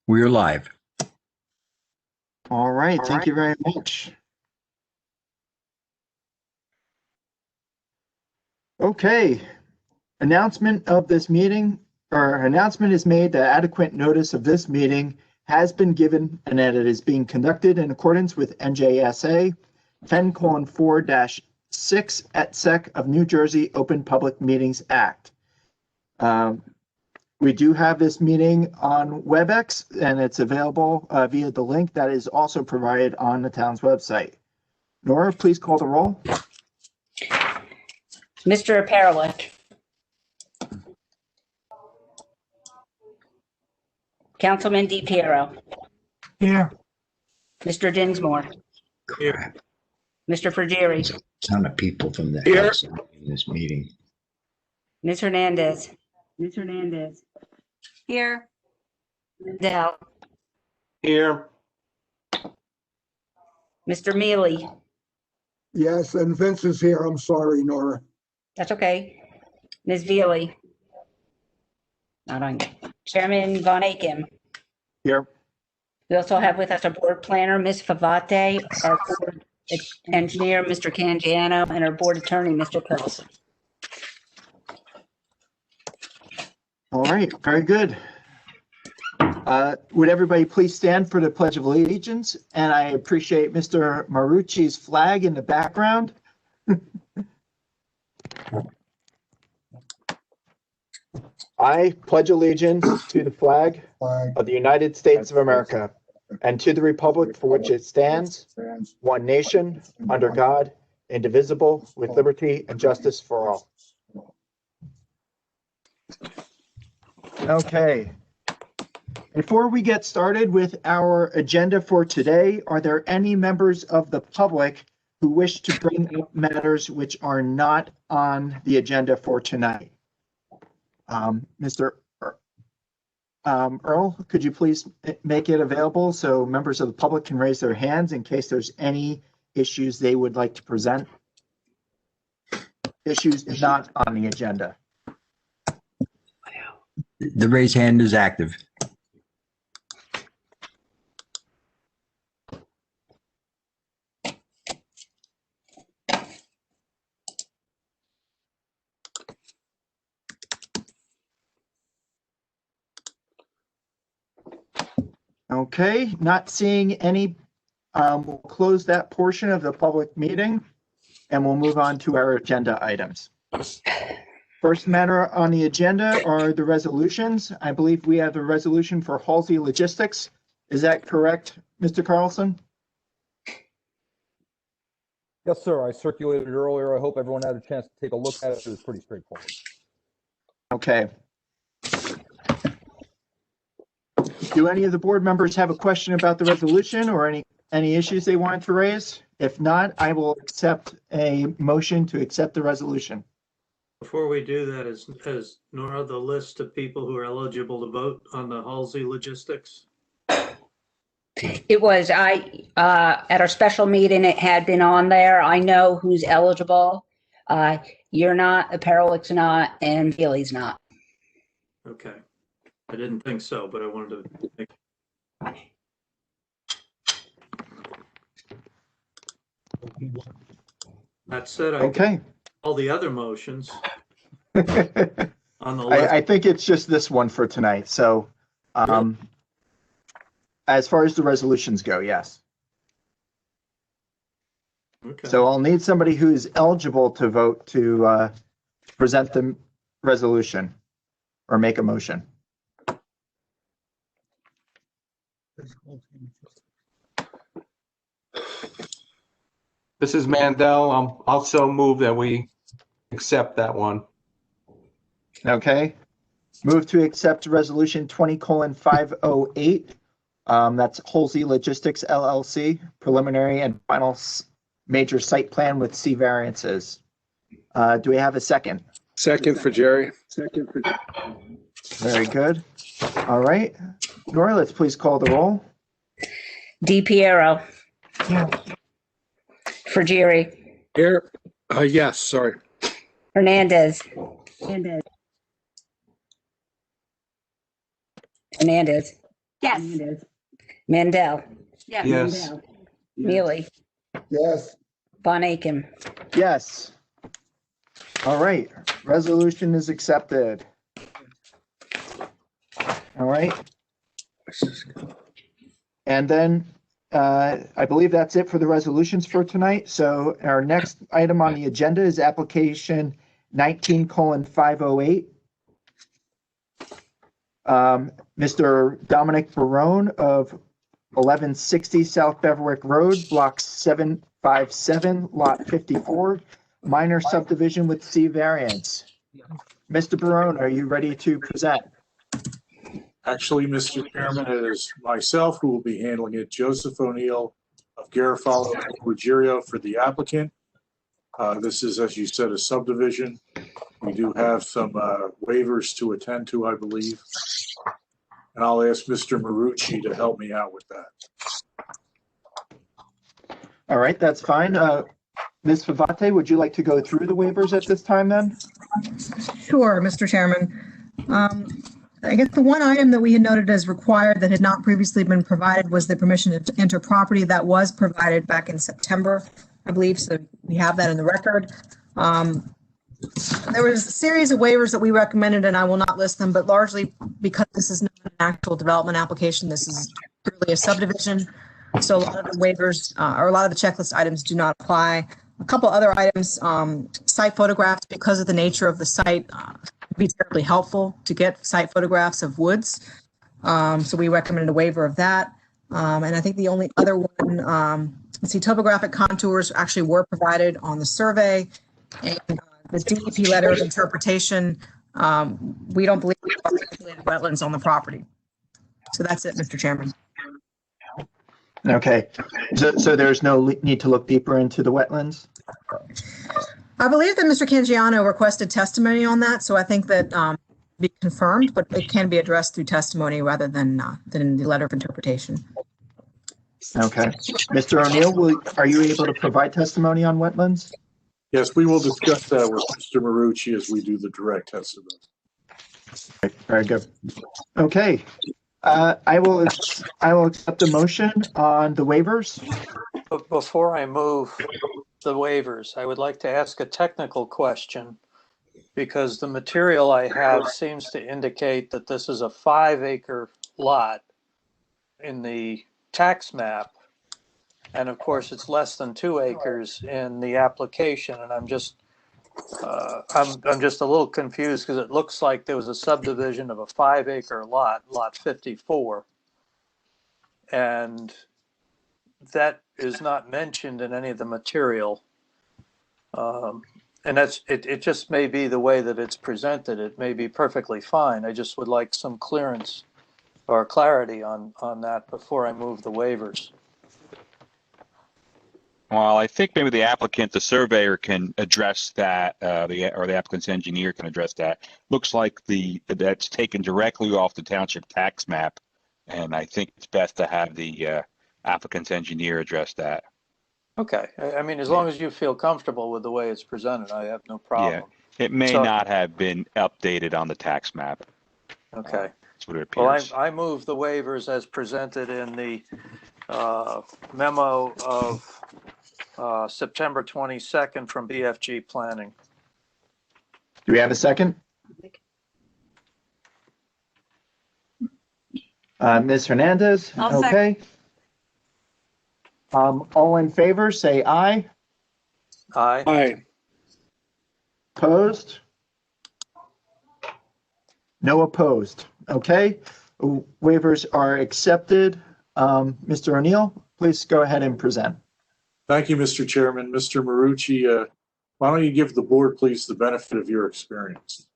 We're live. All right, thank you very much. Okay, announcement of this meeting, or announcement is made that adequate notice of this meeting has been given and that it is being conducted in accordance with NJSA 10:4-6 et sec of New Jersey Open Public Meetings Act. We do have this meeting on WebEx, and it's available via the link that is also provided on the town's website. Nora, please call the roll. Mr. Perelik. Councilman DiPiero. Here. Mr. Dinsmore. Here. Mr. Frugeri. Ton of people from the Here. house in this meeting. Ms. Hernandez. Ms. Hernandez. Here. Dell. Here. Mr. Mealy. Yes, and Vince is here. I'm sorry, Nora. That's okay. Ms. Veely. Not on. Chairman Von Aiken. Here. We also have with us our board planner, Ms. Favate, our board engineer, Mr. Cangiano, and our board attorney, Mr. Pills. All right, very good. Would everybody please stand for the Pledge of Allegiance? And I appreciate Mr. Marucci's flag in the background. I pledge allegiance to the flag of the United States of America and to the republic for which it stands, one nation, under God, indivisible, with liberty and justice for all. Okay. Before we get started with our agenda for today, are there any members of the public who wish to bring up matters which are not on the agenda for tonight? Mr. Earl, could you please make it available so members of the public can raise their hands in case there's any issues they would like to present? Issues not on the agenda. The raised hand is active. Okay, not seeing any, we'll close that portion of the public meeting and we'll move on to our agenda items. First matter on the agenda are the resolutions. I believe we have the resolution for Halsey Logistics. Is that correct, Mr. Carlson? Yes, sir. I circulated it earlier. I hope everyone had a chance to take a look at it. It was pretty straightforward. Okay. Do any of the board members have a question about the resolution or any issues they wanted to raise? If not, I will accept a motion to accept the resolution. Before we do that, is Nora the list of people who are eligible to vote on the Halsey Logistics? It was, at our special meeting, it had been on there. I know who's eligible. You're not, Perelik's not, and Veely's not. Okay. I didn't think so, but I wanted to make. That said, Okay. All the other motions on the list. I think it's just this one for tonight. So as far as the resolutions go, yes. Okay. So I'll need somebody who's eligible to vote to present the resolution or make a motion. This is Mandel. I'm also move that we accept that one. Okay. Move to accept resolution 20:508. That's Halsey Logistics LLC, preliminary and final major site plan with C variances. Do we have a second? Second for Jerry. Very good. All right. Nora, let's please call the roll. DiPiero. Frugeri. Here. Yes, sorry. Hernandez. Hernandez. Yes. Mandel, Yes. Mealy, Yes, Von Aiken. Yes. All right, resolution is accepted. All right. And then I believe that's it for the resolutions for tonight. So our next item on the agenda is application 19:508. Mr. Dominic Barone of 1160 South Beverwick Road, Block 757, Lot 54, minor subdivision with C variance. Mr. Barone, are you ready to present? Actually, Mr. Chairman, it is myself who will be handling it. Joseph O'Neill of Garofalo and Ruggiero for the applicant. This is, as you said, a subdivision. We do have some waivers to attend to, I believe. And I'll ask Mr. Marucci to help me out with that. All right, that's fine. Ms. Favate, would you like to go through the waivers at this time then? Sure, Mr. Chairman. I guess the one item that we had noted as required that had not previously been provided was the permission to enter property that was provided back in September, I believe. So we have that in the record. There was a series of waivers that we recommended, and I will not list them, but largely because this is not an actual development application, this is really a subdivision. So a lot of the waivers or a lot of the checklist items do not apply. A couple other items, site photographs, because of the nature of the site, would be terribly helpful to get site photographs of woods. So we recommended a waiver of that. And I think the only other one, let's see, topographic contours actually were provided on the survey. And the DEP letter of interpretation, we don't believe we have regulated wetlands on the property. So that's it, Mr. Chairman. Okay, so there's no need to look deeper into the wetlands? I believe that Mr. Cangiano requested testimony on that, so I think that be confirmed, but it can be addressed through testimony rather than in the letter of interpretation. Okay. Mr. O'Neill, are you able to provide testimony on wetlands? Yes, we will discuss that with Mr. Marucci as we do the direct testimony. Very good. Okay. I will accept a motion on the waivers. But before I move the waivers, I would like to ask a technical question because the material I have seems to indicate that this is a 5-acre lot in the tax map. And of course, it's less than 2 acres in the application. And I'm just a little confused because it looks like there was a subdivision of a 5-acre lot, lot 54. And that is not mentioned in any of the material. And it just may be the way that it's presented. It may be perfectly fine. I just would like some clearance or clarity on that before I move the waivers. Well, I think maybe the applicant, the surveyor, can address that, or the applicant's engineer can address that. Looks like that's taken directly off the township tax map, and I think it's best to have the applicant's engineer address that. Okay. I mean, as long as you feel comfortable with the way it's presented, I have no problem. Yeah, it may not have been updated on the tax map. Okay. That's what it appears. Well, I move the waivers as presented in the memo of September 22nd from BFG Planning. Do we have a second? Ms. Hernandez? I'll Okay. All in favor, say aye. Aye. Aye. Opposed? No opposed. Okay. Waivers are accepted. Mr. O'Neill, please go ahead and present. Thank you, Mr. Chairman. Mr. Marucci, why don't you give the board, please, the benefit of your experience?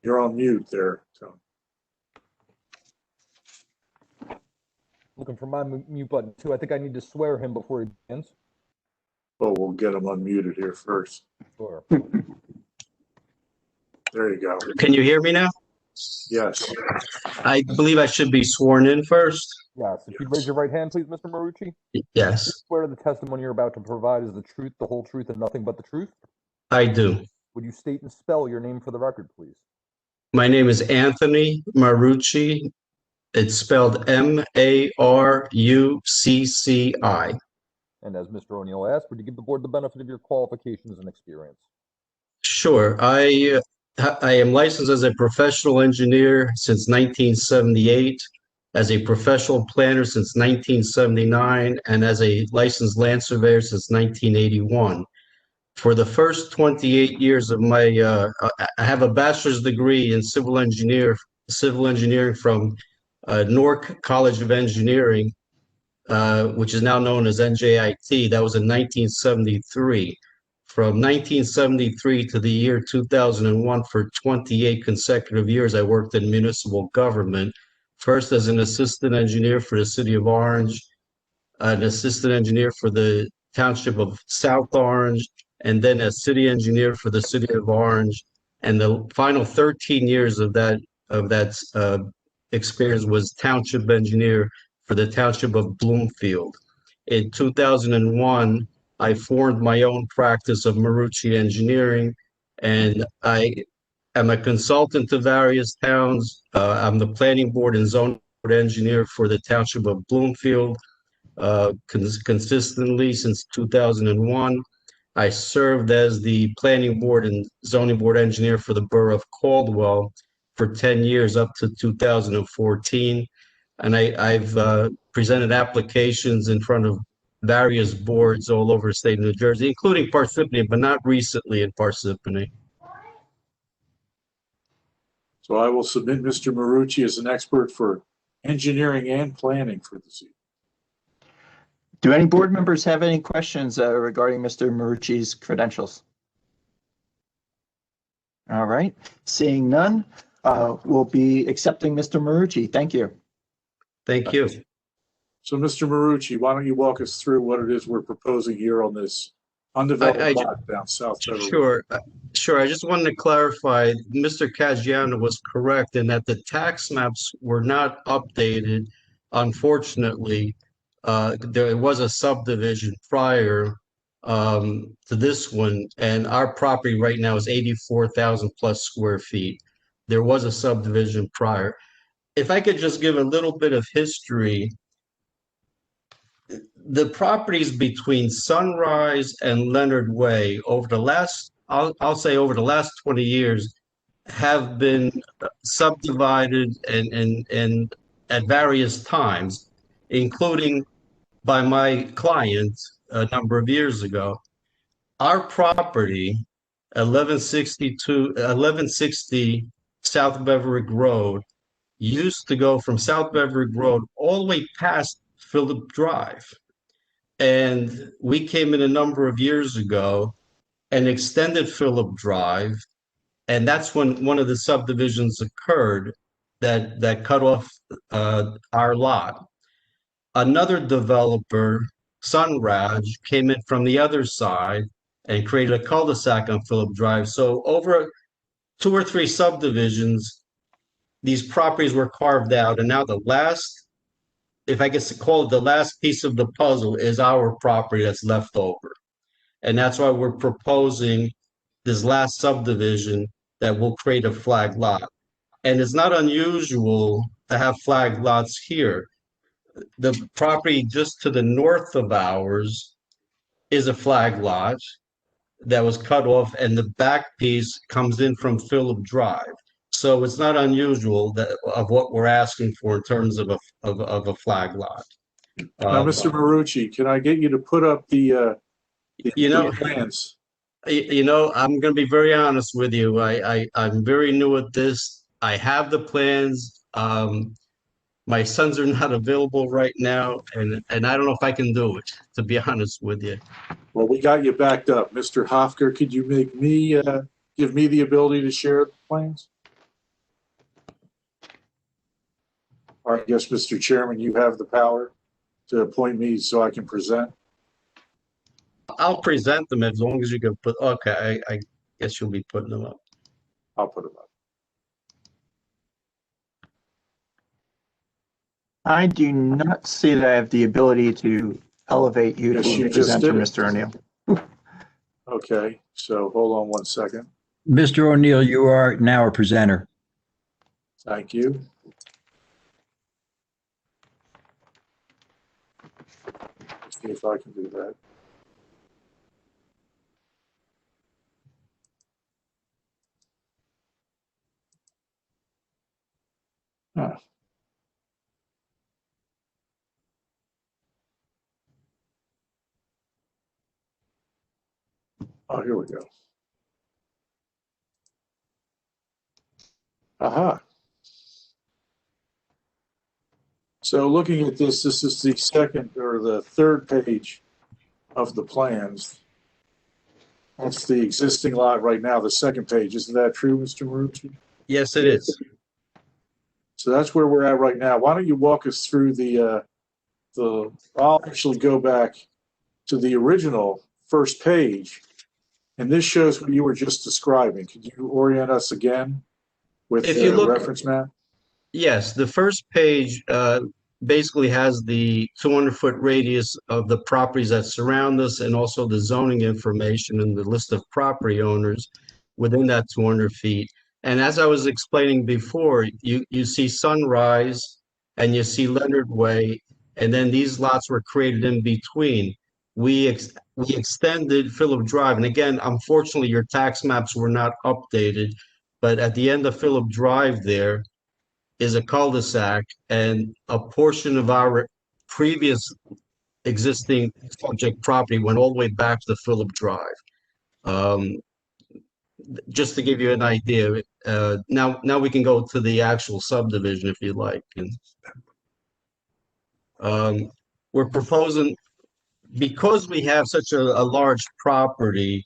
You're on mute there, Tony. Looking for my mute button too. I think I need to swear him before he begins. Well, we'll get him unmuted here first. Sure. There you go. Can you hear me now? Yes. I believe I should be sworn in first. Yes. If you'd raise your right hand, please, Mr. Marucci. Yes, Swear the testimony you're about to provide is the truth, the whole truth, and nothing but the truth. I do. Would you state and spell your name for the record, please? My name is Anthony Marucci, It's spelled Marucci. And as Mr. O'Neill asked, would you give the board the benefit of your qualifications and experience? Sure. I am licensed as a professional engineer since 1978, as a professional planner since 1979, and as a licensed land surveyor since 1981. For the first 28 years of my, I have a bachelor's degree in civil engineering from Newark College of Engineering, which is now known as NJIT. That was in 1973. From 1973 to the year 2001, for 28 consecutive years, I worked in municipal government, first as an assistant engineer for the city of Orange, an assistant engineer for the township of South Orange, and then as city engineer for the city of Orange. And the final 13 years of that experience was township engineer for the township of Bloomfield. In 2001, I formed my own practice of Marucci Engineering, and I am a consultant to various towns. I'm the planning board and zoning board engineer for the township of Bloomfield consistently since 2001. I served as the planning board and zoning board engineer for the borough of Caldwell for 10 years up to 2014. And I've presented applications in front of various boards all over the state of New Jersey, including Parsippany, but not recently in Parsippany. So I will submit Mr. Marucci as an expert for engineering and planning for this evening. Do any board members have any questions regarding Mr. Marucci's credentials? All right, seeing none, we'll be accepting Mr. Marucci. Thank you. Thank you. So Mr. Marucci, why don't you walk us through what it is we're proposing here on this undeveloped lot down South Beverly? Sure. I just wanted to clarify, Mr. Caggiano was correct in that the tax maps were not updated. Unfortunately, there was a subdivision prior to this one, and our property right now is 84,000 plus square feet. There was a subdivision prior. If I could just give a little bit of history, the properties between Sunrise and Leonard Way over the last, I'll say over the last 20 years, have been subdivided and at various times, including by my client a number of years ago. Our property, 1160 South Beverly Road, used to go from South Beverly Road all the way past Phillip Drive. And we came in a number of years ago and extended Phillip Drive. And that's when one of the subdivisions occurred that cut off our lot. Another developer, Sunraj, came in from the other side and created a cul-de-sac on Phillip Drive. So over 2 or 3 subdivisions, these properties were carved out. And now the last, if I guess to call it the last piece of the puzzle, is our property that's left over. And that's why we're proposing this last subdivision that will create a flag lot. And it's not unusual to have flag lots here. The property just to the north of ours is a flag lot that was cut off, and the back piece comes in from Phillip Drive. So it's not unusual of what we're asking for in terms of a flag lot. Now, Mr. Marucci, can I get you to put up the plans? I'm going to be very honest with you. I'm very new at this. I have the plans. My sons are not available right now, and I don't know if I can do it, to be honest with you. Well, we got you backed up. Mr. Hofker, could you make me give me the ability to share the plans? Or I guess, Mr. Chairman, you have the power to appoint me so I can present. I'll present them as long as you can put, okay, I guess you'll be putting them up. I'll put them up. I do not see that I have the ability to elevate you to presenter, Mr. O'Neill. Okay, so hold on one second. Mr. O'Neill, you are now a presenter. Thank you. see if I can do that. Huh. Oh, here we go. Aha. So looking at this, this is the second or the third page of the plans. That's the existing lot right now, the second page. Isn't that true, Mr. Marucci? Yes, it is. So that's where we're at right now. Why don't you walk us through I'll actually go back to the original first page. And this shows what you were just describing. Could you orient us again with If you the look, reference map? yes, the first page basically has the 200-foot radius of the properties that surround us and also the zoning information and the list of property owners within that 200 feet. And as I was explaining before, you see Sunrise and you see Leonard Way, and then these lots were created in between. We extended Phillip Drive, and again, unfortunately, your tax maps were not updated, but at the end of Phillip Drive there is a cul-de-sac, and a portion of our previous existing subject property went all the way back to Phillip Drive. Just to give you an idea, now we can go to the actual subdivision if you like. And we're proposing, because we have such a large property,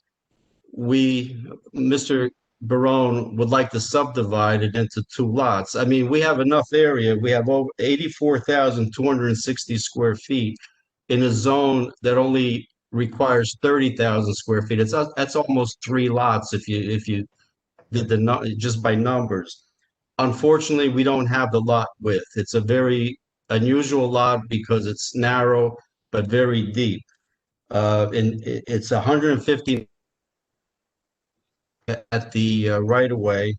Mr. Barone would like to subdivide it into 2 lots. I mean, we have enough area. We have over 84,260 square feet in a zone that only requires 30,000 square feet. That's almost 3 lots if you did just by numbers. Unfortunately, we don't have the lot width. It's a very unusual lot because it's narrow but very deep. And it's 150 at the right of way,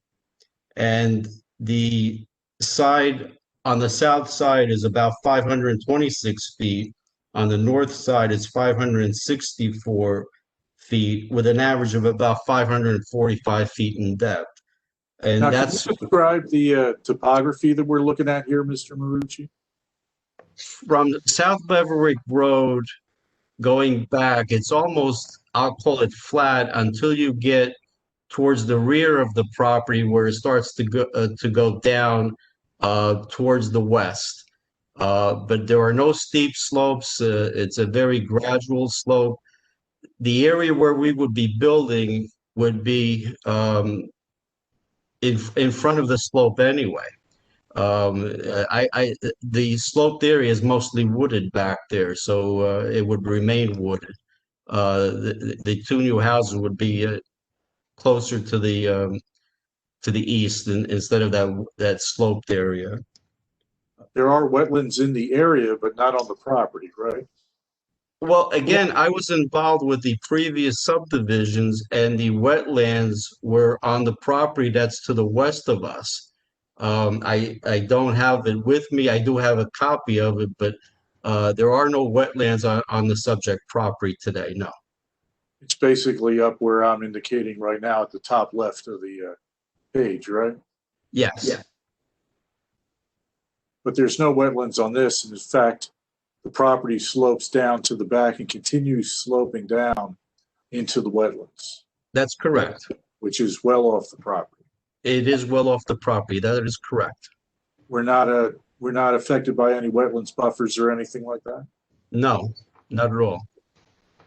and the side on the south side is about 526 feet. On the north side, it's 564 feet, with an average of about 545 feet in depth. And Now, that's can you describe the topography that we're looking at here, Mr. Marucci? from South Beverly Road going back. It's almost, I'll call it flat until you get towards the rear of the property where it starts to go down towards the west. But there are no steep slopes. It's a very gradual slope. The area where we would be building would be in front of the slope anyway. The sloped area is mostly wooded back there, so it would remain wooded. The 2 new houses would be closer to the east instead of that sloped area. There are wetlands in the area, but not on the property, right? Well, again, I was involved with the previous subdivisions, and the wetlands were on the property that's to the west of us. I don't have it with me. I do have a copy of it, but there are no wetlands on the subject property today, no. It's basically up where I'm indicating right now at the top left of the page, right? Yes. Yeah. But there's no wetlands on this. And in fact, the property slopes down to the back and continues sloping down into the wetlands. That's correct. Which is well off the property. It is well off the property. That is correct. We're not affected by any wetlands buffers or anything like that? No, not at all.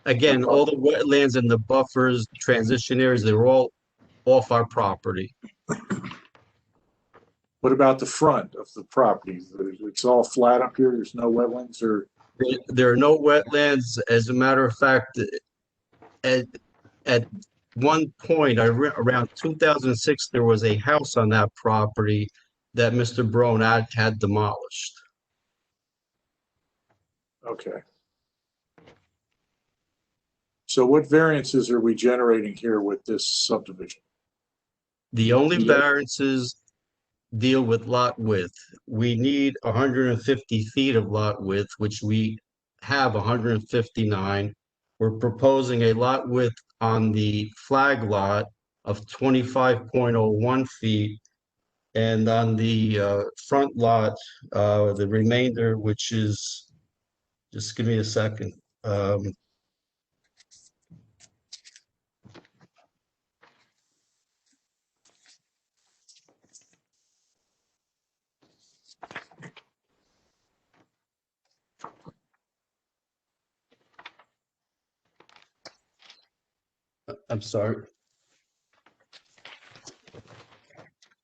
Again, all the wetlands and the buffers, transition areas, they're all off our property. What about the front of the property? It's all flat up here. There's no wetlands or? There are no wetlands. As a matter of fact, at one point, around 2006, there was a house on that property that Mr. Brown had demolished. Okay. So what variances are we generating here with this subdivision? The only variances deal with lot width. We need 150 feet of lot width, which we have 159. We're proposing a lot width on the flag lot of 25.01 feet. And on the front lot, the remainder, which is, just give me a second. I'm sorry.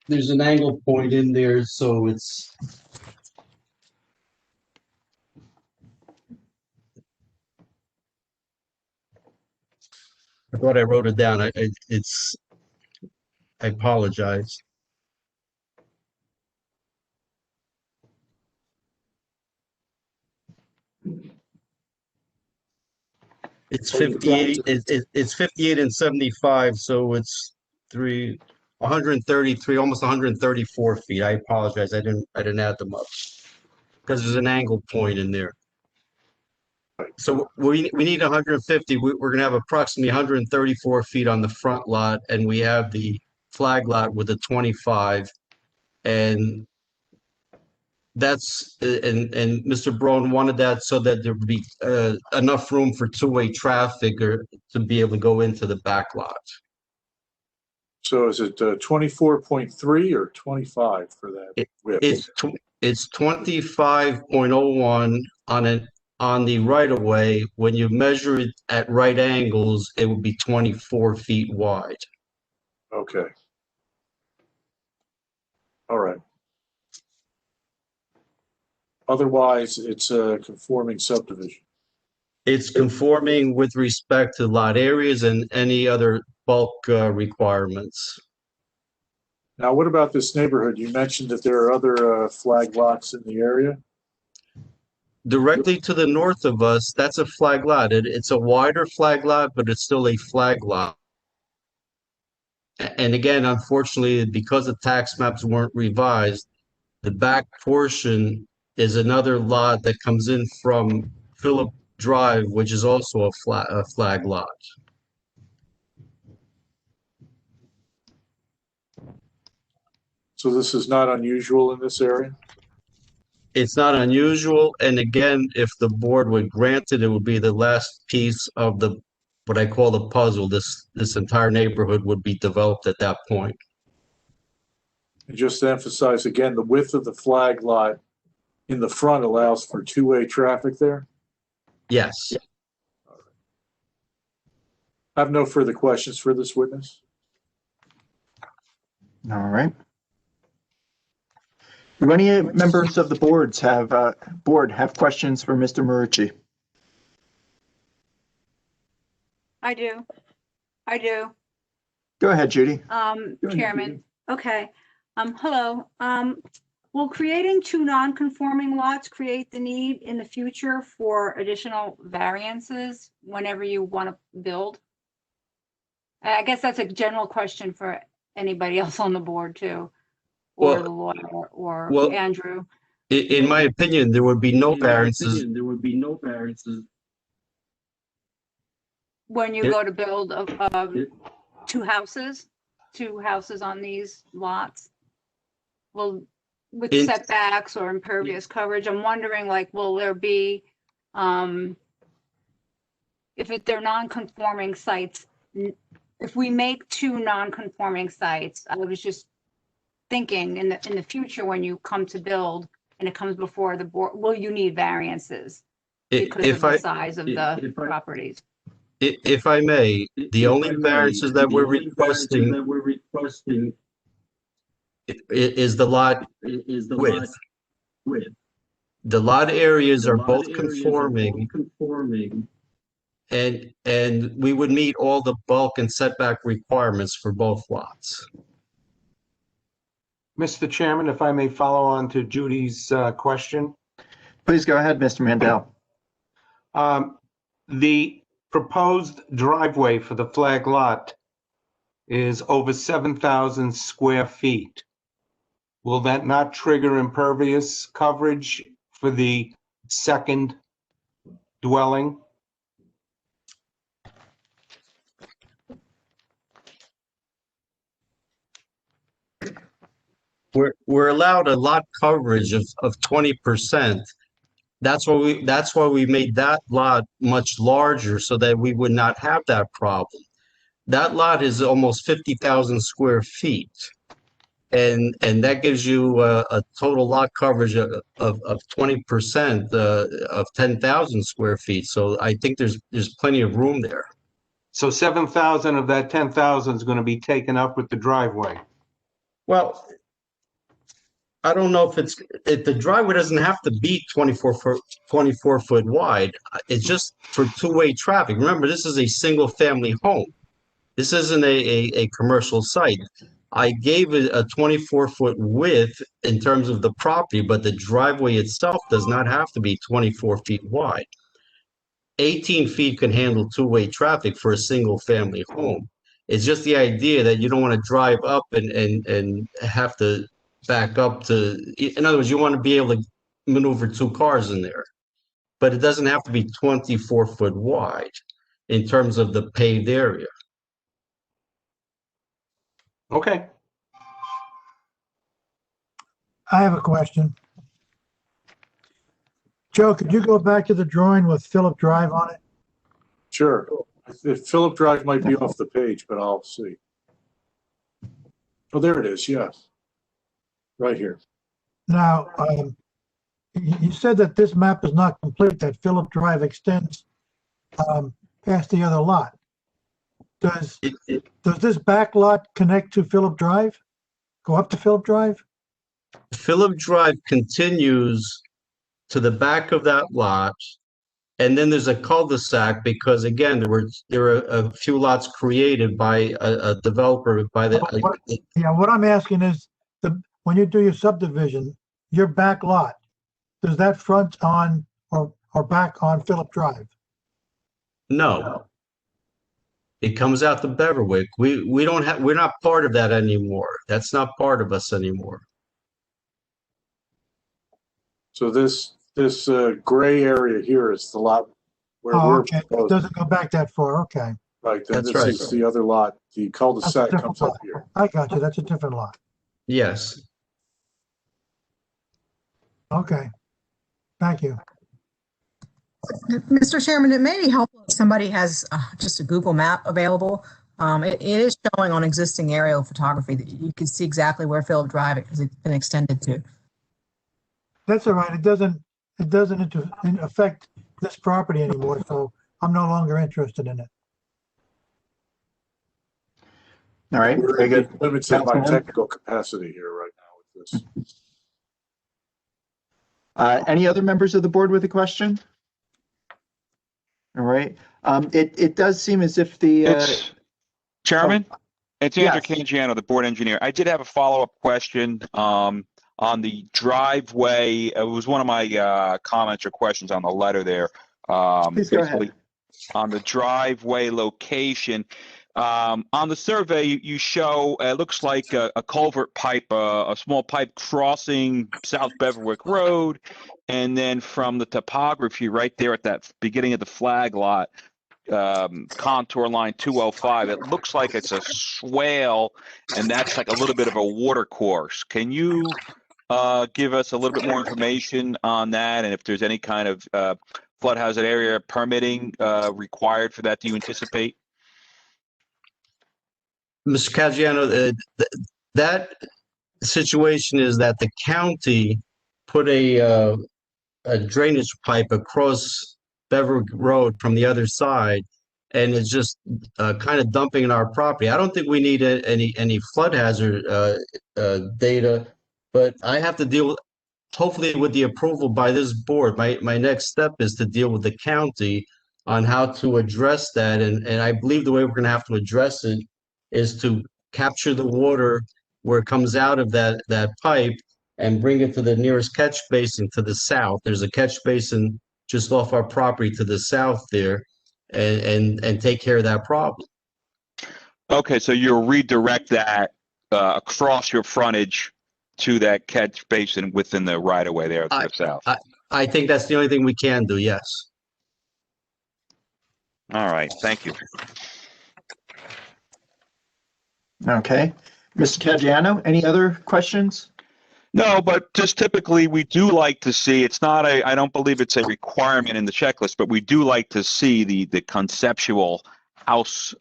There's an angle point in there, so it's. I thought I wrote it down. I apologize. It's 58. It's 58 and 75, so it's 133, almost 134 feet. I apologize. I didn't add them up because there's an angle point in there. So we need 150. We're going to have approximately 134 feet on the front lot, and we have the flag lot with a 25, and that's and Mr. Brown wanted that so that there would be enough room for two-way traffic or to be able to go into the back lot. So is it 24.3 or 25 for that width? It's 25.01 on the right of way. When you measure it at right angles, it would be 24 feet wide. Okay. All right. Otherwise, it's a conforming subdivision. It's conforming with respect to lot areas and any other bulk requirements. Now, what about this neighborhood? You mentioned that there are other flag lots in the area. Directly to the north of us, that's a flag lot. It's a wider flag lot, but it's still a flag lot. And again, unfortunately, because the tax maps weren't revised, the back portion is another lot that comes in from Phillip Drive, which is also a flag lot. So this is not unusual in this area? It's not unusual, and again, if the board would grant it, it would be the last piece of the what I call the puzzle. This entire neighborhood would be developed at that point. And just to emphasize again, the width of the flag lot in the front allows for two-way traffic there? Yes. I have no further questions for this witness. All right. Do any members of the board have questions for Mr. Marucci? I do. Go ahead, Judy. Chairman. Okay. Hello. Will creating two non-conforming lots create the need in the future for additional variances whenever you want to build? I guess that's a general question for anybody else on the board too, or the lawyer, or Andrew. In my opinion, there would be no variances. When you go to build two houses on these lots? Well, with setbacks or impervious coverage, I'm wondering, like, will there be, if they're non-conforming sites, if we make two non-conforming sites, I was just thinking in the future when you come to build and it comes before the board, will you need variances because of the size of the properties? If I may, the only variances that we're requesting is the lot width. The lot areas are both conforming, and we would meet all the bulk and setback requirements for both lots. Mr. Chairman, if I may follow on to Judy's question. Please go ahead, Mr. Mandel. The proposed driveway for the flag lot is over 7,000 square feet. Will that not trigger impervious coverage for the second dwelling? We're allowed a lot coverage of 20%. That's why we made that lot much larger so that we would not have that problem. That lot is almost 50,000 square feet. And that gives you a total lot coverage of 20% of 10,000 square feet. So I think there's plenty of room there. So 7,000 of that 10,000 is going to be taken up with the driveway. Well, I don't know if the driveway doesn't have to be 24 foot wide. It's just for two-way traffic. Remember, this is a single family home. This isn't a commercial site. I gave it a 24-foot width in terms of the property, but the driveway itself does not have to be 24 feet wide. 18 feet can handle two-way traffic for a single family home. It's just the idea that you don't want to drive up and have to back up to, in other words, you want to be able to maneuver two cars in there, but it doesn't have to be 24 foot wide in terms of the paved area. Okay. I have a question. Joe, could you go back to the drawing with Phillip Drive on it? Sure. Phillip Drive might be off the page, but I'll see. Oh, there it is. Yes. Right here. Now, you said that this map is not complete, that Phillip Drive extends past the other lot. Does this back lot connect to Phillip Drive? Go up to Phillip Drive? Phillip Drive continues to the back of that lot, and then there's a cul-de-sac because again there were a few lots created by a developer by the. What I'm asking is, when you do your subdivision, your back lot, does that front on or back on Phillip Drive? No. It comes out to Beverly. We're not part of that anymore. That's not part of us anymore. So this gray area here is the lot where Oh, we're okay. It proposing. doesn't go back that far. Okay. Right, then That's this right. is the other lot. The cul-de-sac That's a comes different up lot. here. I got you. That's a different lot. Yes. Okay. Thank you. Mr. Chairman, it may be helpful if somebody has just a Google map available. It is showing on existing aerial photography that you can see exactly where Phillip Drive has been extended to. That's all right. It doesn't affect this property anymore, so I'm no longer interested in it. All right, very good. Limited my Councilman? technical capacity here right now with this. Any other members of the board with a question? All right. It does seem as if the Chairman, it's Andrew yes. Cangiano, the board engineer. I did have a follow-up question on the driveway. It was one of my comments or questions on the letter there. Please go ahead. On the driveway location. On the survey, you show it looks like a culvert pipe, a small pipe crossing South Beverwick Road, and then from the topography right there at that beginning of the flag lot, contour line 205, it looks like it's a swale, and that's like a little bit of a water course. Can you give us a little bit more information on that, and if there's any kind of flood hazard area permitting required for that? Do you anticipate? Mr. Caggiano, that situation is that the county put a drainage pipe across Beverly Road from the other side, and it's just kind of dumping in our property. I don't think we need any flood hazard data, but I have to deal with, hopefully with the approval by this board. My next step is to deal with the county on how to address that, and I believe the way we're going to have to address it is to capture the water where it comes out of that pipe and bring it to the nearest catch basin to the south. There's a catch basin just off our property to the south there, and take care of that problem. Okay, so you'll redirect that across your frontage to that catch basin within the right of way there to the south. I think that's the only thing we can do, yes. All right, thank you. Okay. Mr. Caggiano, any other questions? No, but just typically we do like to see, it's not a, I don't believe it's a requirement in the checklist, but we do like to see the conceptual house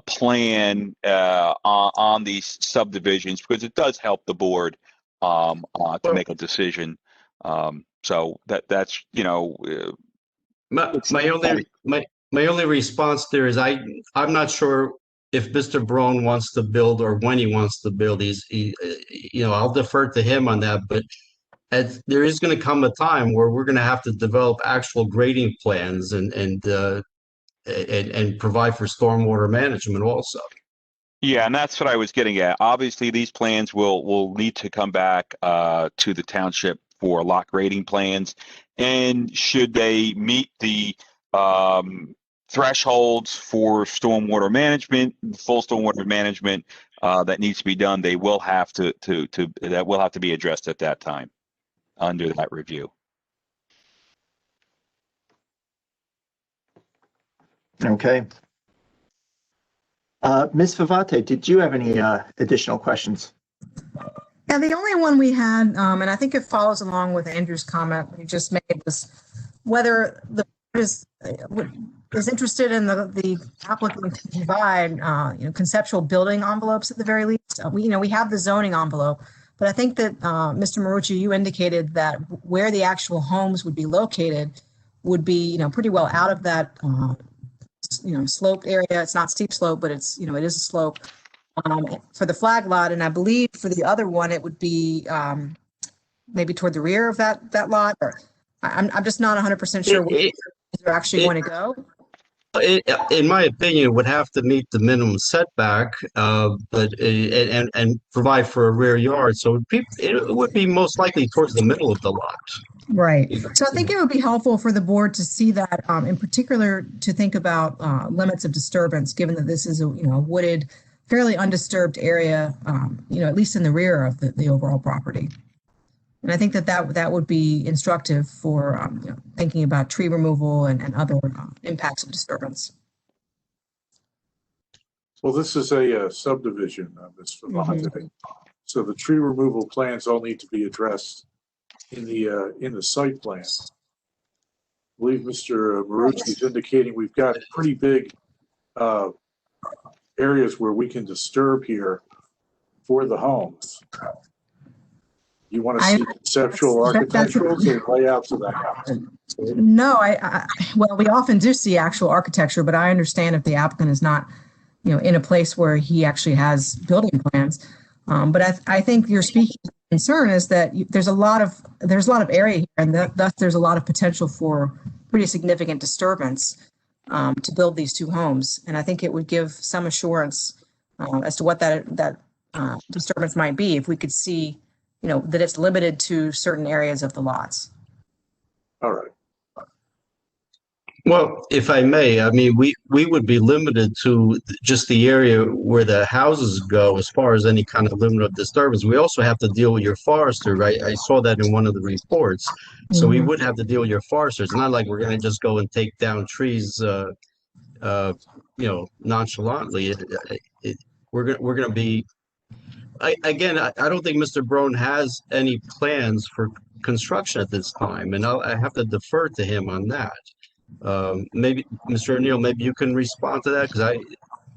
plan on these subdivisions, because it does help the board to make a decision. So that's, you know. My only response there is I'm not sure if Mr. Brown wants to build or when he wants to build. I'll defer to him on that, but there is going to come a time where we're going to have to develop actual grading plans and provide for stormwater management also. Yeah, and that's what I was getting at. Obviously, these plans will need to come back to the township for lot grading plans, and should they meet the thresholds for stormwater management, full stormwater management that needs to be done, they will have to that will have to be addressed at that time under that review. Okay. Ms. Favate, did you have any additional questions? Yeah, the only one we had, and I think it follows along with Andrew's comment he just made, was whether the board is interested in the applicant to provide conceptual building envelopes at the very least. We have the zoning envelope, but I think that Mr. Marucci, you indicated that where the actual homes would be located would be pretty well out of that sloped area. It's not steep slope, but it's it is a slope for the flag lot, and I believe for the other one it would be maybe toward the rear of that lot. Or I'm just not 100% sure where they're actually going to go. In my opinion, it would have to meet the minimum setback, but and provide for a rear yard. So it would be most likely towards the middle of the lot. Right. So I think it would be helpful for the board to see that, in particular, to think about limits of disturbance, given that this is a wooded, fairly undisturbed area, at least in the rear of the overall property. And I think that would be instructive for thinking about tree removal and other impacts of disturbance. Well, this is a subdivision, Ms. Favate. So the tree removal plans all need to be addressed in the site plan. I believe Mr. Marucci is indicating we've got pretty big areas where we can disturb here for the homes. You want to see conceptual architectural layouts of that house? No, well, we often do see actual architecture, but I understand if the applicant is not, in a place where he actually has building plans. But I think your speaking concern is that there's a lot of area here, and thus there's a lot of potential for pretty significant disturbance to build these two homes. And I think it would give some assurance as to what that disturbance might be if we could see, that it's limited to certain areas of the lots. All right. Well, if I may, I mean, we would be limited to just the area where the houses go as far as any kind of limit of disturbance. We also have to deal with your forester, right? I saw that in one of the reports. So we would have to deal with your foresters. It's not like we're going to just go and take down trees, nonchalantly. We're going to be, I don't think Mr. Brown has any plans for construction at this time, and I have to defer to him on that. Maybe Mr. O'Neill, maybe you can respond to that, because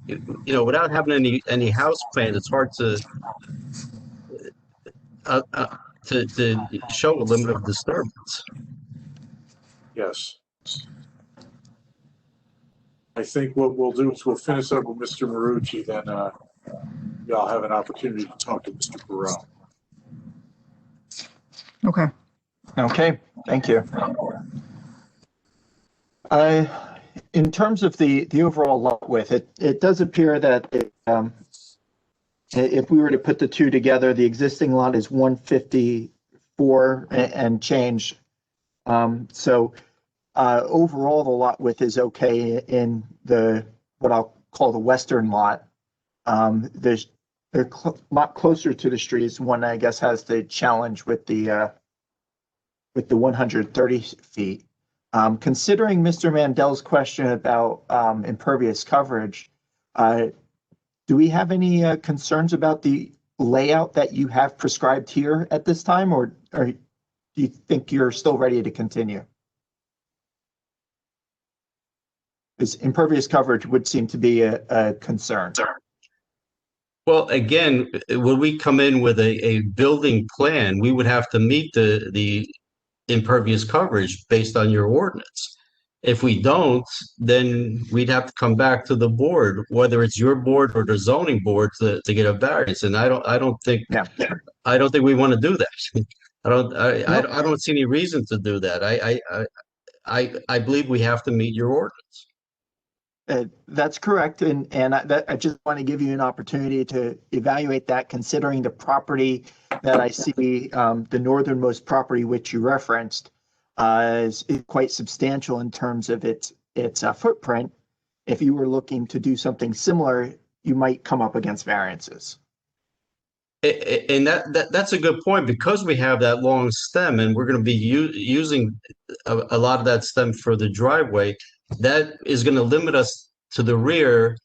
without having any house plans, it's hard to show a limit of disturbance. Yes. I think what we'll do is we'll finish up with Mr. Marucci, then y'all have an opportunity to talk to Mr. Barone. Okay. Okay, thank you. In terms of the overall lot width, it does appear that if we were to put the two together, the existing lot is 154 and change. So overall, the lot width is okay in what I'll call the western lot. They're a lot closer to the streets. One, I guess, has the challenge with the 130 feet. Considering Mr. Mandel's question about impervious coverage, do we have any concerns about the layout that you have prescribed here at this time, or do you think you're still ready to continue? Because impervious coverage would seem to be a concern. Well, again, when we come in with a building plan, we would have to meet the impervious coverage based on your ordinance. If we don't, then we'd have to come back to the board, whether it's your board or the zoning board, to get a variance. And I don't think we want to do that. I don't see any reason to do that. I believe we have to meet your ordinance. That's correct, and I just want to give you an opportunity to evaluate that, considering the property that I see, the northernmost property which you referenced, is quite substantial in terms of its footprint. If you were looking to do something similar, you might come up against variances. And that's a good point, because we have that long stem and we're going to be using a lot of that stem for the driveway. That is going to limit us to the rear,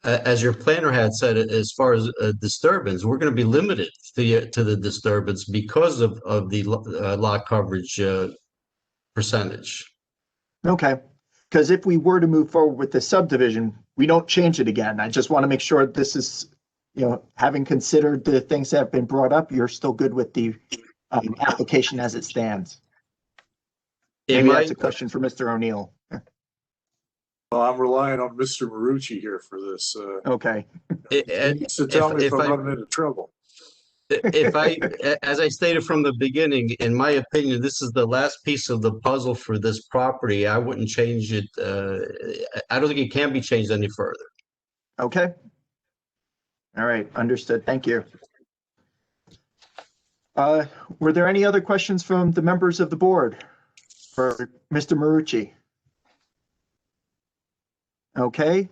as your planner had said. As far as disturbance, we're going to be limited to the disturbance because of the lot coverage percentage. Okay, because if we were to move forward with the subdivision, we don't change it again. I just want to make sure this is, having considered the things that have been brought up, you're still good with the application as it stands. Maybe that's a question for Mr. O'Neill. Well, I'm relying on Mr. Marucci here for this. Okay. He needs to tell me if I'm running into trouble. As I stated from the beginning, in my opinion, this is the last piece of the puzzle for this property. I wouldn't change it. I don't think it can be changed any further. Okay. All right, understood. Thank you. Were there any other questions from the members of the board for Mr. Marucci? Okay.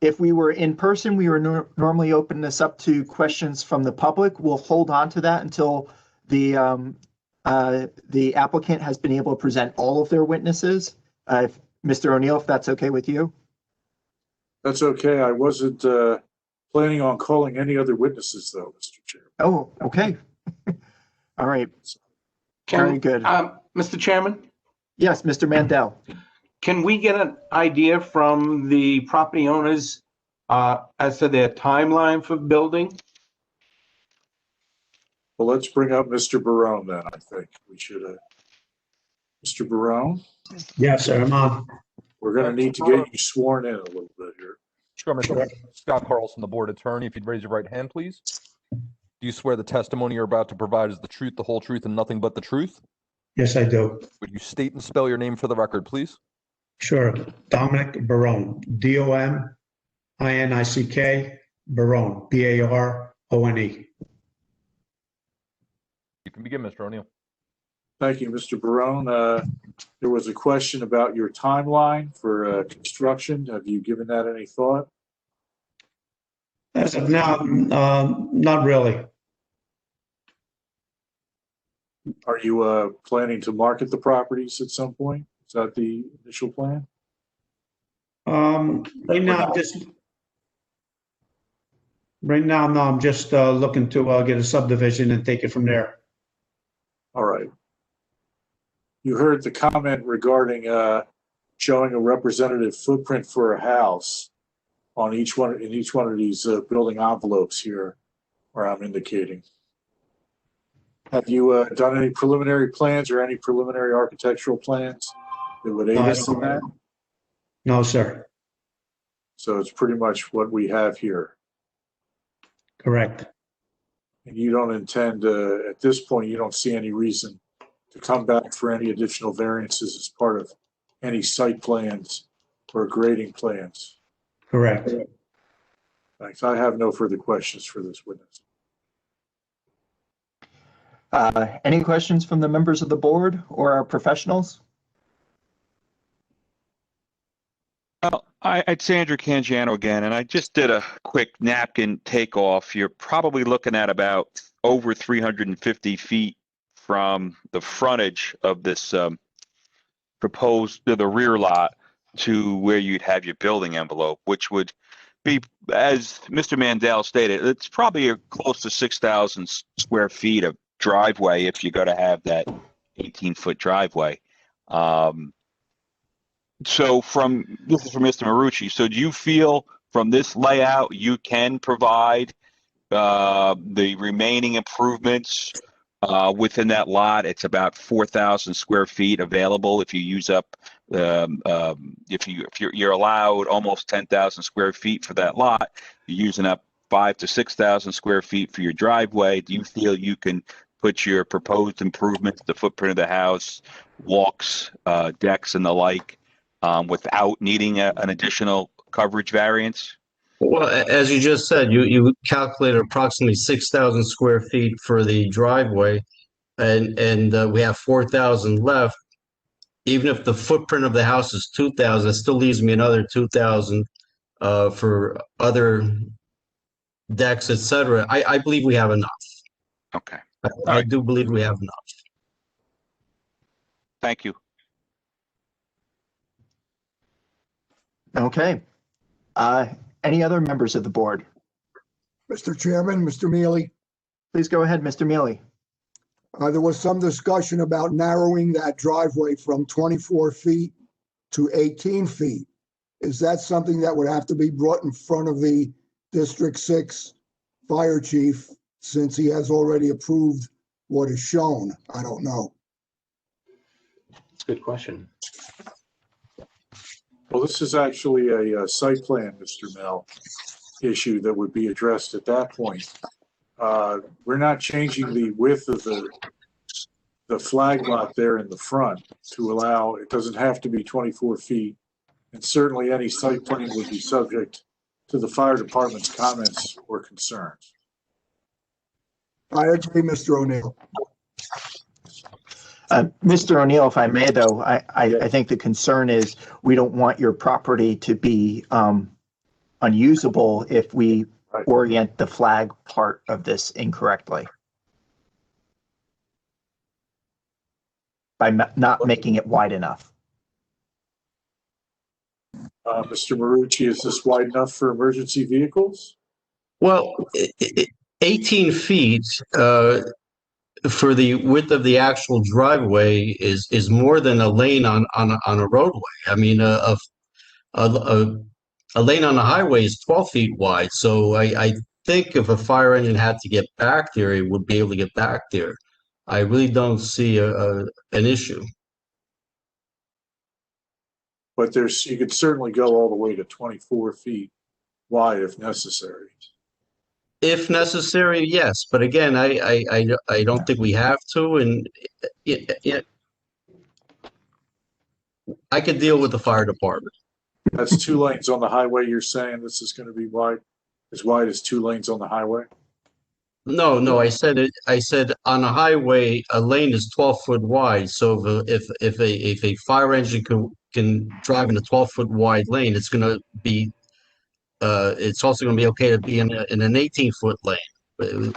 If we were in person, we were normally open this up to questions from the public. We'll hold on to that until the applicant has been able to present all of their witnesses. Mr. O'Neill, if that's okay with you. That's okay. I wasn't planning on calling any other witnesses, though, Mr. Chair. Oh, okay. All right. Very good. Mr. Chairman? Yes, Mr. Mandel. Can we get an idea from the property owners as to their timeline for building? Well, let's bring up Mr. Barone then. I think we should. Mr. Barone? Yes, sir, I'm on. We're going to need to get you sworn in a little bit here. Sure, Mr. Scott Carlson, the board attorney. If you'd raise your right hand, please. Do you swear the testimony you're about to provide is the truth, the whole truth, and nothing but the truth? Yes, I do. Would you state and spell your name for the record, please? Sure. Dominic Barone, D-O-M-I-N-I-C-K, Barone, B-A-R-O-N-E. You can begin, Mr. O'Neill. Thank you, Mr. Barone. There was a question about your timeline for construction. Have you given that any thought? As of now, not really. Are you planning to market the properties at some point? Is that the initial plan? Right now, no, I'm just looking to get a subdivision and take it from there. All right. You heard the comment regarding showing a representative footprint for a house on each one of these building envelopes here, where I'm indicating. Have you done any preliminary plans or any preliminary architectural plans that would aid us in that? No, sir. So it's pretty much what we have here. Correct. And you don't intend, at this point, you don't see any reason to come back for any additional variances as part of any site plans or grading plans? Correct. Thanks. I have no further questions for this witness. Any questions from the members of the board or our professionals? Well, it's Andrew Cangiano again, and I just did a quick napkin takeoff. You're probably looking at about over 350 feet from the frontage of this proposed to the rear lot to where you'd have your building envelope, which would be, as Mr. Mandel stated, it's probably close to 6,000 square feet of driveway if you're going to have that 18-foot driveway. So this is from Mr. Marucci. So do you feel from this layout you can provide the remaining improvements within that lot? It's about 4,000 square feet available if you use up if you're allowed almost 10,000 square feet for that lot. You're using up 5,000 to 6,000 square feet for your driveway. Do you feel you can put your proposed improvements, the footprint of the house, walks, decks, and the like, without needing an additional coverage variance? Well, as you just said, you calculated approximately 6,000 square feet for the driveway, and we have 4,000 left. Even if the footprint of the house is 2,000, it still leaves me another 2,000 for other decks, etc. I believe we have enough. Okay. I do believe we have enough. Thank you. Okay. Any other members of the board? Mr. Chairman, Mr. Mealy, Please go ahead, Mr. Mealy. there was some discussion about narrowing that driveway from 24 feet to 18 feet. Is that something that would have to be brought in front of the District 6 Fire Chief, since he has already approved what is shown? I don't know. That's a good question. Well, this is actually a site plan, Mr. Mel, issue that would be addressed at that point. We're not changing the width of the flag lot there in the front to allow, it doesn't have to be 24 feet. And certainly any site plan would be subject to the fire department's comments or concerns. I agree, Mr. O'Neill. Mr. O'Neill, if I may, though, I think the concern is we don't want your property to be unusable if we orient the flag part of this incorrectly by not making it wide enough. Mr. Marucci, is this wide enough for emergency vehicles? Well, 18 feet for the width of the actual driveway is more than a lane on a roadway. I mean, a lane on the highway is 12 feet wide. So I think if a fire engine had to get back there, it would be able to get back there. I really don't see an issue. But you could certainly go all the way to 24 feet wide if necessary. If necessary, yes. But again, I don't think we have to, and I could deal with the fire department. That's 2 lanes on the highway. You're saying this is going to be wide as 2 lanes on the highway? No, I said it. I said on a highway, a lane is 12 foot wide. So if a fire engine can drive in a 12-foot wide lane, it's going to be. It's also going to be okay to be in an 18-foot lane.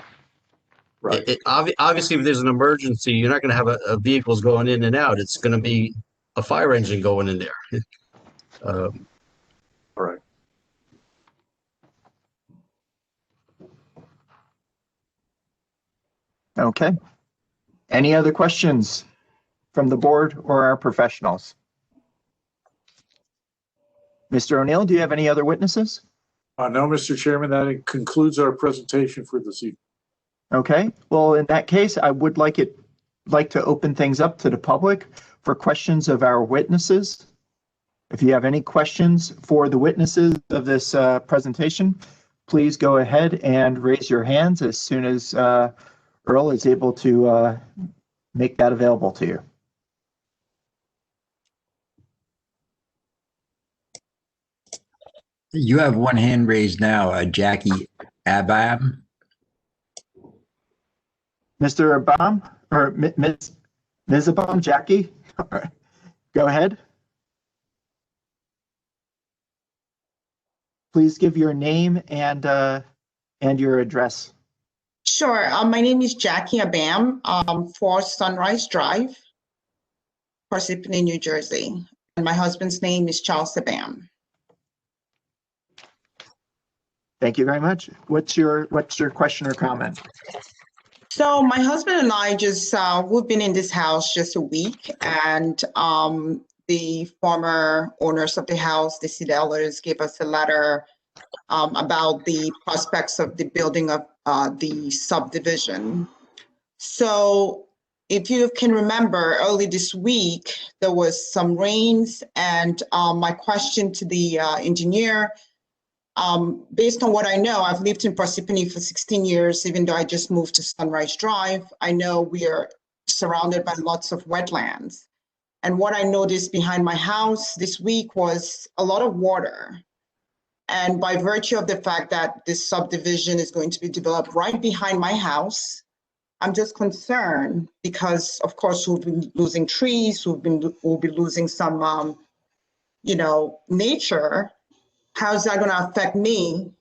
Right. Obviously, if there's an emergency, you're not going to have a vehicles going in and out. It's going to be a fire engine going in there. All right. Okay. Any other questions from the board or our professionals? Mr. O'Neill, do you have any other witnesses? No, Mr. Chairman, that concludes our presentation for this evening. Okay, well, in that case, I would like to open things up to the public for questions of our witnesses. If you have any questions for the witnesses of this presentation, please go ahead and raise your hands as soon as Earl is able to make that available to you. You have one hand raised now, Jackie Abam. Mr. Abam, or Ms. Abam, Jackie, go ahead. Please give your name and your address. Sure. My name is Jackie Abam, 4 Sunrise Drive. Parsippany, New Jersey. And my husband's name is Charles Sabam. Thank you very much. What's your question or comment? So my husband and I just, we've been in this house just a week, and the former owners of the house, the Cedellers, gave us a letter about the prospects of the building of the subdivision. So if you can remember, early this week, there was some rains, and my question to the engineer, based on what I know, I've lived in Parsippany for 16 years, even though I just moved to Sunrise Drive. I know we are surrounded by lots of wetlands. And what I noticed behind my house this week was a lot of water. And by virtue of the fact that this subdivision is going to be developed right behind my house, I'm just concerned because, of course, we'll be losing trees, we'll be losing some, nature. How's that going to affect me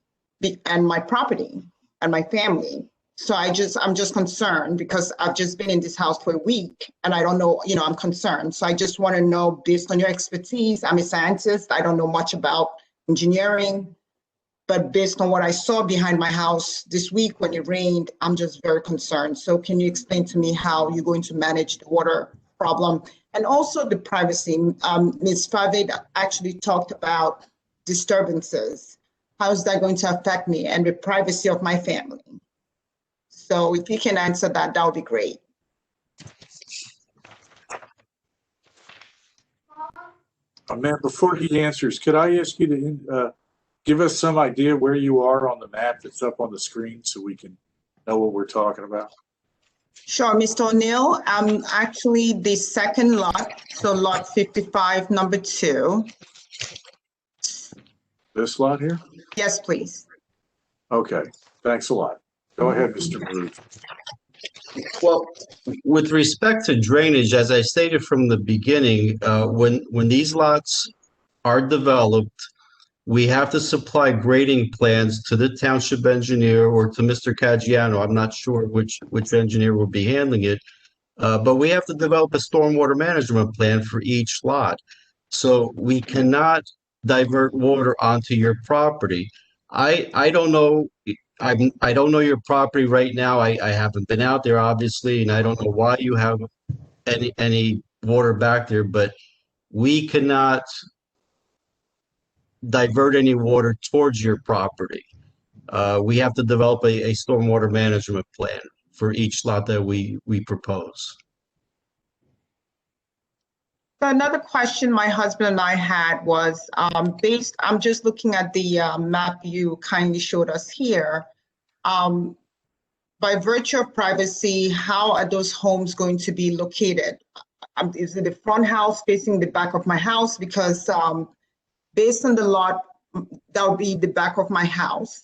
and my property and my family? So I'm just concerned because I've just been in this house for a week and I don't know, I'm concerned. So I just want to know, based on your expertise, I'm a scientist, I don't know much about engineering, but based on what I saw behind my house this week when it rained, I'm just very concerned. So can you explain to me how you're going to manage the water problem and also the privacy? Ms. Faved actually talked about disturbances. How is that going to affect me and the privacy of my family? So if you can answer that, that would be great. Ma'am, before he answers, could I ask you to give us some idea where you are on the map that's up on the screen so we can know what we're talking about? Sure, Mr. O'Neill. I'm actually the second lot, so lot 55, number 2. This lot here? Yes, please. Okay, thanks a lot. Go ahead, Mr. Marucci. Well, with respect to drainage, as I stated from the beginning, when these lots are developed, we have to supply grading plans to the township engineer or to Mr. Caggiano. I'm not sure which engineer will be handling it, but we have to develop a stormwater management plan for each lot. So we cannot divert water onto your property. I don't know. I don't know your property right now. I haven't been out there, obviously, and I don't know why you have any water back there, but we cannot divert any water towards your property. We have to develop a stormwater management plan for each lot that we propose. So another question my husband and I had was I'm just looking at the map you kindly showed us here. By virtue of privacy, how are those homes going to be located? Is it the front house facing the back of my house? Because based on the lot, that would be the back of my house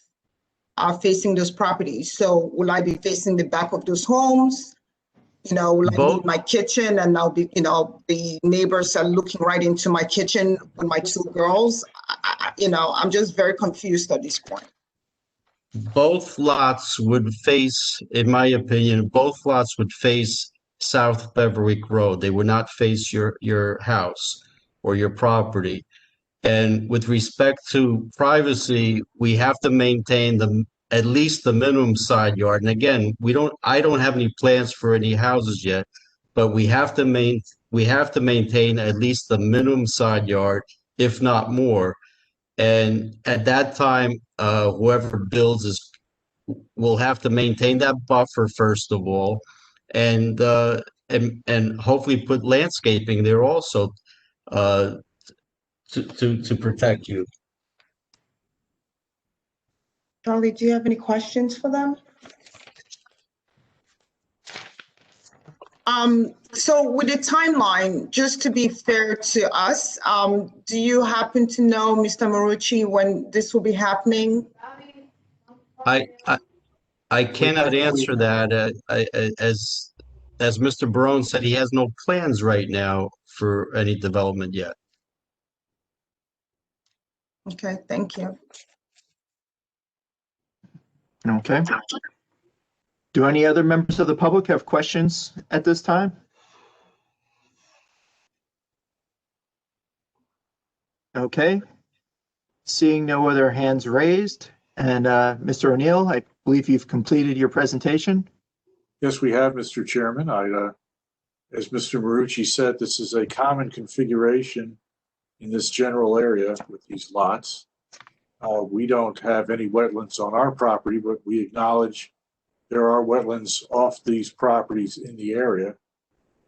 facing those properties. So will I be facing the back of those homes? Will I need my kitchen and I'll be, the neighbors are looking right into my kitchen with my 2 girls? I'm just very confused at this point. Both lots would face, in my opinion, both lots would face South Beverly Road. They would not face your house or your property. And with respect to privacy, we have to maintain at least the minimum side yard. And again, I don't have any plans for any houses yet, but we have to maintain at least the minimum side yard, if not more. And at that time, whoever builds will have to maintain that buffer first of all, and hopefully put landscaping there also to protect you. Charlie, do you have any questions for them? So with the timeline, just to be fair to us, do you happen to know, Mr. Marucci, when this will be happening? I cannot answer that. As Mr. Barone said, he has no plans right now for any development yet. Okay, thank you. Okay. Do any other members of the public have questions at this time? Okay. Seeing no other hands raised, and Mr. O'Neill, I believe you've completed your presentation. Yes, we have, Mr. Chairman. As Mr. Marucci said, this is a common configuration in this general area with these lots. We don't have any wetlands on our property, but we acknowledge there are wetlands off these properties in the area.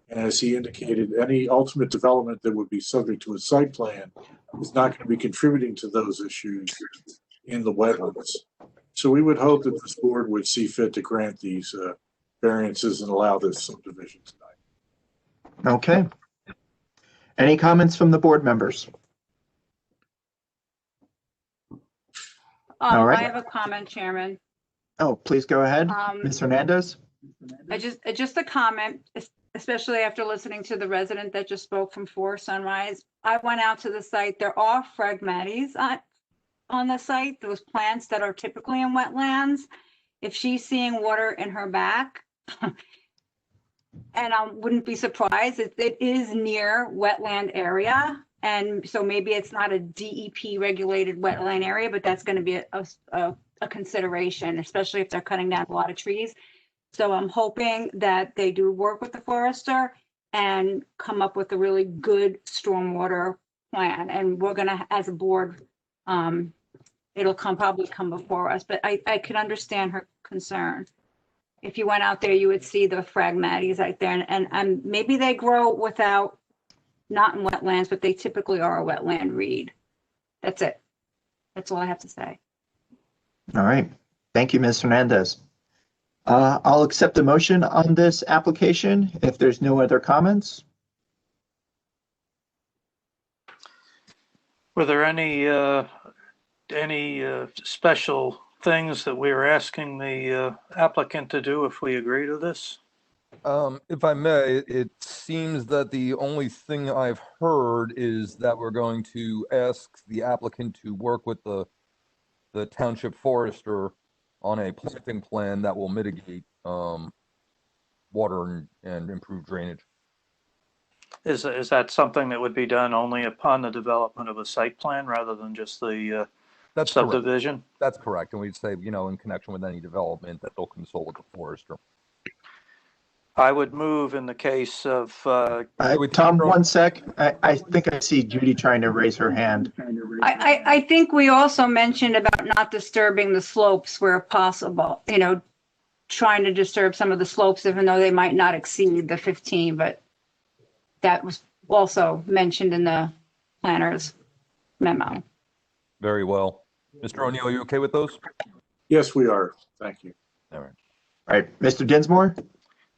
And as he indicated, any ultimate development that would be subject to a site plan is not going to be contributing to those issues in the wetlands. So we would hope that this board would see fit to grant these variances and allow this subdivision tonight. Okay. Any comments from the board members? All right. I have a comment, Chairman. Oh, please go ahead. Ms. Hernandez? Just a comment, especially after listening to the resident that just spoke from 4 Sunrise. I went out to the site. There are phragmites on the site, those plants that are typically in wetlands. If she's seeing water in her back, and I wouldn't be surprised, it is near wetland area. And so maybe it's not a DEP regulated wetland area, but that's going to be a consideration, especially if they're cutting down a lot of trees. So I'm hoping that they do work with the forester and come up with a really good stormwater plan. And we're gonna, as a board, it'll probably come before us, but I can understand her concern. If you went out there, you would see the phragmites out there, and maybe they grow not in wetlands, but they typically are a wetland reed. That's it. That's all I have to say. All right. Thank you, Ms. Hernandez. I'll accept the motion on this application if there's no other comments. Were there any special things that we were asking the applicant to do if we agree to this? If I may, it seems that the only thing I've heard is that we're going to ask the applicant to work with the township forester on a planting plan that will mitigate water and improve drainage. Is that something that would be done only upon the development of a site plan rather than just the That's subdivision? Correct. That's correct. And we'd say, in connection with any development, that they'll consult with the forester. I would move in the case of. Tom, one sec. I think I see Judy trying to raise her hand. I think we also mentioned about not disturbing the slopes where possible, trying to disturb some of the slopes, even though they might not exceed the 15, but that was also mentioned in the planner's memo. Very well. Mr. O'Neill, are you okay with those? Yes, we are. Thank you. All right. All right, Mr. Dinsmore?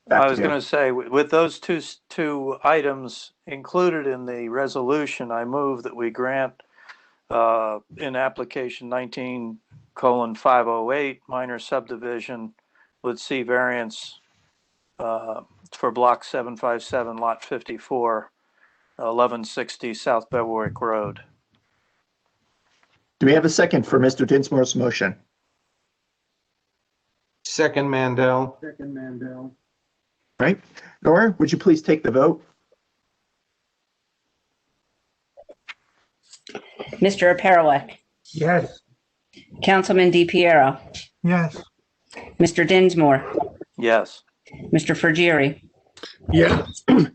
I was going to say, with those two items included in the resolution, I move that we grant in application 19:508 minor subdivision with C variance for block 757 lot 54, 1160 South Beverly Road. Do we have a second for Mr. Dinsmore's motion? Second Mandel. Right. Nora, would you please take the vote? Mr. Perelik, Yes. Councilman DiPiero, Yes. Mr. Dinsmore, Yes. Mr. Fergieri, Yeah.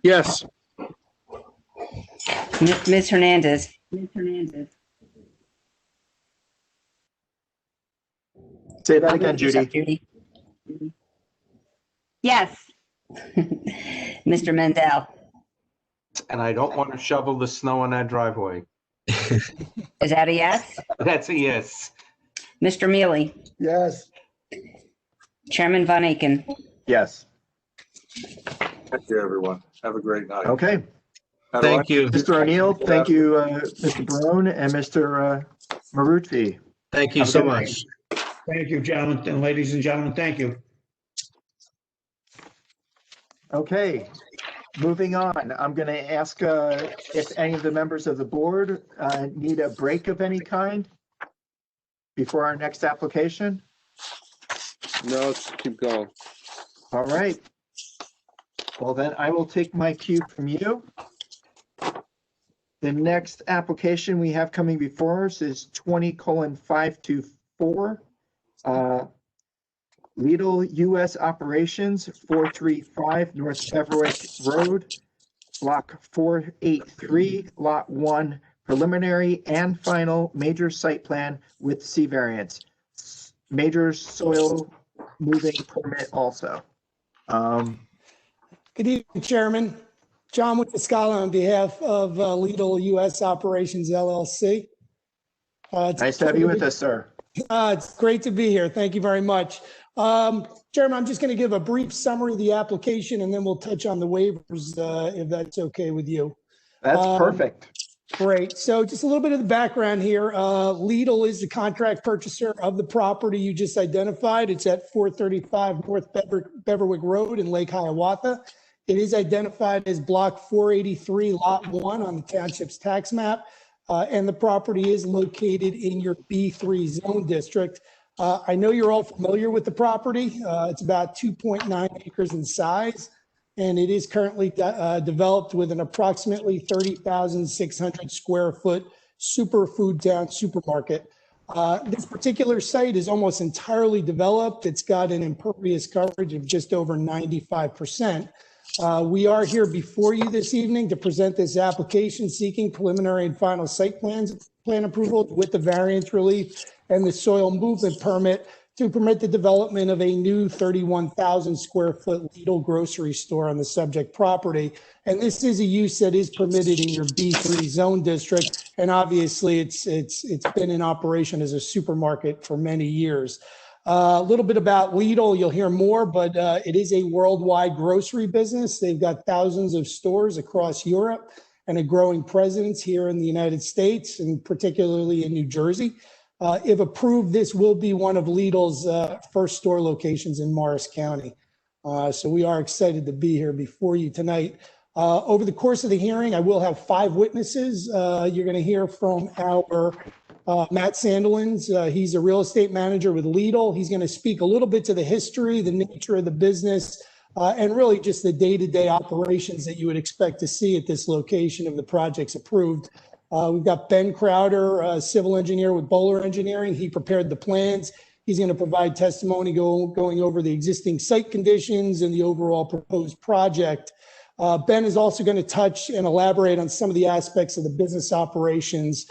Yes. Ms. Hernandez. Say that again, Judy. Yes. Mr. Mendel. And I don't want to shovel the snow on that driveway. Is that a yes? That's a yes. Mr. Mealy, Yes. Chairman Von Aiken. Yes. Thank you, everyone. Have a great night. Okay. Thank you. Mr. O'Neill, thank you, Mr. Barone and Mr. Marucci. Thank you Have a so good night. much. Thank you, gentlemen and ladies and gentlemen. Thank you. Okay, moving on. I'm going to ask if any of the members of the board need a break of any kind before our next application. No, let's keep going. All right. Well, then I will take my cue from you. The next application we have coming before us is 20:524. Lidl US Operations, 435 North Beverwick Road, Block 483, Lot 1, preliminary and final major site plan with C variance. Major soil moving permit also. Good evening, Chairman. John Wicascala on behalf of Lidl US Operations LLC. Nice to have you with us, sir. It's great to be here. Thank you very much. Chairman, I'm just going to give a brief summary of the application and then we'll touch on the waivers if that's okay with you. That's perfect. Great. So just a little bit of the background here. Lidl is the contract purchaser of the property you just identified. It's at 435 North Beverwick Road in Lake Hiawatha. It is identified as Block 483, Lot 1 on the township's tax map. And the property is located in your B3 zone district. I know you're all familiar with the property. It's about 2.9 acres in size, and it is currently developed with an approximately 30,600 square foot super food town supermarket. This particular site is almost entirely developed. It's got an impervious coverage of just over 95%. We are here before you this evening to present this application seeking preliminary and final site plan approval with the variance relief and the soil movement permit to permit the development of a new 31,000 square foot Lidl grocery store on the subject property. And this is a use that is permitted in your B3 zone district. And obviously it's been in operation as a supermarket for many years. A little bit about Lidl, you'll hear more, but it is a worldwide grocery business. They've got thousands of stores across Europe and a growing presence here in the United States, and particularly in New Jersey. If approved, this will be one of Lidl's first store locations in Morris County. So we are excited to be here before you tonight. Over the course of the hearing, I will have 5 witnesses. You're going to hear from our Matt Sandelins. He's a real estate manager with Lidl. He's going to speak a little bit to the history, the nature of the business, and really just the day-to-day operations that you would expect to see at this location if the project's approved. We've got Ben Crowder, a civil engineer with Bowler Engineering. He prepared the plans. He's going to provide testimony going over the existing site conditions and the overall proposed project. Ben is also going to touch and elaborate on some of the aspects of the business operations,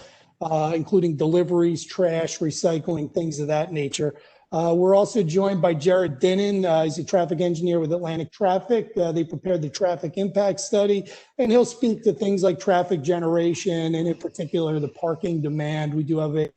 including deliveries, trash, recycling, things of that nature. We're also joined by Jared Dinnan. He's a traffic engineer with Atlantic Traffic. They prepared the traffic impact study, and he'll speak to things like traffic generation and in particular the parking demand. We do have a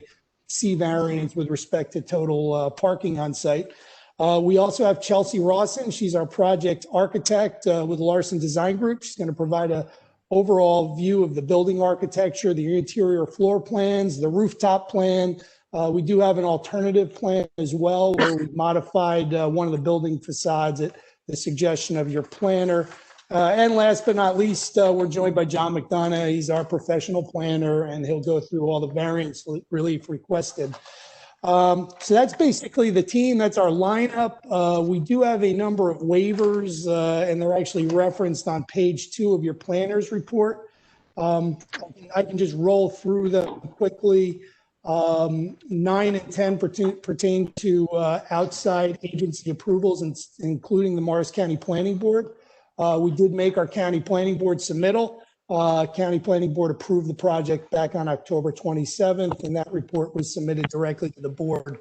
C variance with respect to total parking on site. We also have Chelsea Rawson. She's our project architect with Larson Design Group. She's going to provide a overall view of the building architecture, the interior floor plans, the rooftop plan. We do have an alternative plan as well where we modified one of the building facades at the suggestion of your planner. And last but not least, we're joined by John McDonough. He's our professional planner, and he'll go through all the variance relief requested. So that's basically the team. That's our lineup. We do have a number of waivers, and they're actually referenced on page 2 of your planner's report. I can just roll through them quickly. 9 and 10 pertain to outside agency approvals, including the Morris County Planning Board. We did make our County Planning Board submittal. County Planning Board approved the project back on October 27th, and that report was submitted directly to the board.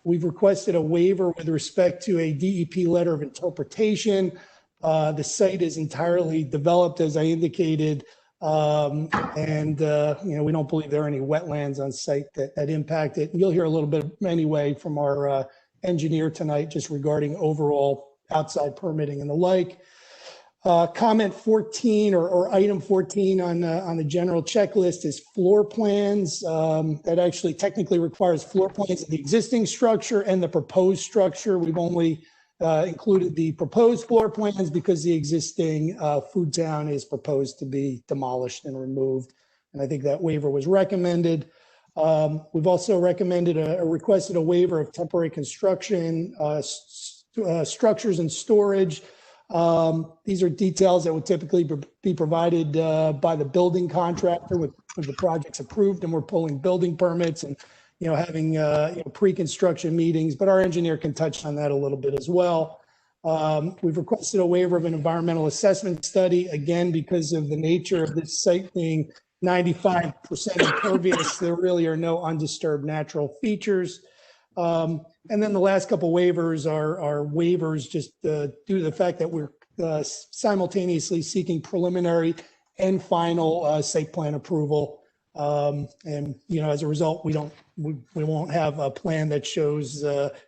We've requested a waiver with respect to a DEP letter of interpretation. The site is entirely developed, as I indicated, and we don't believe there are any wetlands on site that impact it. You'll hear a little bit anyway from our engineer tonight just regarding overall outside permitting and the like. Comment 14 or item 14 on the general checklist is floor plans. That actually technically requires floor plans of the existing structure and the proposed structure. We've only included the proposed floor plans because the existing food town is proposed to be demolished and removed. And I think that waiver was recommended. We've also recommended requested a waiver of temporary construction, structures and storage. These are details that would typically be provided by the building contractor with the projects approved, and we're pulling building permits and, having pre-construction meetings, but our engineer can touch on that a little bit as well. We've requested a waiver of an environmental assessment study, again, because of the nature of this site being 95% impervious. There really are no undisturbed natural features. And then the last couple waivers are waivers just due to the fact that we're simultaneously seeking preliminary and final site plan approval. And, as a result, we won't have a plan that shows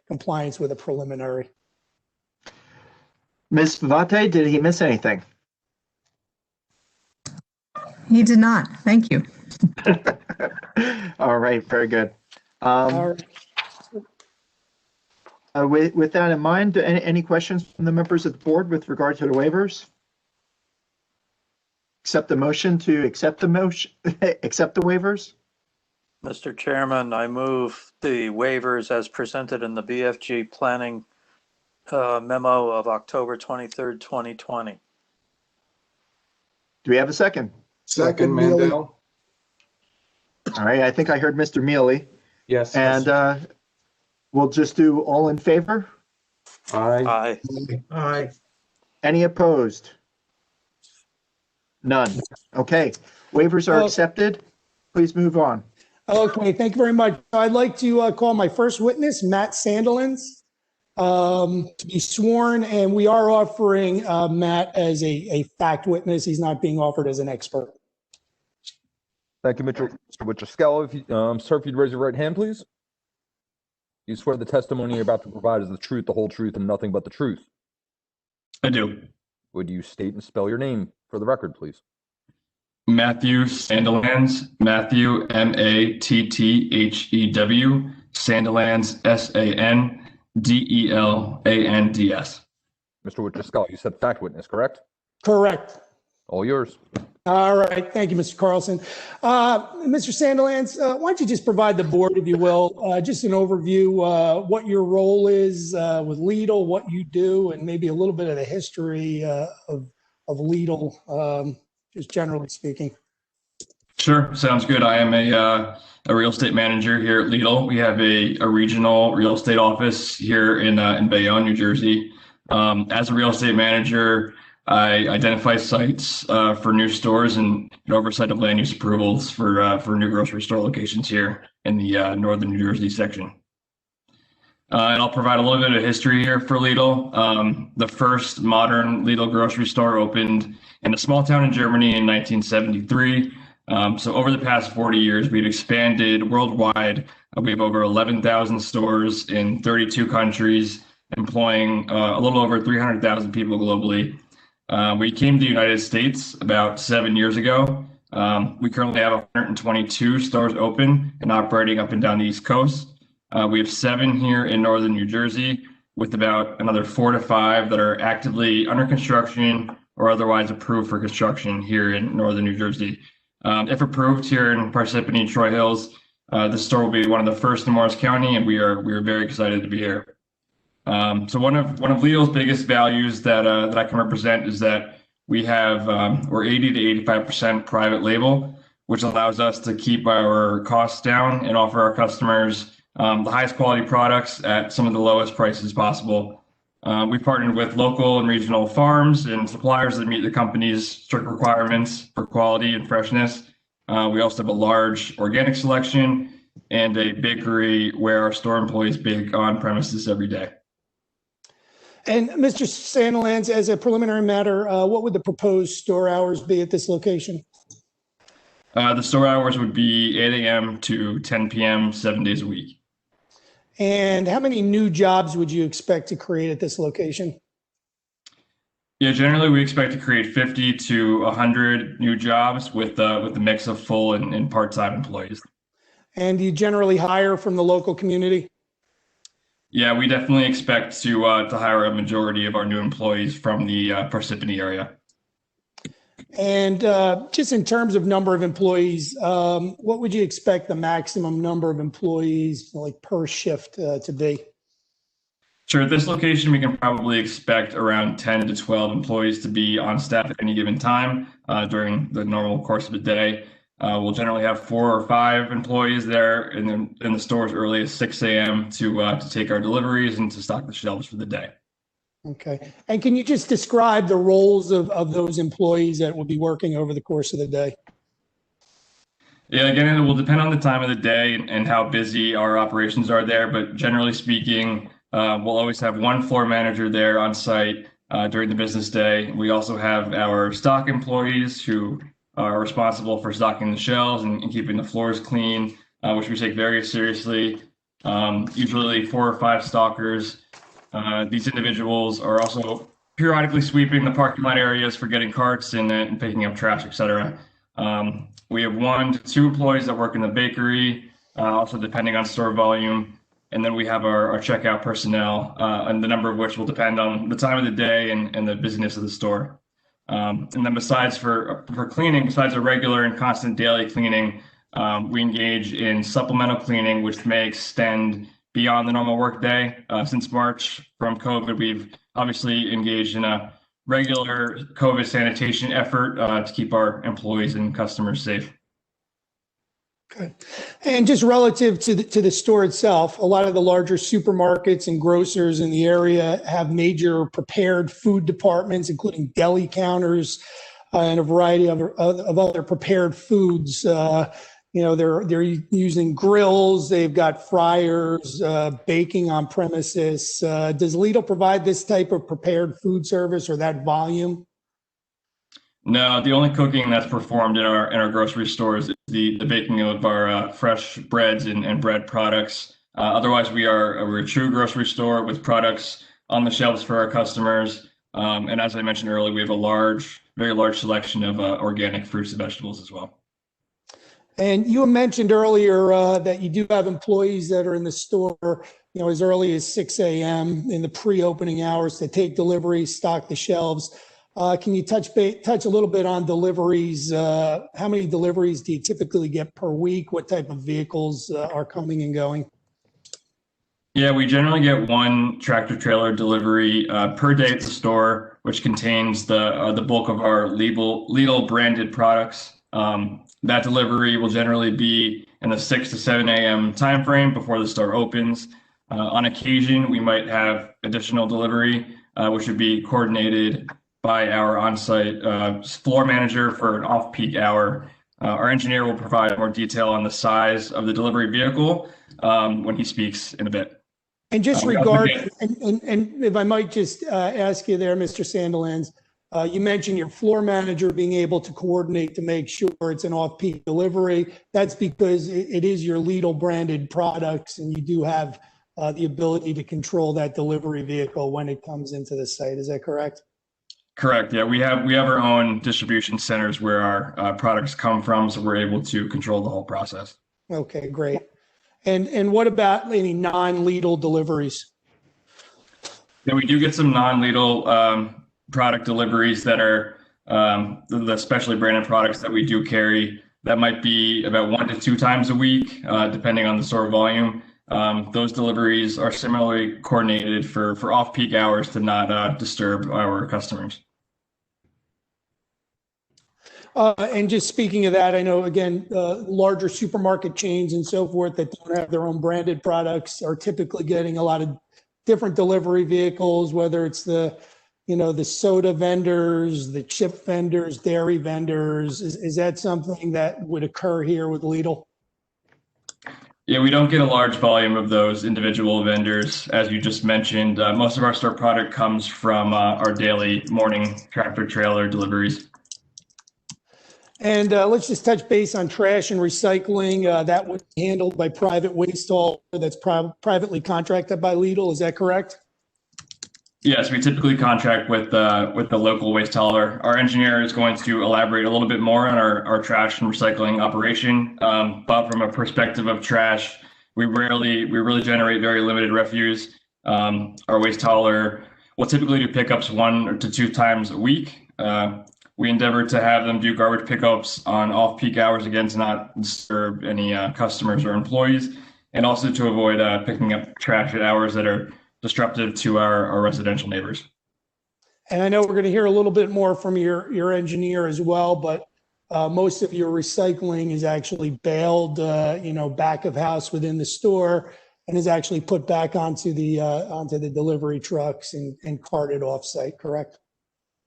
compliance with a preliminary. Ms. Vate, did he miss anything? He did not. Thank you. All right, very good. All right. With that in mind, any questions from the members of the board with regard to the waivers? Accept the motion to accept the waivers? Mr. Chairman, I move the waivers as presented in the BFG planning memo of October 23rd, 2020. Do we have a second? Second, Mandel. Mealy. All right, I think I heard Mr. Mealy. Yes. And we'll just do all in favor? Aye. Aye. Any opposed? None. Okay, waivers are accepted. Please move on. Okay, thank you very much. I'd like to call my first witness, Matt Sandilands, to be sworn, and we are offering Matt as a fact witness. He's not being offered as an expert. Thank you, Mr. Witcher-Skello. Sir, if you'd raise your right hand, please. You swear the testimony you're about to provide is the truth, the whole truth, and nothing but the truth. I do. Would you state and spell your name for the record, please? Matthew Sandilands, Matthew, M-A-T-T-H-E-W, Sandilands, S-A-N-D-E-L-A-N-D-S. Mr. Witcher-Skello, you said fact witness, correct? Correct. All yours. All right. Thank you, Mr. Carlson. Mr. Sandilands, why don't you just provide the board, if you will, just an overview, what your role is with Lidl, what you do, and maybe a little bit of the history of Lidl, just generally speaking. Sure, sounds good. I am a real estate manager here at Lidl. We have a regional real estate office here in Bayonne, New Jersey. As a real estate manager, I identify sites for new stores and oversight of land use approvals for new grocery store locations here in the northern New Jersey section. And I'll provide a little bit of history here for Lidl. The first modern Lidl grocery store opened in a small town in Germany in 1973. So over the past 40 years, we've expanded worldwide. We have over 11,000 stores in 32 countries, employing a little over 300,000 people globally. We came to the United States about 7 years ago. We currently have 122 stores open and operating up and down the East Coast. We have 7 here in northern New Jersey, with about another 4 to 5 that are actively under construction or otherwise approved for construction here in northern New Jersey. If approved here in Parsippany, Troy Hills, this store will be one of the first in Morris County, and we are very excited to be here. So one of Lidl's biggest values that I can represent is that we have we're 80 to 85% private label, which allows us to keep our costs down and offer our customers the highest quality products at some of the lowest prices possible. We partnered with local and regional farms and suppliers that meet the company's strict requirements for quality and freshness. We also have a large organic selection and a bakery where our store employees bake on premises every day. And Mr. Sandilands, as a preliminary matter, what would the proposed store hours be at this location? The store hours would be 8 a.m. to 10 p.m., 7 days a week. And how many new jobs would you expect to create at this location? Yeah, generally we expect to create 50 to 100 new jobs with the mix of full and part-time employees. And do you generally hire from the local community? Yeah, we definitely expect to hire a majority of our new employees from the Parsippany area. And just in terms of number of employees, what would you expect the maximum number of employees, like per shift, to be? Sure. At this location, we can probably expect around 10 to 12 employees to be on staff at any given time during the normal course of the day. We'll generally have 4 or 5 employees there in the store as early as 6 a.m. to take our deliveries and to stock the shelves for the day. Okay. And can you just describe the roles of those employees that will be working over the course of the day? Yeah, again, it will depend on the time of the day and how busy our operations are there. But generally speaking, we'll always have one floor manager there on site during the business day. We also have our stock employees who are responsible for stocking the shelves and keeping the floors clean, which we take very seriously. Usually 4 or 5 stockers. These individuals are also periodically sweeping the parking lot areas for getting carts and picking up trash, etc. We have 1 to 2 employees that work in the bakery, also depending on store volume. And then we have our checkout personnel, and the number of which will depend on the time of the day and the busyness of the store. And then besides for cleaning, besides a regular and constant daily cleaning, we engage in supplemental cleaning, which may extend beyond the normal workday. Since March from COVID, we've obviously engaged in a regular COVID sanitation effort to keep our employees and customers safe. Okay. And just relative to the store itself, a lot of the larger supermarkets and grocers in the area have major prepared food departments, including deli counters and a variety of other prepared foods. They're using grills, they've got fryers, baking on premises. Does Lidl provide this type of prepared food service or that volume? No, the only cooking that's performed in our grocery stores is the baking of our fresh breads and bread products. Otherwise, we're a true grocery store with products on the shelves for our customers. And as I mentioned earlier, we have a very large selection of organic fruits and vegetables as well. And you mentioned earlier that you do have employees that are in the store, as early as 6 a.m. in the pre-opening hours to take deliveries, stock the shelves. Can you touch a little bit on deliveries? How many deliveries do you typically get per week? What type of vehicles are coming and going? Yeah, we generally get 1 tractor trailer delivery per day at the store, which contains the bulk of our Lidl branded products. That delivery will generally be in the 6 to 7 a.m. timeframe before the store opens. On occasion, we might have additional delivery, which would be coordinated by our on-site floor manager for an off-peak hour. Our engineer will provide more detail on the size of the delivery vehicle when he speaks in a bit. And just and if I might just ask you there, Mr. Sandilands, you mentioned your floor manager being able to coordinate to make sure it's an off-peak delivery. That's because it is your Lidl branded products and you do have the ability to control that delivery vehicle when it comes into the site. Is that correct? Correct. Yeah, we have our own distribution centers where our products come from, so we're able to control the whole process. Okay, great. And what about any non-Lidl deliveries? Yeah, we do get some non-Lidl product deliveries that are the specially branded products that we do carry. That might be about 1 to 2 times a week, depending on the store volume. Those deliveries are similarly coordinated for off-peak hours to not disturb our customers. And just speaking of that, I know, again, larger supermarket chains and so forth that don't have their own branded products are typically getting a lot of different delivery vehicles, whether it's the soda vendors, the chip vendors, dairy vendors. Is that something that would occur here with Lidl? Yeah, we don't get a large volume of those individual vendors. As you just mentioned, most of our store product comes from our daily morning tractor trailer deliveries. And let's just touch base on trash and recycling. That would be handled by private waste hauler that's privately contracted by Lidl. Is that correct? Yes, we typically contract with the local waste hauler. Our engineer is going to elaborate a little bit more on our trash and recycling operation. But from a perspective of trash, we really generate very limited refuse. Our waste hauler will typically do pickups 1 to 2 times a week. We endeavor to have them do garbage pickups on off-peak hours, again, to not disturb any customers or employees, and also to avoid picking up trash at hours that are disruptive to our residential neighbors. And I know we're going to hear a little bit more from your engineer as well, but most of your recycling is actually baled, back of house within the store and is actually put back onto the delivery trucks and carted offsite, correct?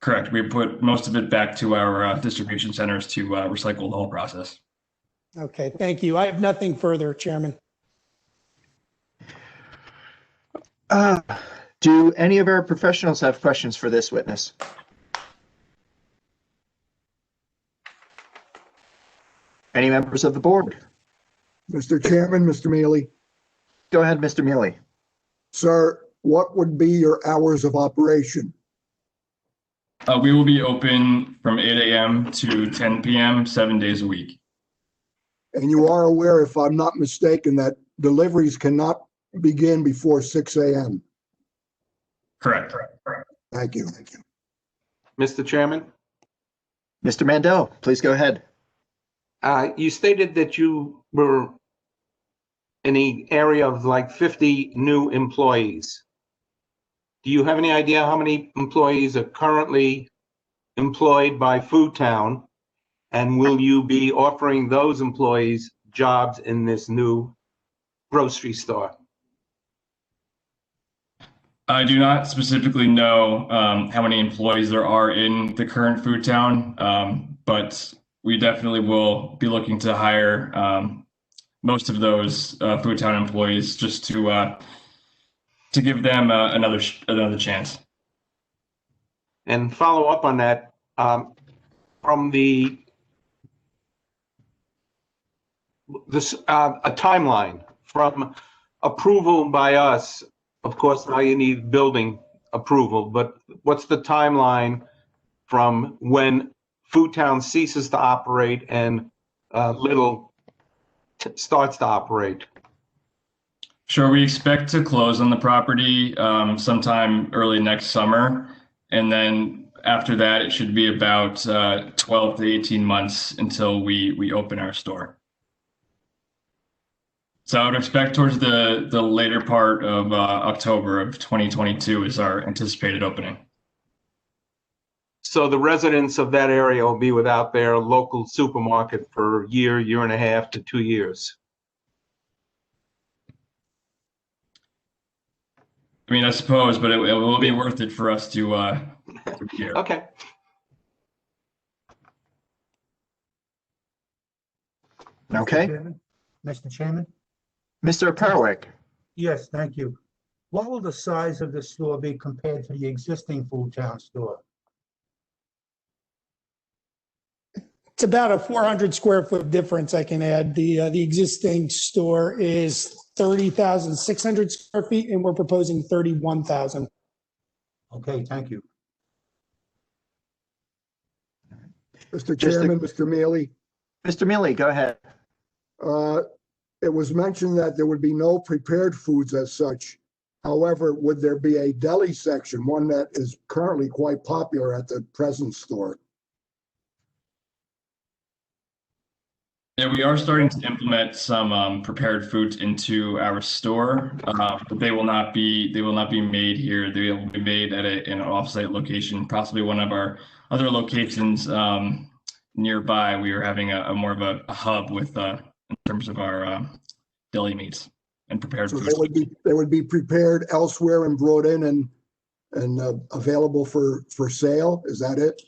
Correct. We put most of it back to our distribution centers to recycle the whole process. Okay, thank you. I have nothing further, Chairman. Do any of our professionals have questions for this witness? Any members of the board? Mr. Chairman, Mr. Mealy. Go ahead, Mr. Mealy. Sir, what would be your hours of operation? We will be open from 8 a.m. to 10 p.m., 7 days a week. And you are aware, if I'm not mistaken, that deliveries cannot begin before 6 a.m. Correct. Thank you. Mr. Chairman? Mr. Mandel, please go ahead. You stated that you were in the area of like 50 new employees. Do you have any idea how many employees are currently employed by Foodtown? And will you be offering those employees jobs in this new grocery store? I do not specifically know how many employees there are in the current Foodtown, but we definitely will be looking to hire most of those Foodtown employees just to give them another chance. And follow up on that, from a timeline from approval by us. Of course, now you need building approval, but what's the timeline from when Foodtown ceases to operate and Little starts to operate? Sure, we expect to close on the property sometime early next summer. And then after that, it should be about 12 to 18 months until we open our store. So I would expect towards the later part of October of 2022 is our anticipated opening. So the residents of that area will be without their local supermarket for a year, year and a half to 2 years. I mean, I suppose, but it will be worth it for us to be here. Okay. Okay. Mr. Chairman? Mr. Perwick. Yes, thank you. What will the size of the store be compared to the existing Foodtown store? It's about a 400 square foot difference I can add. The existing store is 30,600 square feet and we're proposing 31,000. Okay, thank you. Mr. Chairman, Mr. Mealy. Mr. Mealy, go ahead. It was mentioned that there would be no prepared foods as such. However, would there be a deli section, one that is currently quite popular at the present store? Yeah, we are starting to implement some prepared foods into our store, but they will not be made here. They will be made at an offsite location, possibly one of our other locations nearby. We are having a more of a hub with in terms of our deli meats and prepared So foods. they would be prepared elsewhere and brought in and available for sale. Is that it?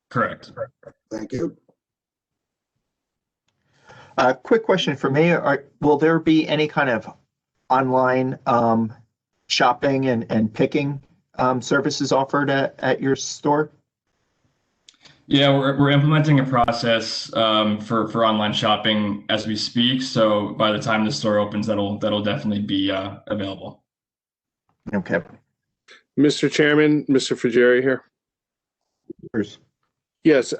Correct. Thank you. Quick question for me. Will there be any kind of online shopping and picking services offered at your store? Yeah, we're implementing a process for online shopping as we speak. So by the time the store opens, that'll definitely be available. Okay. Mr. Chairman, Mr. Frugeri here. Yes,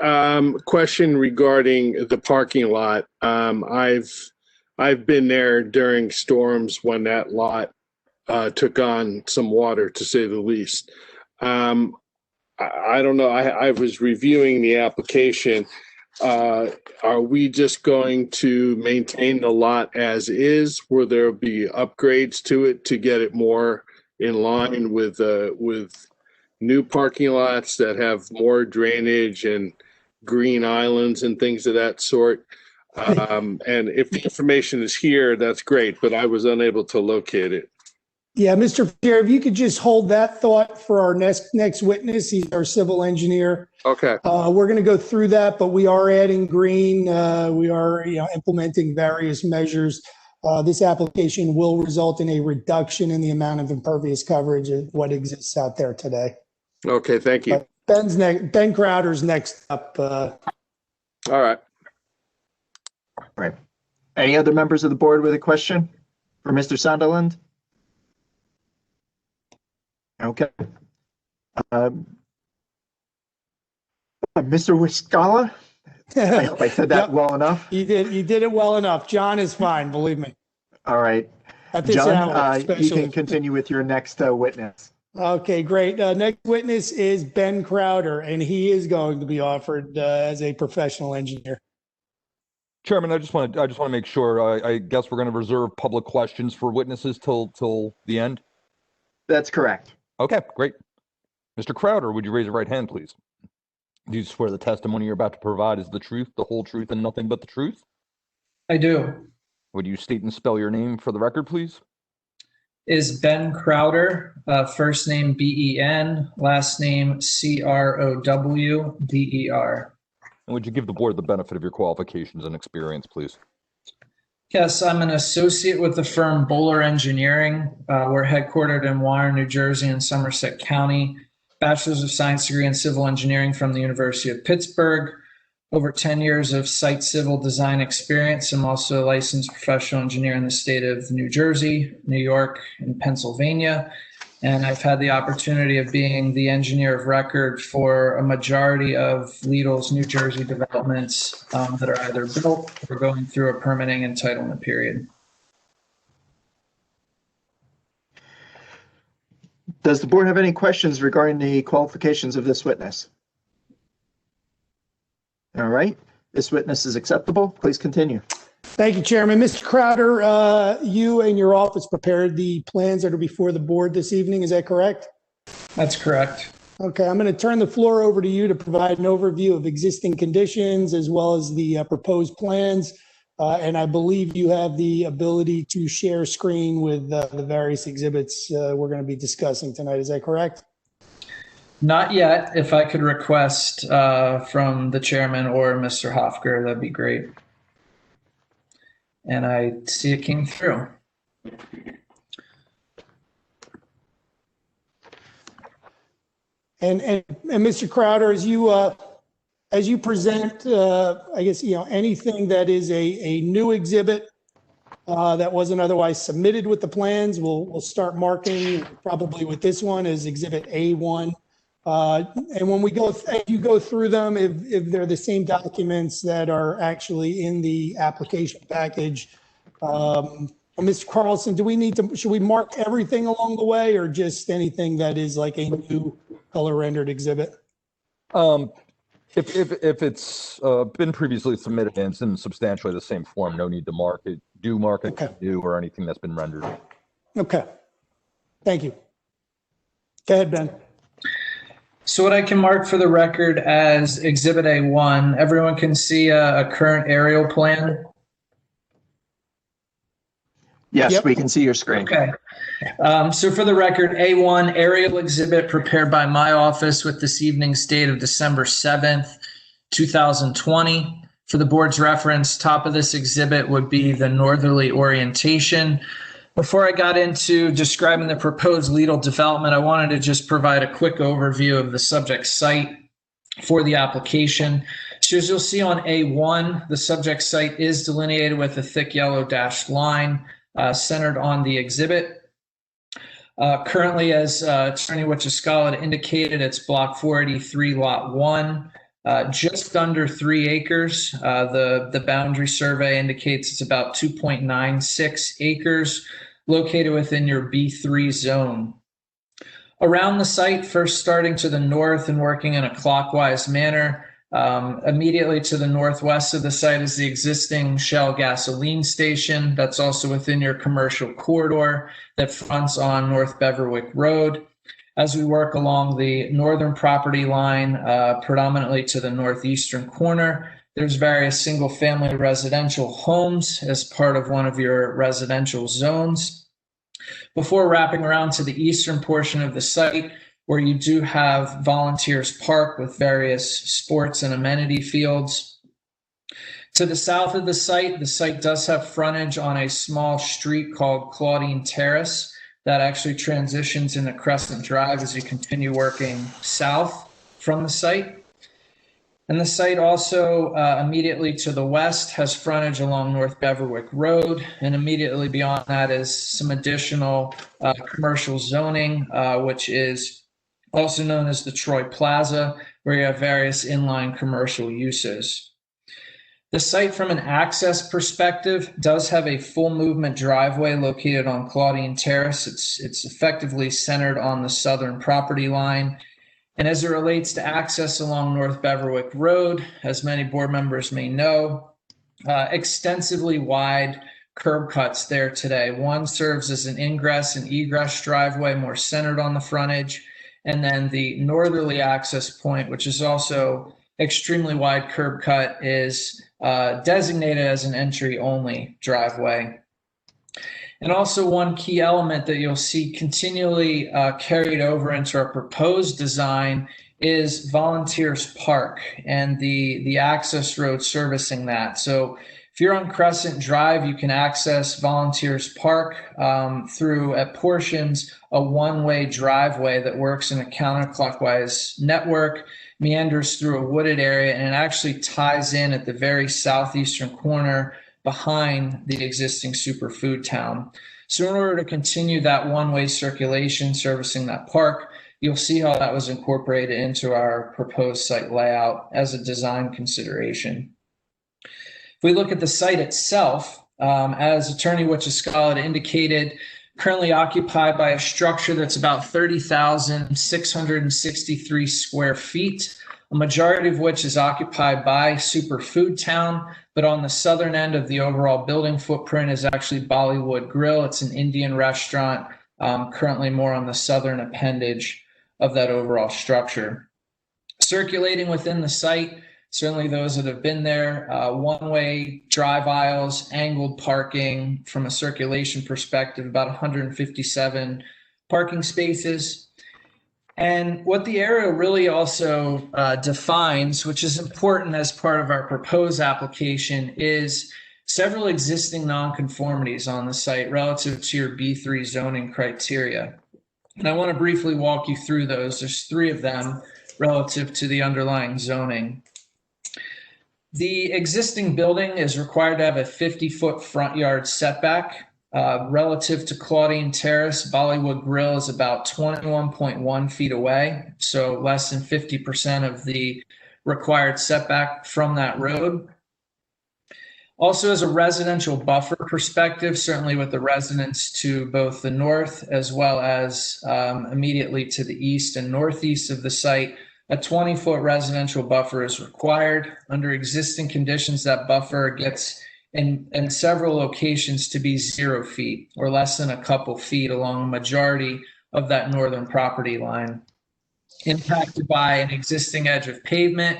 question regarding the parking lot. I've been there during storms when that lot took on some water, to say the least. I don't know. I was reviewing the application. Are we just going to maintain the lot as is? Will there be upgrades to it to get it more, in line with new parking lots that have more drainage and green islands and things of that sort. And if the information is here, that's great, but I was unable to locate it. Yeah, Mr. Chair, if you could just hold that thought for our next witness. He's our civil engineer. Okay. We're going to go through that, but we are adding green. We are implementing various measures. This application will result in a reduction in the amount of impervious coverage of what exists out there today. Okay, thank you. Ben Crowder's next up. All right. All right. Any other members of the board with a question for Mr. Sunderland? Okay. Mr. Wiscala? I hope I said that well enough. You did it well enough. John is fine, believe me. All right. At this John, hour, you especially. can continue with your next witness. Okay, great. Next witness is Ben Crowder, and he is going to be offered as a professional engineer. Chairman, I just want to make sure. I guess we're going to reserve public questions for witnesses till the end. That's correct. Okay, great. Mr. Crowder, would you raise your right hand, please? Do you swear the testimony you're about to provide is the truth, the whole truth, and nothing but the truth? I do. Would you state and spell your name for the record, please? Is Ben Crowder, first name B-E-N, last name C-R-O-W-D-E-R. And would you give the board the benefit of your qualifications and experience, please? Yes, I'm an associate with the firm Bowler Engineering. We're headquartered in Warren, New Jersey, and Somerset County. Bachelor's of Science degree in Civil Engineering from the University of Pittsburgh. Over 10 years of site civil design experience. I'm also a licensed professional engineer in the state of New Jersey, New York, and Pennsylvania. And I've had the opportunity of being the engineer of record for a majority of Lidl's New Jersey developments that are either built or going through a permitting entitlement period. Does the board have any questions regarding the qualifications of this witness? All right, this witness is acceptable. Please continue. Thank you, Chairman. Mr. Crowder, you and your office prepared the plans that are before the board this evening. Is that correct? That's correct. Okay, I'm going to turn the floor over to you to provide an overview of existing conditions as well as the proposed plans. And I believe you have the ability to share screen with the various exhibits we're going to be discussing tonight. Is that correct? Not yet. If I could request from the chairman or Mr. Hofger, that'd be great. And I see it came through. And Mr. Crowder, as you present, I guess, anything that is a new exhibit that wasn't otherwise submitted with the plans, we'll start marking probably with this one as Exhibit A1. And when you go through them, if they're the same documents that are actually in the application package, Mr. Carlson, should we mark everything along the way or just anything that is like a new color rendered exhibit? If it's been previously submitted and it's in substantially the same form, no need to mark it. Do mark it new or anything that's been rendered. Okay. Thank you. Go ahead, Ben. So what I can mark for the record as Exhibit A1, everyone can see a current aerial plan. Yes, yep. We can see your screen. Okay. So for the record, A1 aerial exhibit prepared by my office with this evening's date of December 7th, 2020. For the board's reference, top of this exhibit would be the northerly orientation. Before I got into describing the proposed Lidl development, I wanted to just provide a quick overview of the subject site for the application. So as you'll see on A1, the subject site is delineated with a thick yellow dashed line centered on the exhibit. Currently, as Attorney Wichiscala indicated, it's Block 483, Lot 1, just under 3 acres. The boundary survey indicates it's about 2.96 acres, located within your B3 zone. Around the site, first starting to the north and working in a clockwise manner, Immediately to the northwest of the site is the existing Shell gasoline station. That's also within your commercial corridor that fronts on North Beverwick Road. As we work along the northern property line, predominantly to the northeastern corner, there's various single-family residential homes as part of one of your residential zones. Before wrapping around to the eastern portion of the site, where you do have Volunteers Park with various sports and amenity fields. To the south of the site does have frontage on a small street called Claudine Terrace that actually transitions into Crescent Drive as you continue working south from the site. And the site also immediately to the west has frontage along North Beverwick Road, and immediately beyond that is some additional commercial zoning, which is also known as the Troy Plaza, where you have various inline commercial uses. The site from an access perspective does have a full movement driveway located on Claudine Terrace. It's effectively centered on the southern property line. And as it relates to access along North Beverwick Road, as many board members may know, extensively wide curb cuts there today. One serves as an ingress and egress driveway more centered on the frontage. And then the northerly access point, which is also extremely wide curb cut, is designated as an entry-only driveway. And also one key element that you'll see continually carried over into our proposed design is Volunteers Park and the access road servicing that. So if you're on Crescent Drive, you can access Volunteers Park through, at portions, a one-way driveway that works in a counterclockwise network, meanders through a wooded area, and it actually ties in at the very southeastern corner behind the existing superfood town. So in order to continue that one-way circulation servicing that park, you'll see how that was incorporated into our proposed site layout as a design consideration. If we look at the site itself, as Attorney Wichiscala indicated, currently occupied by a structure that's about 30,663 square feet, a majority of which is occupied by Superfood Town, but on the southern end of the overall building footprint is actually Bollywood Grill. It's an Indian restaurant, currently more on the southern appendage of that overall structure. Circulating within the site, certainly those that have been there, one-way drive aisles, angled parking from a circulation perspective, about 157 parking spaces. And what the area really also defines, which is important as part of our proposed application, is several existing nonconformities on the site relative to your B3 zoning criteria. And I want to briefly walk you through those. There's 3 of them relative to the underlying zoning. The existing building is required to have a 50-foot front yard setback. Relative to Claudine Terrace, Bollywood Grill is about 21.1 feet away, so less than 50% of the required setback from that road. Also, as a residential buffer perspective, certainly with the residents to both the north as well as immediately to the east and northeast of the site, a 20-foot residential buffer is required. Under existing conditions, that buffer gets in several locations to be 0 feet or less than a couple feet along the majority of that northern property line, impacted by an existing edge of pavement.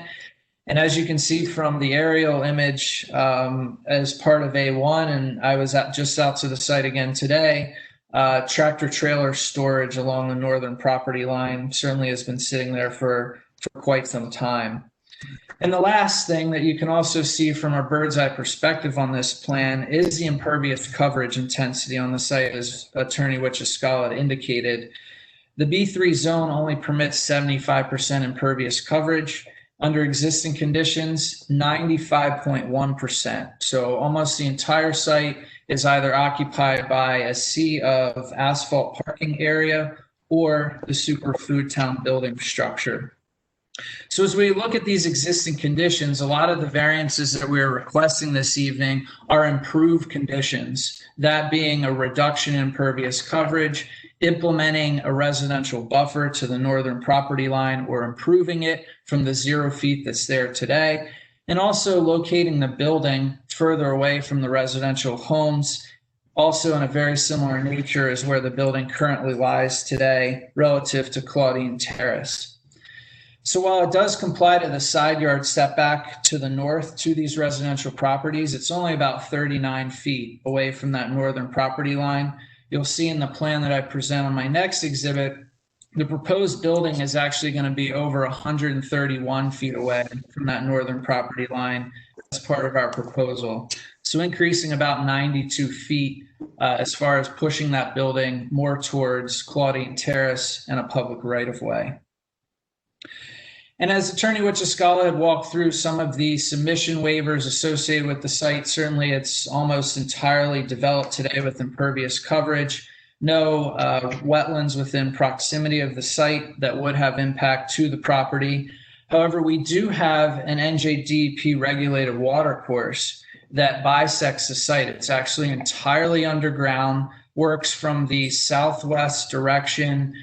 And as you can see from the aerial image as part of A1, and I was just out to the site again today, tractor trailer storage along the northern property line certainly has been sitting there for quite some time. And the last thing that you can also see from our bird's eye perspective on this plan is the impervious coverage intensity on the site, as Attorney Wichiscala indicated. The B3 zone only permits 75% impervious coverage. Under existing conditions, 95.1%. So almost the entire site is either occupied by a sea of asphalt parking area or the Superfood Town building structure. So as we look at these existing conditions, a lot of the variances that we're requesting this evening are improved conditions, that being a reduction in impervious coverage, implementing a residential buffer to the northern property line or improving it from the 0 feet that's there today, and also locating the building further away from the residential homes, also in a very similar nature as where the building currently lies today relative to Claudine Terrace. So while it does comply to the side yard setback to the north to these residential properties, it's only about 39 feet away from that northern property line. You'll see in the plan that I present on my next exhibit, the proposed building is actually going to be over 131 feet away from that northern property line as part of our proposal. So increasing about 92 feet as far as pushing that building more towards Claudine Terrace and a public right-of-way. And as Attorney Wichiscala had walked through some of the submission waivers associated with the site, certainly it's almost entirely developed today with impervious coverage. No wetlands within proximity of the site that would have impact to the property. However, we do have an NJDEP regulated water course that bisects the site. It's actually entirely underground, works from the southwest direction,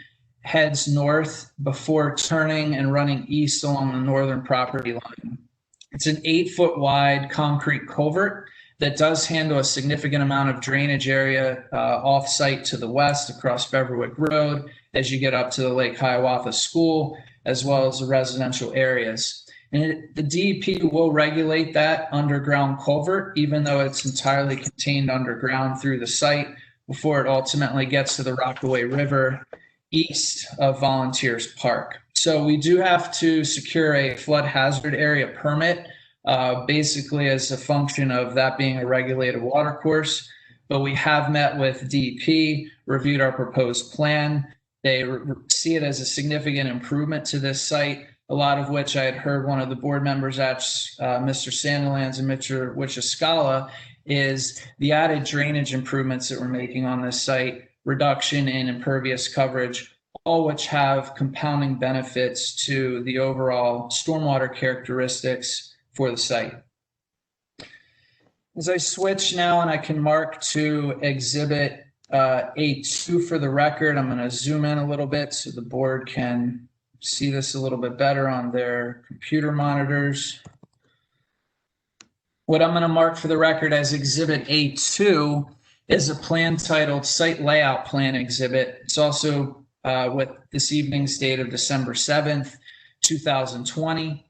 heads north before turning and running east along the northern property line. It's an 8-foot wide concrete culvert that does handle a significant amount of drainage area off-site to the west across Beverly Road as you get up to the Lake Hiawatha School, as well as the residential areas. And the DEP will regulate that underground culvert, even though it's entirely contained underground through the site before it ultimately gets to the Rockaway River east of Volunteers Park. So we do have to secure a flood hazard area permit, basically as a function of that being a regulated water course. But we have met with DEP, reviewed our proposed plan. They see it as a significant improvement to this site, a lot of which I had heard one of the board members at Mr. Sandilands and Mr. Wichiscala, is the added drainage improvements that we're making on this site, reduction in impervious coverage, all which have compounding benefits to the overall stormwater characteristics for the site. As I switch now and I can mark to Exhibit A2 for the record, I'm going to zoom in a little bit so the board can see this a little bit better on their computer monitors. What I'm going to mark for the record as Exhibit A2 is a plan titled Site Layout Plan Exhibit. It's also with this evening's date of December 7th, 2020.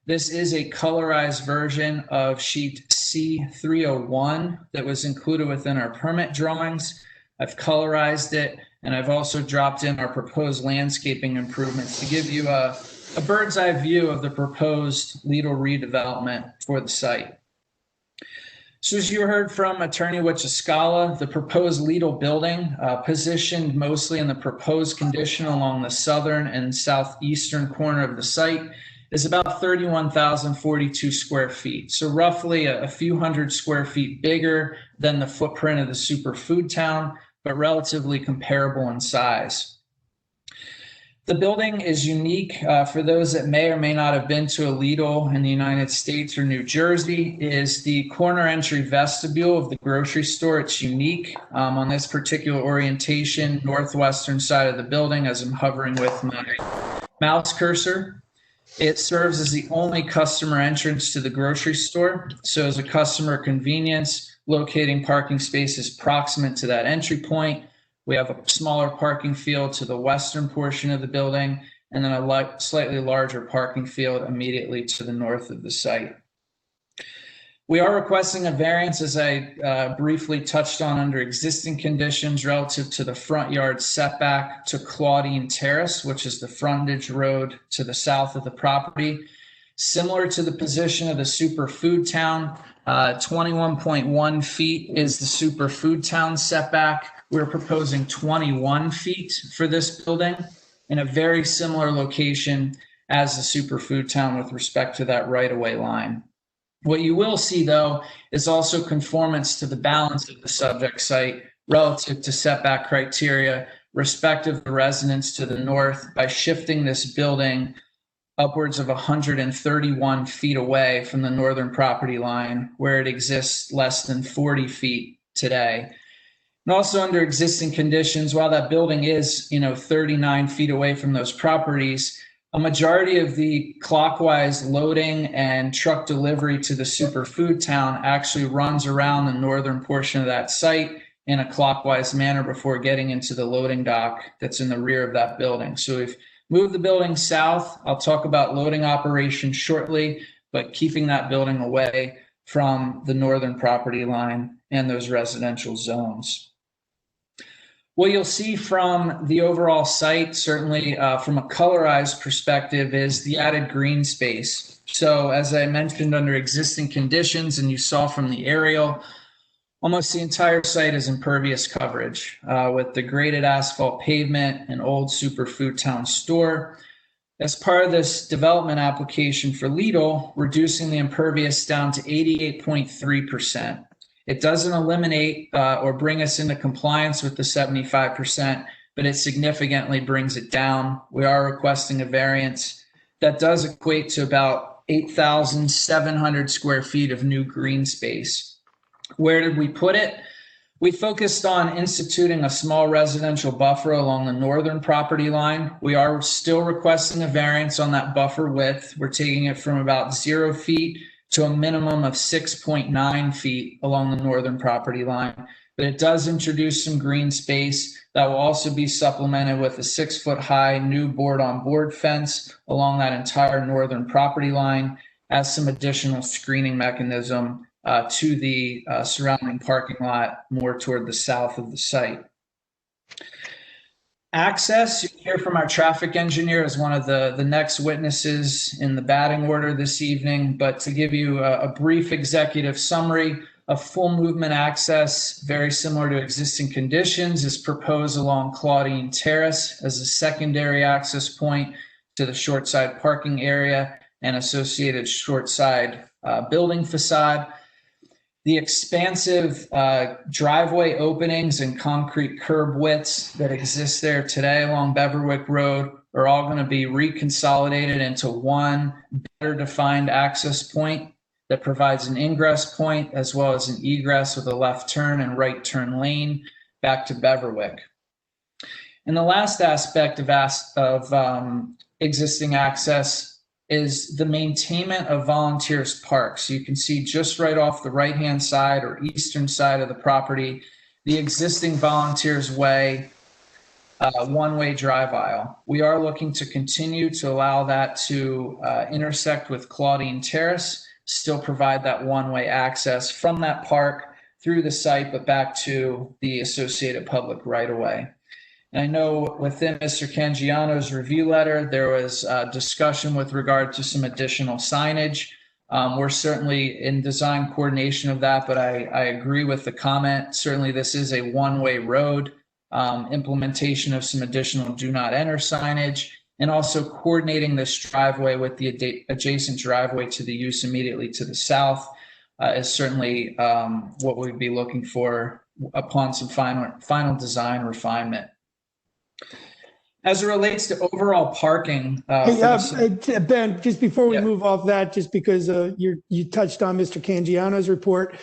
This is a colorized version of sheet C301 that was included within our permit drawings. I've colorized it, and I've also dropped in our proposed landscaping improvements to give you a bird's eye view of the proposed Lidl redevelopment for the site. So as you heard from Attorney Wichiscala, the proposed Lidl building, positioned mostly in the proposed condition along the southern and southeastern corner of the site, is about 31,042 square feet. So roughly a few hundred square feet bigger than the footprint of the superfood town, but relatively comparable in size. The building is unique for those that may or may not have been to a Lidl in the United States or New Jersey. Is the corner entry vestibule of the grocery store. It's unique on this particular orientation, northwestern side of the building, as I'm hovering with my mouse cursor. It serves as the only customer entrance to the grocery store. So as a customer convenience, locating parking spaces proximate to that entry point. We have a smaller parking field to the western portion of the building, and then a slightly larger parking field immediately to the north of the site. We are requesting a variance, as I briefly touched on, under existing conditions relative to the front yard setback to Claudine Terrace, which is the frontage road to the south of the property. Similar to the position of the superfood town, 21.1 feet is the superfood town setback. We're proposing 21 feet for this building in a very similar location as the superfood town with respect to that right-of-way line. What you will see, though, is also conformance to the balance of the subject site relative to setback criteria, respective of the residents to the north, by shifting this building upwards of 131 feet away from the northern property line, where it exists less than 40 feet today. And also under existing conditions, while that building is, 39 feet away from those properties, a majority of the clockwise loading and truck delivery to the superfood town actually runs around the northern portion of that site in a clockwise manner before getting into the loading dock that's in the rear of that building. So we've moved the building south. I'll talk about loading operations shortly, but keeping that building away from the northern property line and those residential zones. What you'll see from the overall site, certainly from a colorized perspective, is the added green space. So as I mentioned, under existing conditions, and you saw from the aerial, almost the entire site is impervious coverage with degraded asphalt pavement and old superfood town store. As part of this development application for Lidl, reducing the impervious down to 88.3%. It doesn't eliminate or bring us into compliance with the 75%, but it significantly brings it down. We are requesting a variance that does equate to about 8,700 square feet of new green space. Where did we put it? We focused on instituting a small residential buffer along the northern property line. We are still requesting a variance on that buffer width. We're taking it from about 0 feet to a minimum of 6.9 feet along the northern property line. But it does introduce some green space that will also be supplemented with a 6-foot-high new board-on-board fence along that entire northern property line as some additional screening mechanism to the surrounding parking lot more toward the south of the site. Access, you hear from our traffic engineer as one of the next witnesses in the batting order this evening, but to give you a brief executive summary, a full movement access, very similar to existing conditions, is proposed along Claudine Terrace as a secondary access point to the short side parking area and associated short side building facade. The expansive driveway openings and concrete curb widths that exist there today along Beverwick Road are all going to be reconsolidated into one better defined access point that provides an ingress point as well as an egress with a left turn and right turn lane back to Beverwick. And the last aspect of existing access is the maintainment of Volunteers Park. So you can see just right off the right-hand side or eastern side of the property, the existing Volunteers Way one-way drive aisle. We are looking to continue to allow that to intersect with Claudine Terrace, still provide that one-way access from that park through the site, but back to the associated public right-of-way. And I know within Mr. Cangiano's review letter, there was discussion with regard to some additional signage. We're certainly in design coordination of that, but I agree with the comment. Certainly this is a one-way road, implementation of some additional do not enter signage, and also coordinating this driveway with the adjacent driveway to the use immediately to the south is certainly what we'd be looking for upon some final design refinement. As it relates to overall parking, Ben, just before we move off that, just because you touched on Mr. Cangiano's report,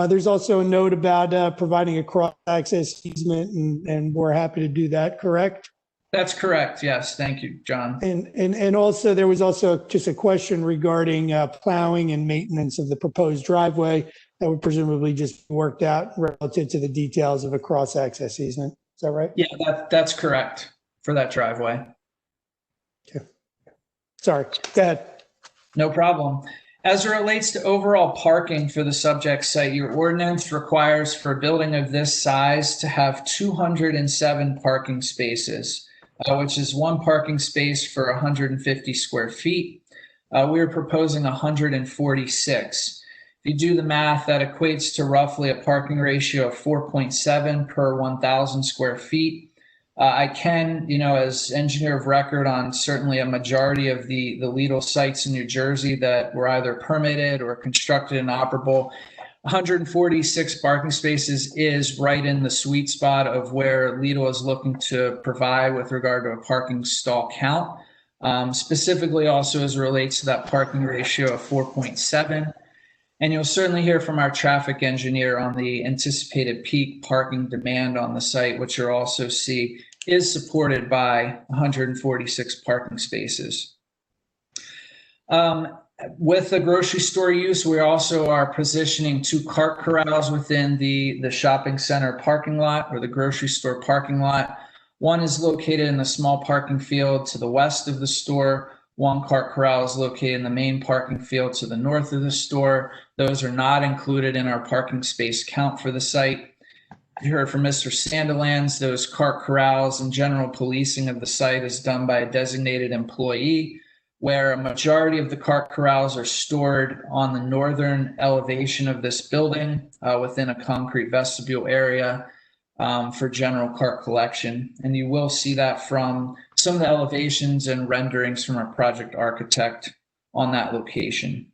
there's also a note about providing a cross-access easement, and we're happy to do that, correct? That's correct. Yes. Thank you, John. And also there was also just a question regarding plowing and maintenance of the proposed driveway that would presumably just be worked out relative to the details of a cross-access easement. Is that right? Yeah, that's correct for that driveway. Okay. Sorry, go ahead. No problem. As it relates to overall parking for the subject site, your ordinance requires for a building of this size to have 207 parking spaces, which is one parking space for 150 square feet. We are proposing 146. If you do the math, that equates to roughly a parking ratio of 4.7 per 1,000 square feet. I can, as engineer of record on certainly a majority of the Lidl sites in New Jersey that were either permitted or constructed and operable, 146 parking spaces is right in the sweet spot of where Lidl is looking to provide with regard to a parking stall count. Specifically also as it relates to that parking ratio of 4.7. And you'll certainly hear from our traffic engineer on the anticipated peak parking demand on the site, which you'll also see is supported by 146 parking spaces. With the grocery store use, we also are positioning 2 cart corrals within the shopping center parking lot, or the grocery store parking lot. One is located in the small parking field to the west of the store. 1 cart corral is located in the main parking field to the north of the store. Those are not included in our parking space count for the site. You heard from Mr. Sandilands, those cart corrals and general policing of the site is done by a designated employee, where a majority of the cart corrals are stored on the northern elevation of this building within a concrete vestibule area for general cart collection. And you will see that from some of the elevations and renderings from our project architect on that location.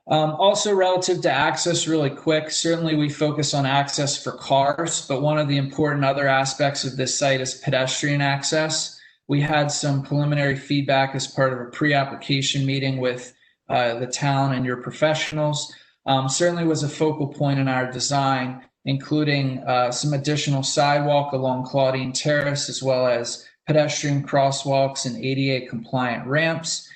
Also relative to access, really quick, certainly we focus on access for cars, but one of the important other aspects of this site is pedestrian access. We had some preliminary feedback as part of a pre-application meeting with the town and your professionals. Certainly was a focal point in our design, including some additional sidewalk along Claudine Terrace, as well as pedestrian crosswalks and ADA compliant ramps.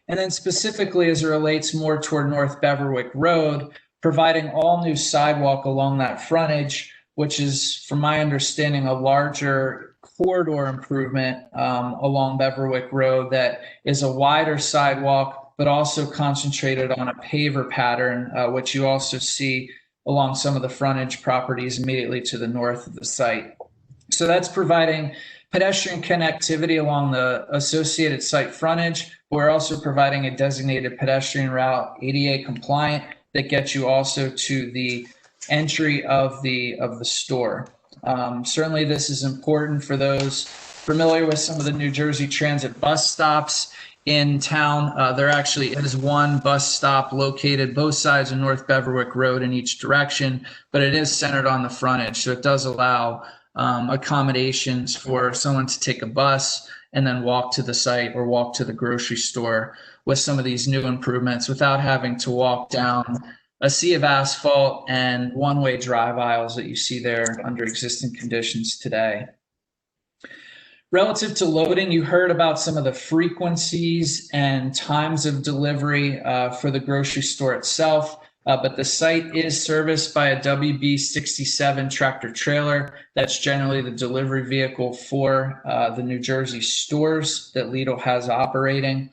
And then specifically as it relates more toward North Beverwick Road, providing all new sidewalk along that frontage, which is, from my understanding, a larger corridor improvement along Beverwick Road that is a wider sidewalk, but also concentrated on a paver pattern, which you also see along some of the frontage properties immediately to the north of the site. So that's providing pedestrian connectivity along the associated site frontage. We're also providing a designated pedestrian route, ADA compliant, that gets you also to the entry of the store. Certainly this is important for those familiar with some of the New Jersey Transit bus stops in town. There actually is 1 bus stop located both sides of North Beverwick Road in each direction, but it is centered on the frontage. So it does allow accommodations for someone to take a bus and then walk to the site or walk to the grocery store with some of these new improvements without having to walk down a sea of asphalt and one-way drive aisles that you see there under existing conditions today. Relative to loading, you heard about some of the frequencies and times of delivery for the grocery store itself, but the site is serviced by a WB67 tractor trailer. That's generally the delivery vehicle for the New Jersey stores that Lidl has operating.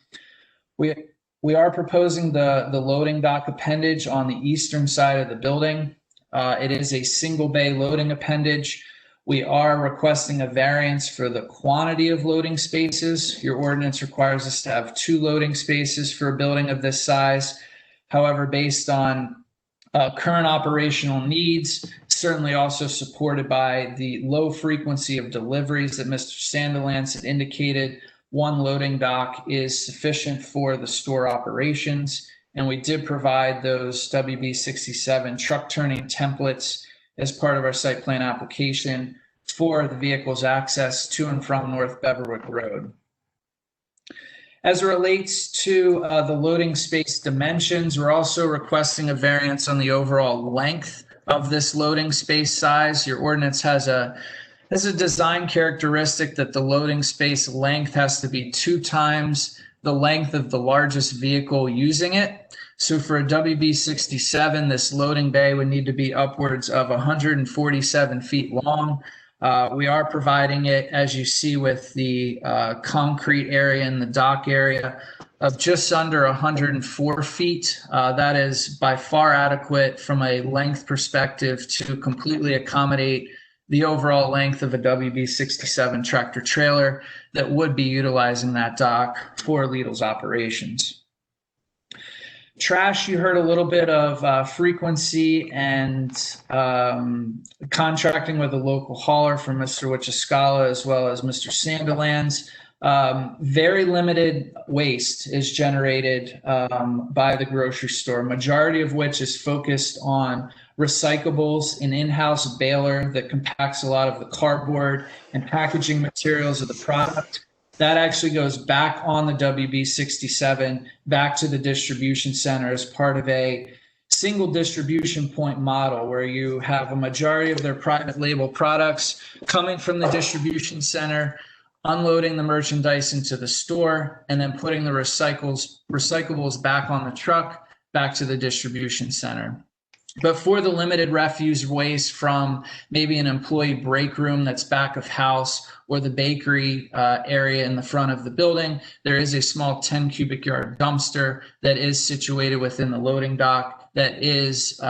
We are proposing the loading dock appendage on the eastern side of the building. It is a single bay loading appendage. We are requesting a variance for the quantity of loading spaces. Your ordinance requires us to have 2 loading spaces for a building of this size. However, based on current operational needs, certainly also supported by the low frequency of deliveries that Mr. Sandilands had indicated, 1 loading dock is sufficient for the store operations. And we did provide those WB67 truck turning templates as part of our site plan application for the vehicle's access to and from North Beverwick Road. As it relates to the loading space dimensions, we're also requesting a variance on the overall length of this loading space size. Your ordinance has a design characteristic that the loading space length has to be 2 times the length of the largest vehicle using it. So for a WB67, this loading bay would need to be upwards of 147 feet long. We are providing it, as you see, with the concrete area and the dock area of just under 104 feet. That is by far adequate from a length perspective to completely accommodate the overall length of a WB67 tractor trailer that would be utilizing that dock for Lidl's operations. Trash, you heard a little bit of frequency and contracting with a local hauler from Mr. Wichiscala as well as Mr. Sandilands. Very limited waste is generated by the grocery store, majority of which is focused on recyclables, an in-house baler that compacts a lot of the cardboard and packaging materials of the product. That actually goes back on the WB 67, back to the distribution center as part of a single distribution point model where you have a majority of their private label products coming from the distribution center, unloading the merchandise into the store, and then putting the recyclables back on the truck, back to the distribution center. But for the limited refuse waste from maybe an employee break room that's back of house or the bakery area in the front of the building, there is a small 10 cubic yard dumpster that is situated within the loading dock that is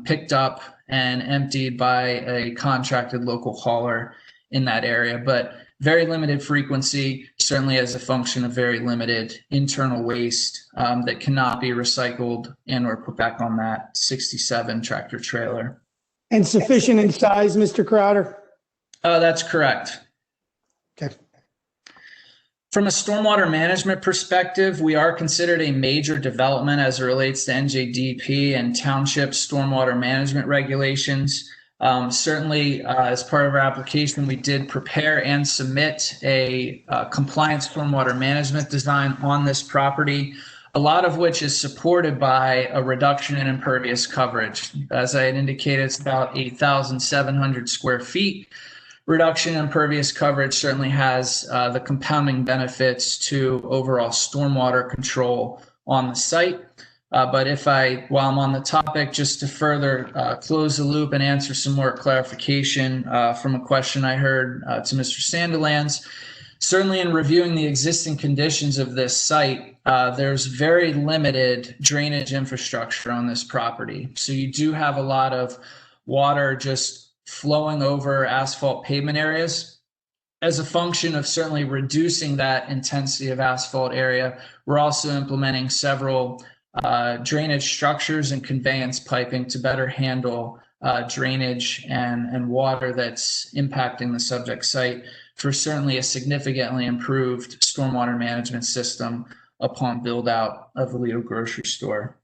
picked up and emptied by a contracted local hauler in that area. But very limited frequency, certainly as a function of very limited internal waste that cannot be recycled and or put back on that 67 tractor trailer. And sufficient in size, Mr. Crowder? That's correct. Okay. From a stormwater management perspective, we are considered a major development as it relates to NJDP and township stormwater management regulations. Certainly, as part of our application, we did prepare and submit a compliance stormwater management design on this property, a lot of which is supported by a reduction in impervious coverage. As I had indicated, it's about 8,700 square feet. Reduction in impervious coverage certainly has the compounding benefits to overall stormwater control on the site. But while I'm on the topic, just to further close the loop and answer some more clarification from a question I heard to Mr. Sandilands, certainly in reviewing the existing conditions of this site, there's very limited drainage infrastructure on this property. So you do have a lot of water just flowing over asphalt pavement areas. As a function of certainly reducing that intensity of asphalt area, we're also implementing several drainage structures and conveyance piping to better handle drainage and water that's impacting the subject site for certainly a significantly improved stormwater management system upon build out of the Lido grocery store.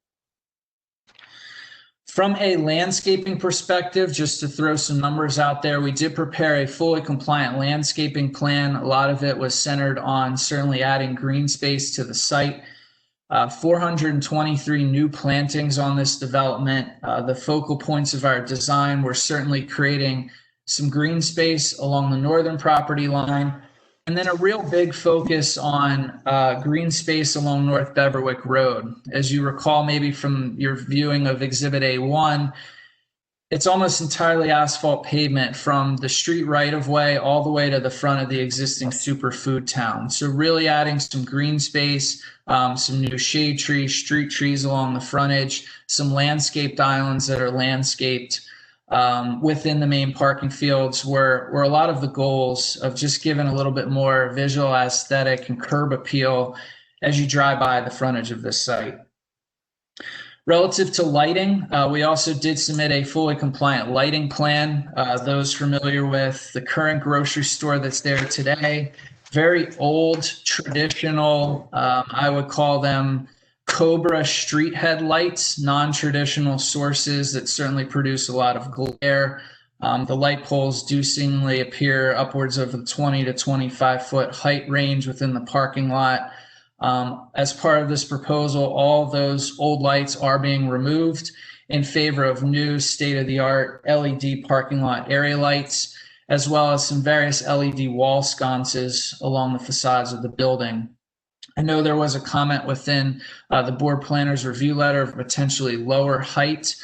From a landscaping perspective, just to throw some numbers out there, we did prepare a fully compliant landscaping plan. A lot of it was centered on certainly adding green space to the site. 423 new plantings on this development. The focal points of our design were certainly creating some green space along the northern property line, and then a real big focus on green space along North Beverwick Road. As you recall, maybe from your viewing of Exhibit A1, it's almost entirely asphalt pavement from the street right-of-way all the way to the front of the existing superfood town. So really adding some green space, some new shade trees, street trees along the frontage, some landscaped islands that are landscaped within the main parking fields were a lot of the goals of just giving a little bit more visual aesthetic and curb appeal as you drive by the frontage of this site. Relative to lighting, we also did submit a fully compliant lighting plan. Those familiar with the current grocery store that's there today, very old, traditional, I would call them Cobra street headlights, non-traditional sources that certainly produce a lot of glare. The light poles do seemingly appear upwards of the 20 to 25 foot height range within the parking lot. As part of this proposal, all of those old lights are being removed in favor of new state-of-the-art LED parking lot area lights, as well as some various LED wall sconces along the facades of the building. I know there was a comment within the board planner's review letter of potentially lower height.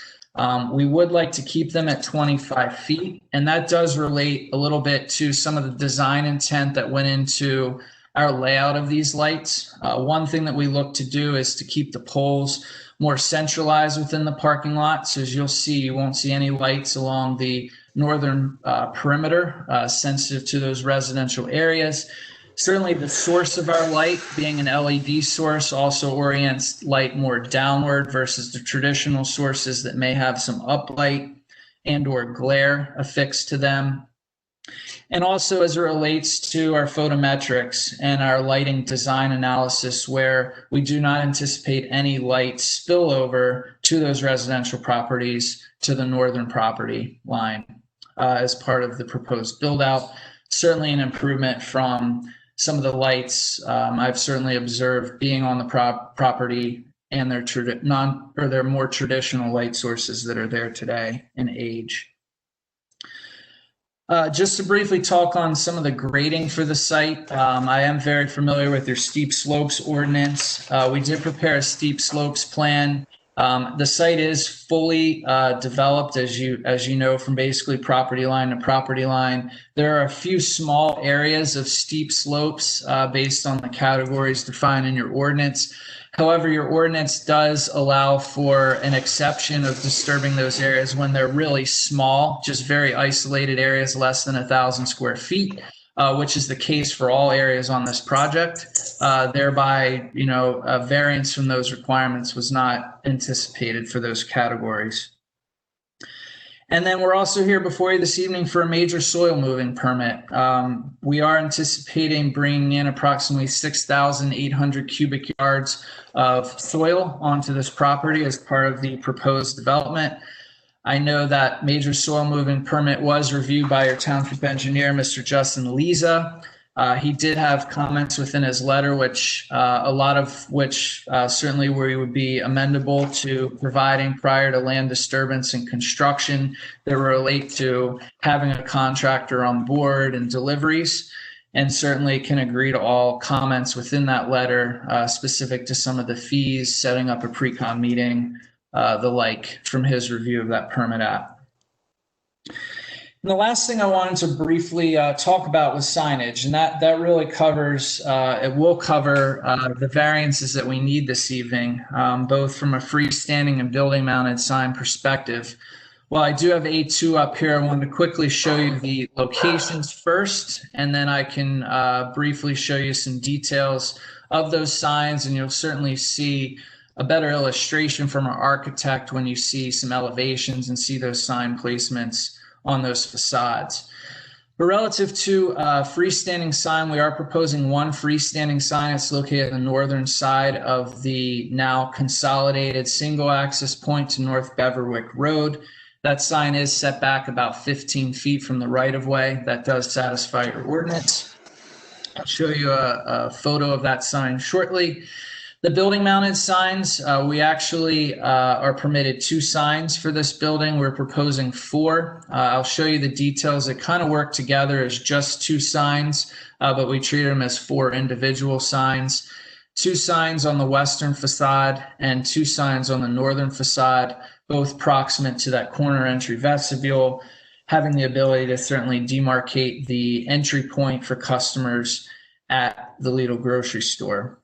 We would like to keep them at 25 feet, and that does relate a little bit to some of the design intent that went into our layout of these lights. One thing that we look to do is to keep the poles more centralized within the parking lot. So as you'll see, you won't see any lights along the northern perimeter sensitive to those residential areas. Certainly the source of our light, being an LED source, also orients light more downward versus the traditional sources that may have some uplight and or glare affixed to them. And also as it relates to our photometrics and our lighting design analysis, where we do not anticipate any light spillover to those residential properties to the northern property line as part of the proposed build out. Certainly an improvement from some of the lights I've certainly observed being on the property and their more traditional light sources that are there today in age. Just to briefly talk on some of the grading for the site, I am very familiar with your steep slopes ordinance. We did prepare a steep slopes plan. The site is fully developed, as you know, from basically property line to property line. There are a few small areas of steep slopes based on the categories defined in your ordinance. However, your ordinance does allow for an exception of disturbing those areas when they're really small, just very isolated areas, less than 1,000 square feet, which is the case for all areas on this project. Thereby, a variance from those requirements was not anticipated for those categories. And then we're also here before you this evening for a major soil moving permit. We are anticipating bringing in approximately 6,800 cubic yards of soil onto this property as part of the proposed development. I know that major soil moving permit was reviewed by your township engineer, Mr. Justin Leza. He did have comments within his letter, which a lot of which certainly we would be amendable to providing prior to land disturbance and construction that relate to having a contractor on board and deliveries, and certainly can agree to all comments within that letter specific to some of the fees, setting up a pre-con meeting, the like, from his review of that permit app. And the last thing I wanted to briefly talk about was signage, and that really covers, it will cover the variances that we need this evening, both from a freestanding and building mounted sign perspective. Well, I do have A2 up here. I wanted to quickly show you the locations first, and then I can briefly show you some details of those signs, and you'll certainly see a better illustration from our architect when you see some elevations and see those sign placements on those facades. But relative to freestanding sign, we are proposing one freestanding sign. It's located on the northern side of the now consolidated single access point to North Beverwick Road. That sign is set back about 15 feet from the right of way. That does satisfy your ordinance. I'll show you a photo of that sign shortly. The building mounted signs, we actually are permitted 2 signs for this building. We're proposing 4. I'll show you the details that kind of work together as just 2 signs, but we treat them as 4 individual signs. 2 signs on the western facade and 2 signs on the northern facade, both proximate to that corner entry vestibule, having the ability to certainly demarcate the entry point for customers at the Lidl grocery store.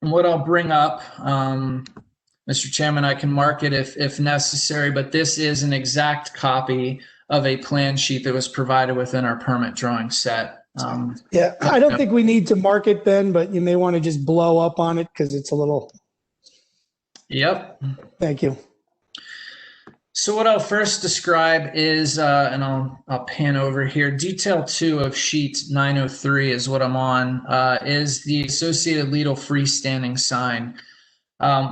And what I'll bring up, Mr. Chairman, I can mark it if necessary, but this is an exact copy of a plan sheet that was provided within our permit drawing set. Yeah, I don't think we need to mark it then, but you may want to just blow up on it because it's a little. Yep. Thank you. So what I'll first describe is, and I'll pan over here, detail 2 of sheet 903 is what I'm on, is the associated Lidl freestanding sign.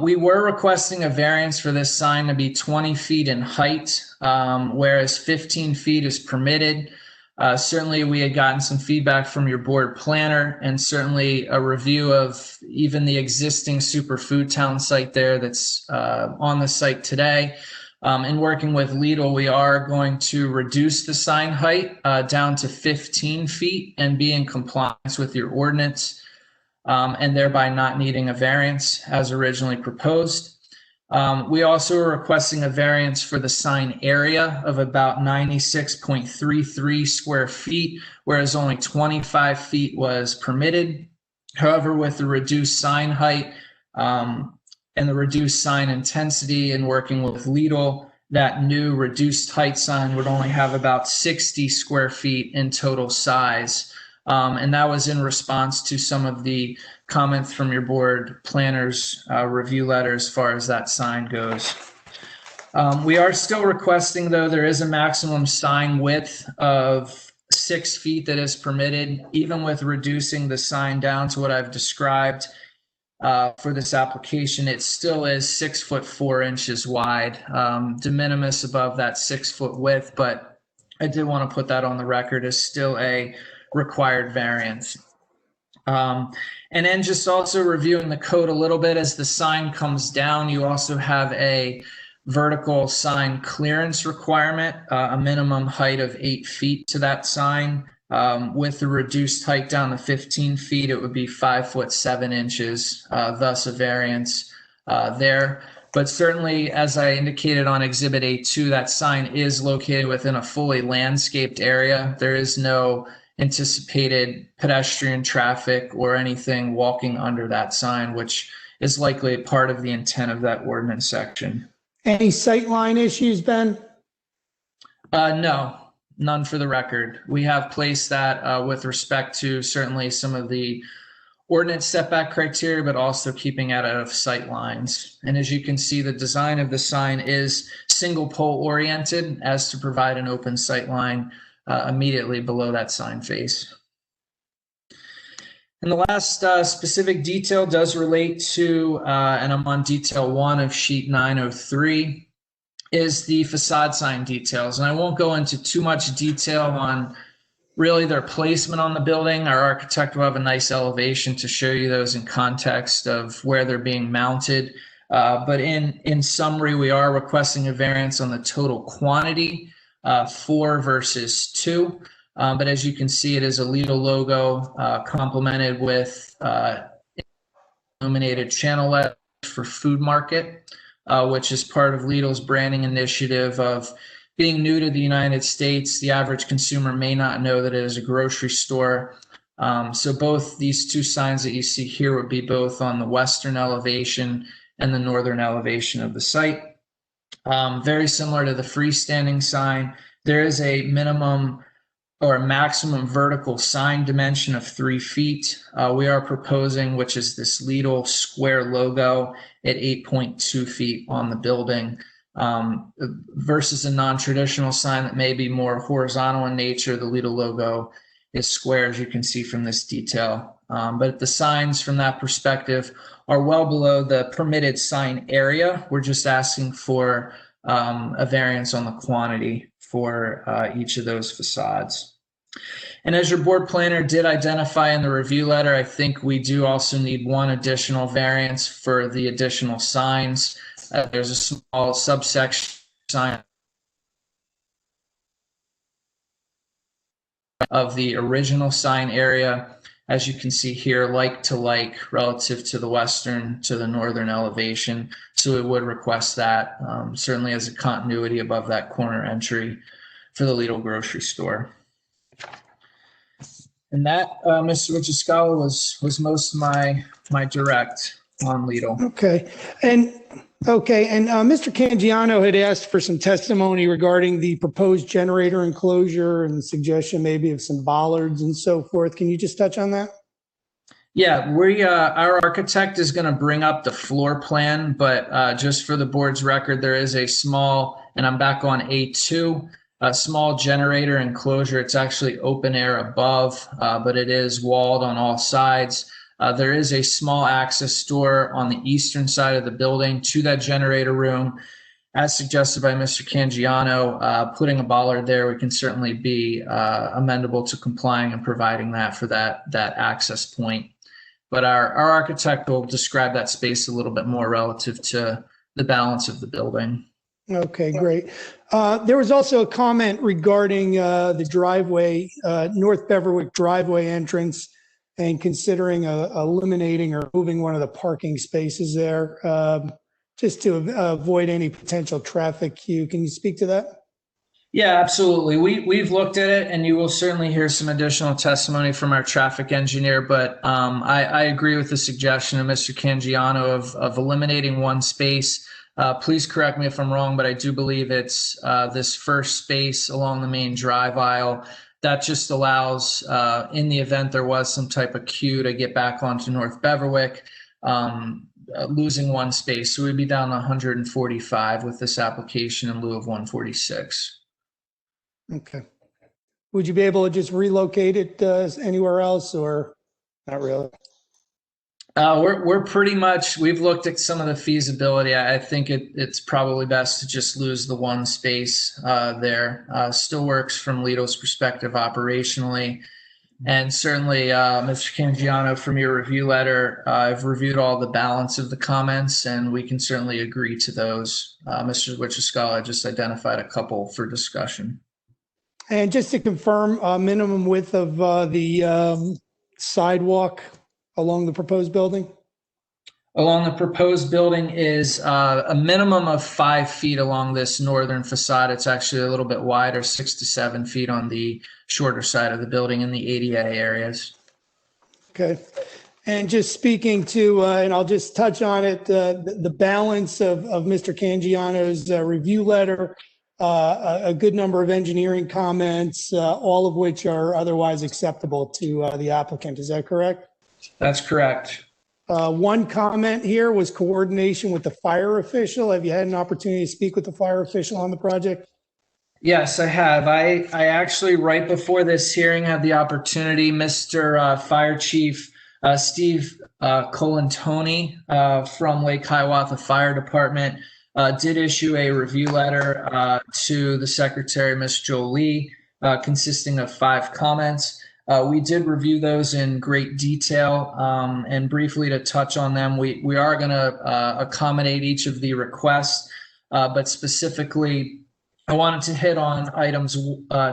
We were requesting a variance for this sign to be 20 feet in height, whereas 15 feet is permitted. Certainly we had gotten some feedback from your board planner and certainly a review of even the existing super food town site there that's on the site today. In working with Lidl, we are going to reduce the sign height down to 15 feet and be in compliance with your ordinance, and thereby not needing a variance as originally proposed. We also are requesting a variance for the sign area of about 96.33 square feet, whereas only 25 feet was permitted. However, with the reduced sign height, and the reduced sign intensity and working with Lidl, that new reduced height sign would only have about 60 square feet in total size. And that was in response to some of the comments from your board planner's review letter as far as that sign goes. We are still requesting, though, there is a maximum sign width of 6 feet that is permitted, even with reducing the sign down to what I've described. For this application, it still is 6 foot 4 inches wide, de minimis above that 6 foot width, but I did want to put that on the record as still a required variance. And then just also reviewing the code a little bit as the sign comes down, you also have a vertical sign clearance requirement, a minimum height of 8 feet to that sign. With the reduced height down to 15 feet, it would be 5 foot 7 inches, thus a variance there. But certainly, as I indicated on Exhibit A2, that sign is located within a fully landscaped area. There is no anticipated pedestrian traffic or anything walking under that sign, which is likely part of the intent of that ordinance section. Any sightline issues, Ben? No, none for the record. We have placed that with respect to certainly some of the ordinance setback criteria, but also keeping it out of sight lines. And as you can see, the design of the sign is single pole oriented as to provide an open sight line immediately below that sign face. And the last specific detail does relate to, and I'm on detail 1 of sheet 903, is the facade sign details. And I won't go into too much detail on really their placement on the building. Our architect will have a nice elevation to show you those in context of where they're being mounted. But in summary, we are requesting a variance on the total quantity, 4 versus 2. But as you can see, it is a Lidl logo complemented with illuminated channel LED for food market, which is part of Lidl's branding initiative of being new to the United States. The average consumer may not know that it is a grocery store. So both these two signs that you see here would be both on the western elevation and the northern elevation of the site. Very similar to the freestanding sign, there is a minimum or a maximum vertical sign dimension of 3 feet. We are proposing, which is this Lidl square logo at 8.2 feet on the building, versus a non-traditional sign that may be more horizontal in nature. The Lidl logo is square, as you can see from this detail. But the signs from that perspective are well below the permitted sign area. We're just asking for a variance on the quantity for each of those facades. And as your board planner did identify in the review letter, I think we do also need one additional variance for the additional signs. There's a small subsection sign of the original sign area, as you can see here, like to like relative to the western to the northern elevation. So we would request that certainly as a continuity above that corner entry for the Lidl grocery store. And that, Mr. Wojciechowski, was most of my direct on Lidl. Okay. And Mr. Cangiano had asked for some testimony regarding the proposed generator enclosure and suggestion maybe of some bollards and so forth. Can you just touch on that? Yeah, our architect is going to bring up the floor plan, but just for the board's record, there is a small, and I'm back on A2, a small generator enclosure. It's actually open air above, but it is walled on all sides. There is a small access door on the eastern side of the building to that generator room. As suggested by Mr. Cangiano, putting a bollard there, we can certainly be amendable to complying and providing that for that access point. But our architect will describe that space a little bit more relative to the balance of the building. Okay, great. There was also a comment regarding the driveway, North Beverwick driveway entrance, and considering eliminating or moving one of the parking spaces there, just to avoid any potential traffic queue. Can you speak to that? Yeah, absolutely. We've looked at it, and you will certainly hear some additional testimony from our traffic engineer. But I agree with the suggestion of Mr. Cangiano of eliminating one space. Please correct me if I'm wrong, but I do believe it's this first space along the main drive aisle. That just allows, in the event there was some type of queue to get back onto North Beverwick, losing one space. So we'd be down to 145 with this application in lieu of 146. Okay. Would you be able to just relocate it anywhere else, or not really? We're pretty much, we've looked at some of the feasibility. I think it's probably best to just lose the one space there. Still works from Lidl's perspective operationally. And certainly, Mr. Cangiano, from your review letter, I've reviewed all the balance of the comments, and we can certainly agree to those. Mr. Wichiscala just identified a couple for discussion. And just to confirm, minimum width of the sidewalk along the proposed building? Along the proposed building is a minimum of 5 feet along this northern facade. It's actually a little bit wider, 6 to 7 feet on the shorter side of the building in the ADA areas. Okay. And just speaking to, and I'll just touch on it, the balance of Mr. Cangiano's review letter, a good number of engineering comments, all of which are otherwise acceptable to the applicant. Is that correct? That's correct. One comment here was coordination with the fire official. Have you had an opportunity to speak with the fire official on the project? Yes, I have. I actually, right before this hearing, had the opportunity, Mr. Fire Chief Steve Colantoni from Lake Hiawatha Fire Department did issue a review letter to the Secretary, Ms. Jolie, consisting of 5 comments. We did review those in great detail, and briefly to touch on them, we are going to accommodate each of the requests, but specifically, I wanted to hit on items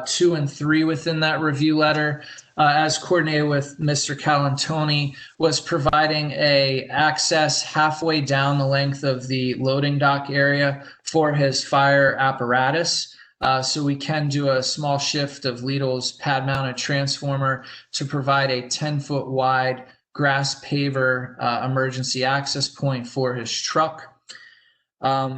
2 and 3 within that review letter. As coordinated with Mr. Calantoni, was providing a access halfway down the length of the loading dock area for his fire apparatus. So we can do a small shift of Lidl's pad-mounted transformer to provide a 10-foot wide grass paver emergency access point for his truck.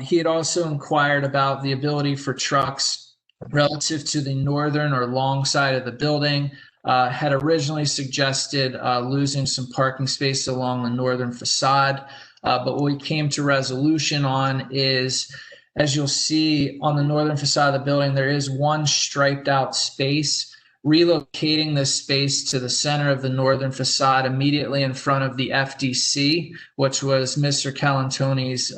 He had also inquired about the ability for trucks relative to the northern or long side of the building, had originally suggested losing some parking space along the northern facade. But what we came to resolution on is, as you'll see on the northern facade of the building, there is one striped out space. Relocating this space to the center of the northern facade immediately in front of the FDC, which was Mr. Calantoni's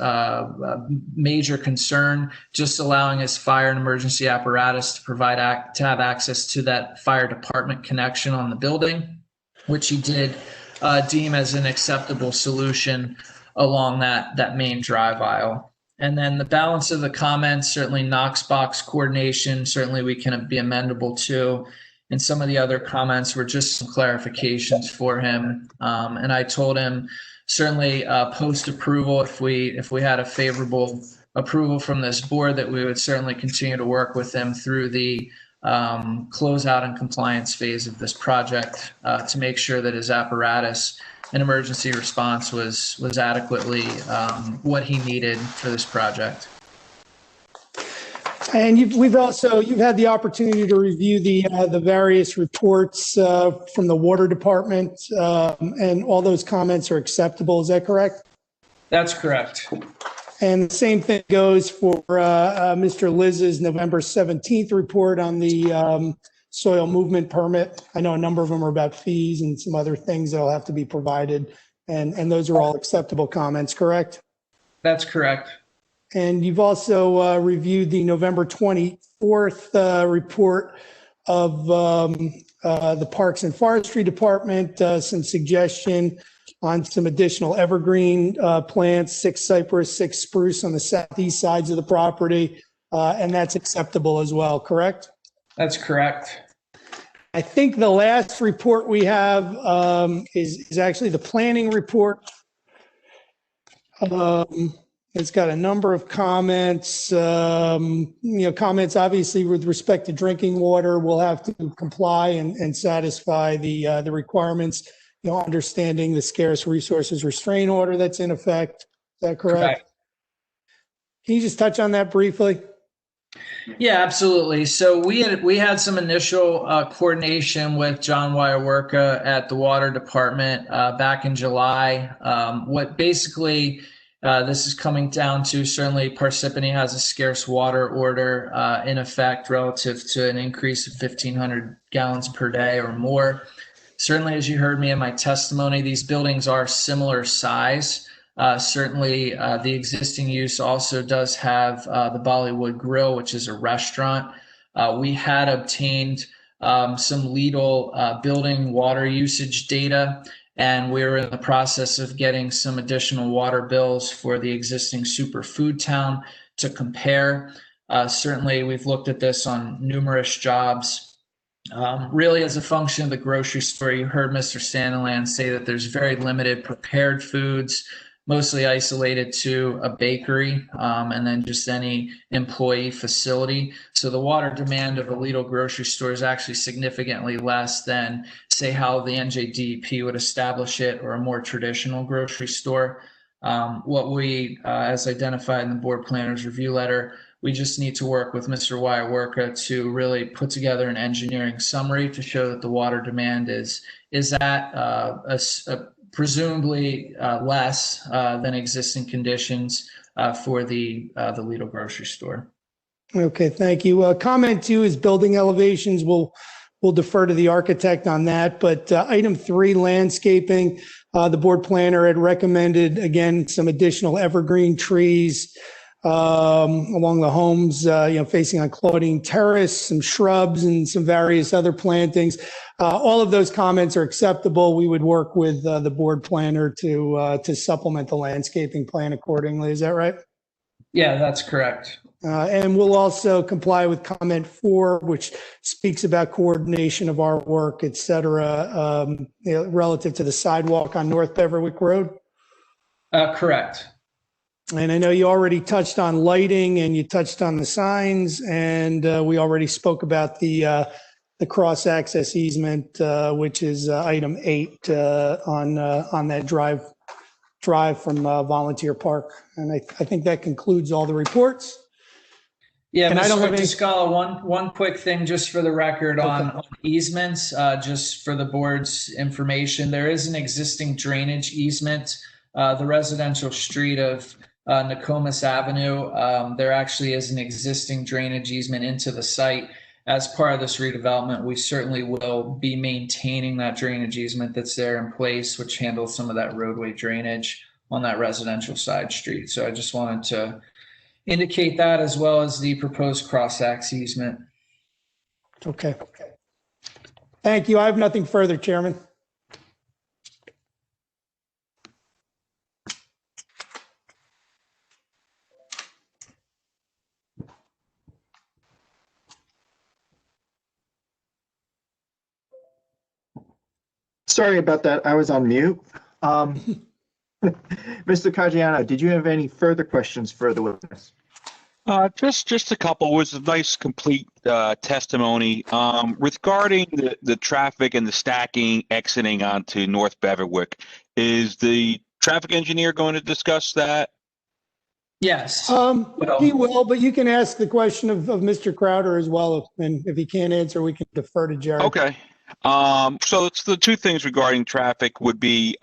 major concern, just allowing his fire and emergency apparatus to have access to that fire department connection on the building, which he did deem as an acceptable solution along that main drive aisle. And then the balance of the comments, certainly Knox box coordination, certainly we can be amendable to. And some of the other comments were just some clarifications for him. And I told him certainly post approval, if we had a favorable approval from this board, that we would certainly continue to work with him through the closeout and compliance phase of this project to make sure that his apparatus and emergency response was adequately what he needed for this project. And you've had the opportunity to review the various reports from the water department, and all those comments are acceptable. Is that correct? That's correct. And the same thing goes for Mr. Liz's November 17th report on the soil movement permit. I know a number of them are about fees and some other things that'll have to be provided, and those are all acceptable comments, correct? That's correct. And you've also reviewed the November 24th report of the Parks and Forestry Department, some suggestion on some additional evergreen plants, 6 cypress, 6 spruce on the southeast sides of the property, and that's acceptable as well, correct? That's correct. I think the last report we have is actually the planning report. It's got a number of comments, comments obviously with respect to drinking water. We'll have to comply and satisfy the requirements, understanding the scarce resources restraint order that's in effect. Is that correct? Can you just touch on that briefly? Yeah, absolutely. So we had some initial coordination with John Wyaworka at the water department back in July. What basically this is coming down to, certainly Parsippany has a scarce water order in effect relative to an increase of 1,500 gallons per day or more. Certainly, as you heard me in my testimony, these buildings are similar size. Certainly, the existing use also does have the Bollywood Grill, which is a restaurant. We had obtained some Lidl building water usage data, and we're in the process of getting some additional water bills for the existing superfood town to compare. Certainly, we've looked at this on numerous jobs. Really, as a function of the grocery store, you heard Mr. Sandiland say that there's very limited prepared foods, mostly isolated to a bakery, and then just any employee facility. So the water demand of a Lidl grocery store is actually significantly less than, say, how the NJDEP would establish it, or a more traditional grocery store. What we, as identified in the board planner's review letter, we just need to work with Mr. Wyaworka to really put together an engineering summary to show that the water demand is at presumably less than existing conditions for the Lidl grocery store. Okay, thank you. Comment 2 is building elevations. We'll defer to the architect on that. But item 3, landscaping, the board planner had recommended, again, some additional evergreen trees along the homes, facing on Claudine Terrace, some shrubs and some various other plantings. All of those comments are acceptable. We would work with the board planner to supplement the landscaping plan accordingly. Is that right? Yeah, that's correct. And we'll also comply with comment 4, which speaks about coordination of our work, et cetera, relative to the sidewalk on North Beverwick Road. Correct. And I know you already touched on lighting and you touched on the signs, and we already spoke about the cross-access easement, which is item 8 on that drive from Volunteer Park. And I think that concludes all the reports. Yeah, and I don't have any. Scala, one quick thing just for the record on easements, just for the board's information. There is an existing drainage easement, the residential street of Nokomis Avenue. There actually is an existing drainage easement into the site. As part of this redevelopment, we certainly will be maintaining that drainage easement that's there in place, which handles some of that roadway drainage on that residential side street. So I just wanted to indicate that, as well as the proposed cross-access easement. Okay. Thank you. I have nothing further, Chairman. Sorry about that. I was on mute. Mr. Caggiano, did you have any further questions for the witness? Just a couple. It was a nice, complete testimony regarding the traffic and the stacking exiting onto North Beverwick. Is the traffic engineer going to discuss that? Yes. He will, but you can ask the question of Mr. Crowder as well, and if he can't answer, we can defer to Jerry. Okay. So it's the two things regarding traffic would be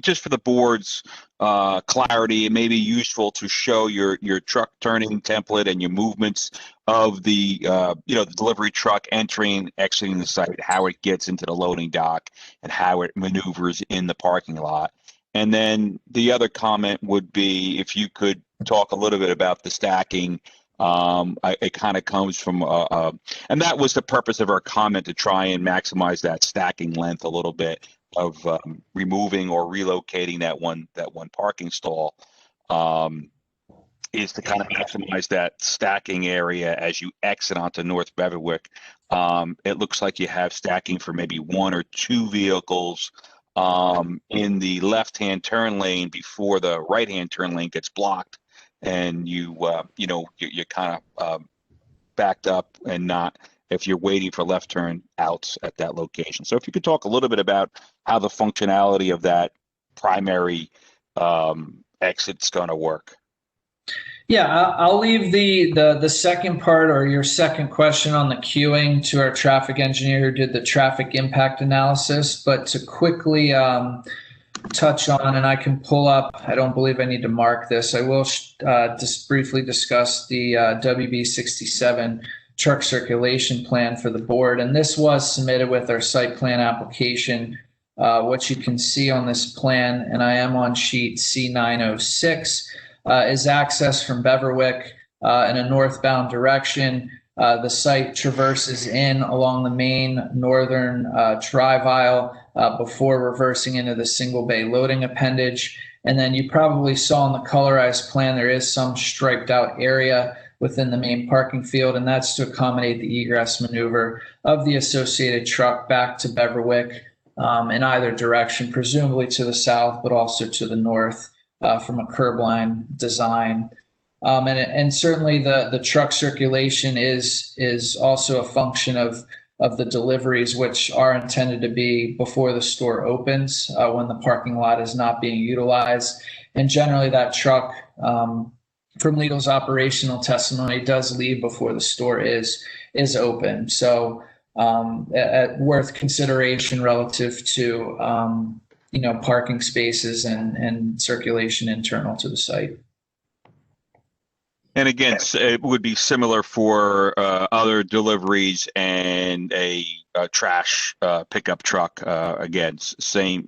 just for the board's clarity. It may be useful to show your truck turning template and your movements of the the delivery truck entering, exiting the site, how it gets into the loading dock, and how it maneuvers in the parking lot. And then the other comment would be if you could talk a little bit about the stacking. It kind of comes from, and that was the purpose of our comment, to try and maximize that stacking length a little bit of removing or relocating that one parking stall, is to kind of maximize that stacking area as you exit onto North Beverwick. It looks like you have stacking for maybe 1 or 2 vehicles in the left-hand turn lane before the right-hand turn lane gets blocked. And you're kind of backed up and not, if you're waiting for left turn outs at that location. So if you could talk a little bit about how the functionality of that primary exit's going to work. Yeah, I'll leave the second part, or your second question, on the queuing to our traffic engineer who did the traffic impact analysis. But to quickly touch on, and I can pull up, I don't believe I need to mark this, I will just briefly discuss the WB 67 truck circulation plan for the board. And this was submitted with our site plan application. What you can see on this plan, and I am on sheet C906, is access from Beverwick in a northbound direction The site traverses in along the main northern drive aisle before reversing into the single bay loading appendage. And then you probably saw on the colorized plan, there is some striped out area within the main parking field, and that's to accommodate the egress maneuver of the associated truck back to Beverwick in either direction, presumably to the south, but also to the north from a curb line design. And certainly the truck circulation is also a function of the deliveries, which are intended to be before the store opens when the parking lot is not being utilized. And generally that truck, from Lidl's operational testimony, does leave before the store is open. So worth consideration relative to parking spaces and circulation internal to the site. And again, it would be similar for other deliveries and a trash pickup truck. Again, same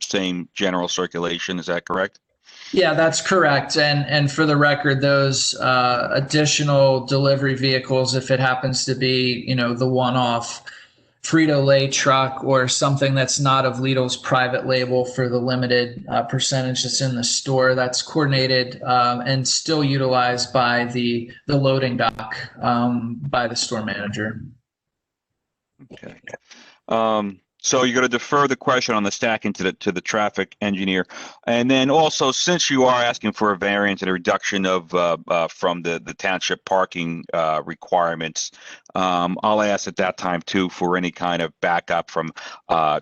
general circulation. Is that correct? Yeah, that's correct. And for the record, those additional delivery vehicles, if it happens to be, the one-off Frito-Lay truck or something that's not of Lidl's private label for the limited percentage that's in the store, that's coordinated and still utilized by the loading dock by the store manager. Okay. So you're going to defer the question on the stacking to the traffic engineer, and then also, since you are asking for a variance and a reduction of from the township parking requirements, I'll ask at that time too for any kind of backup from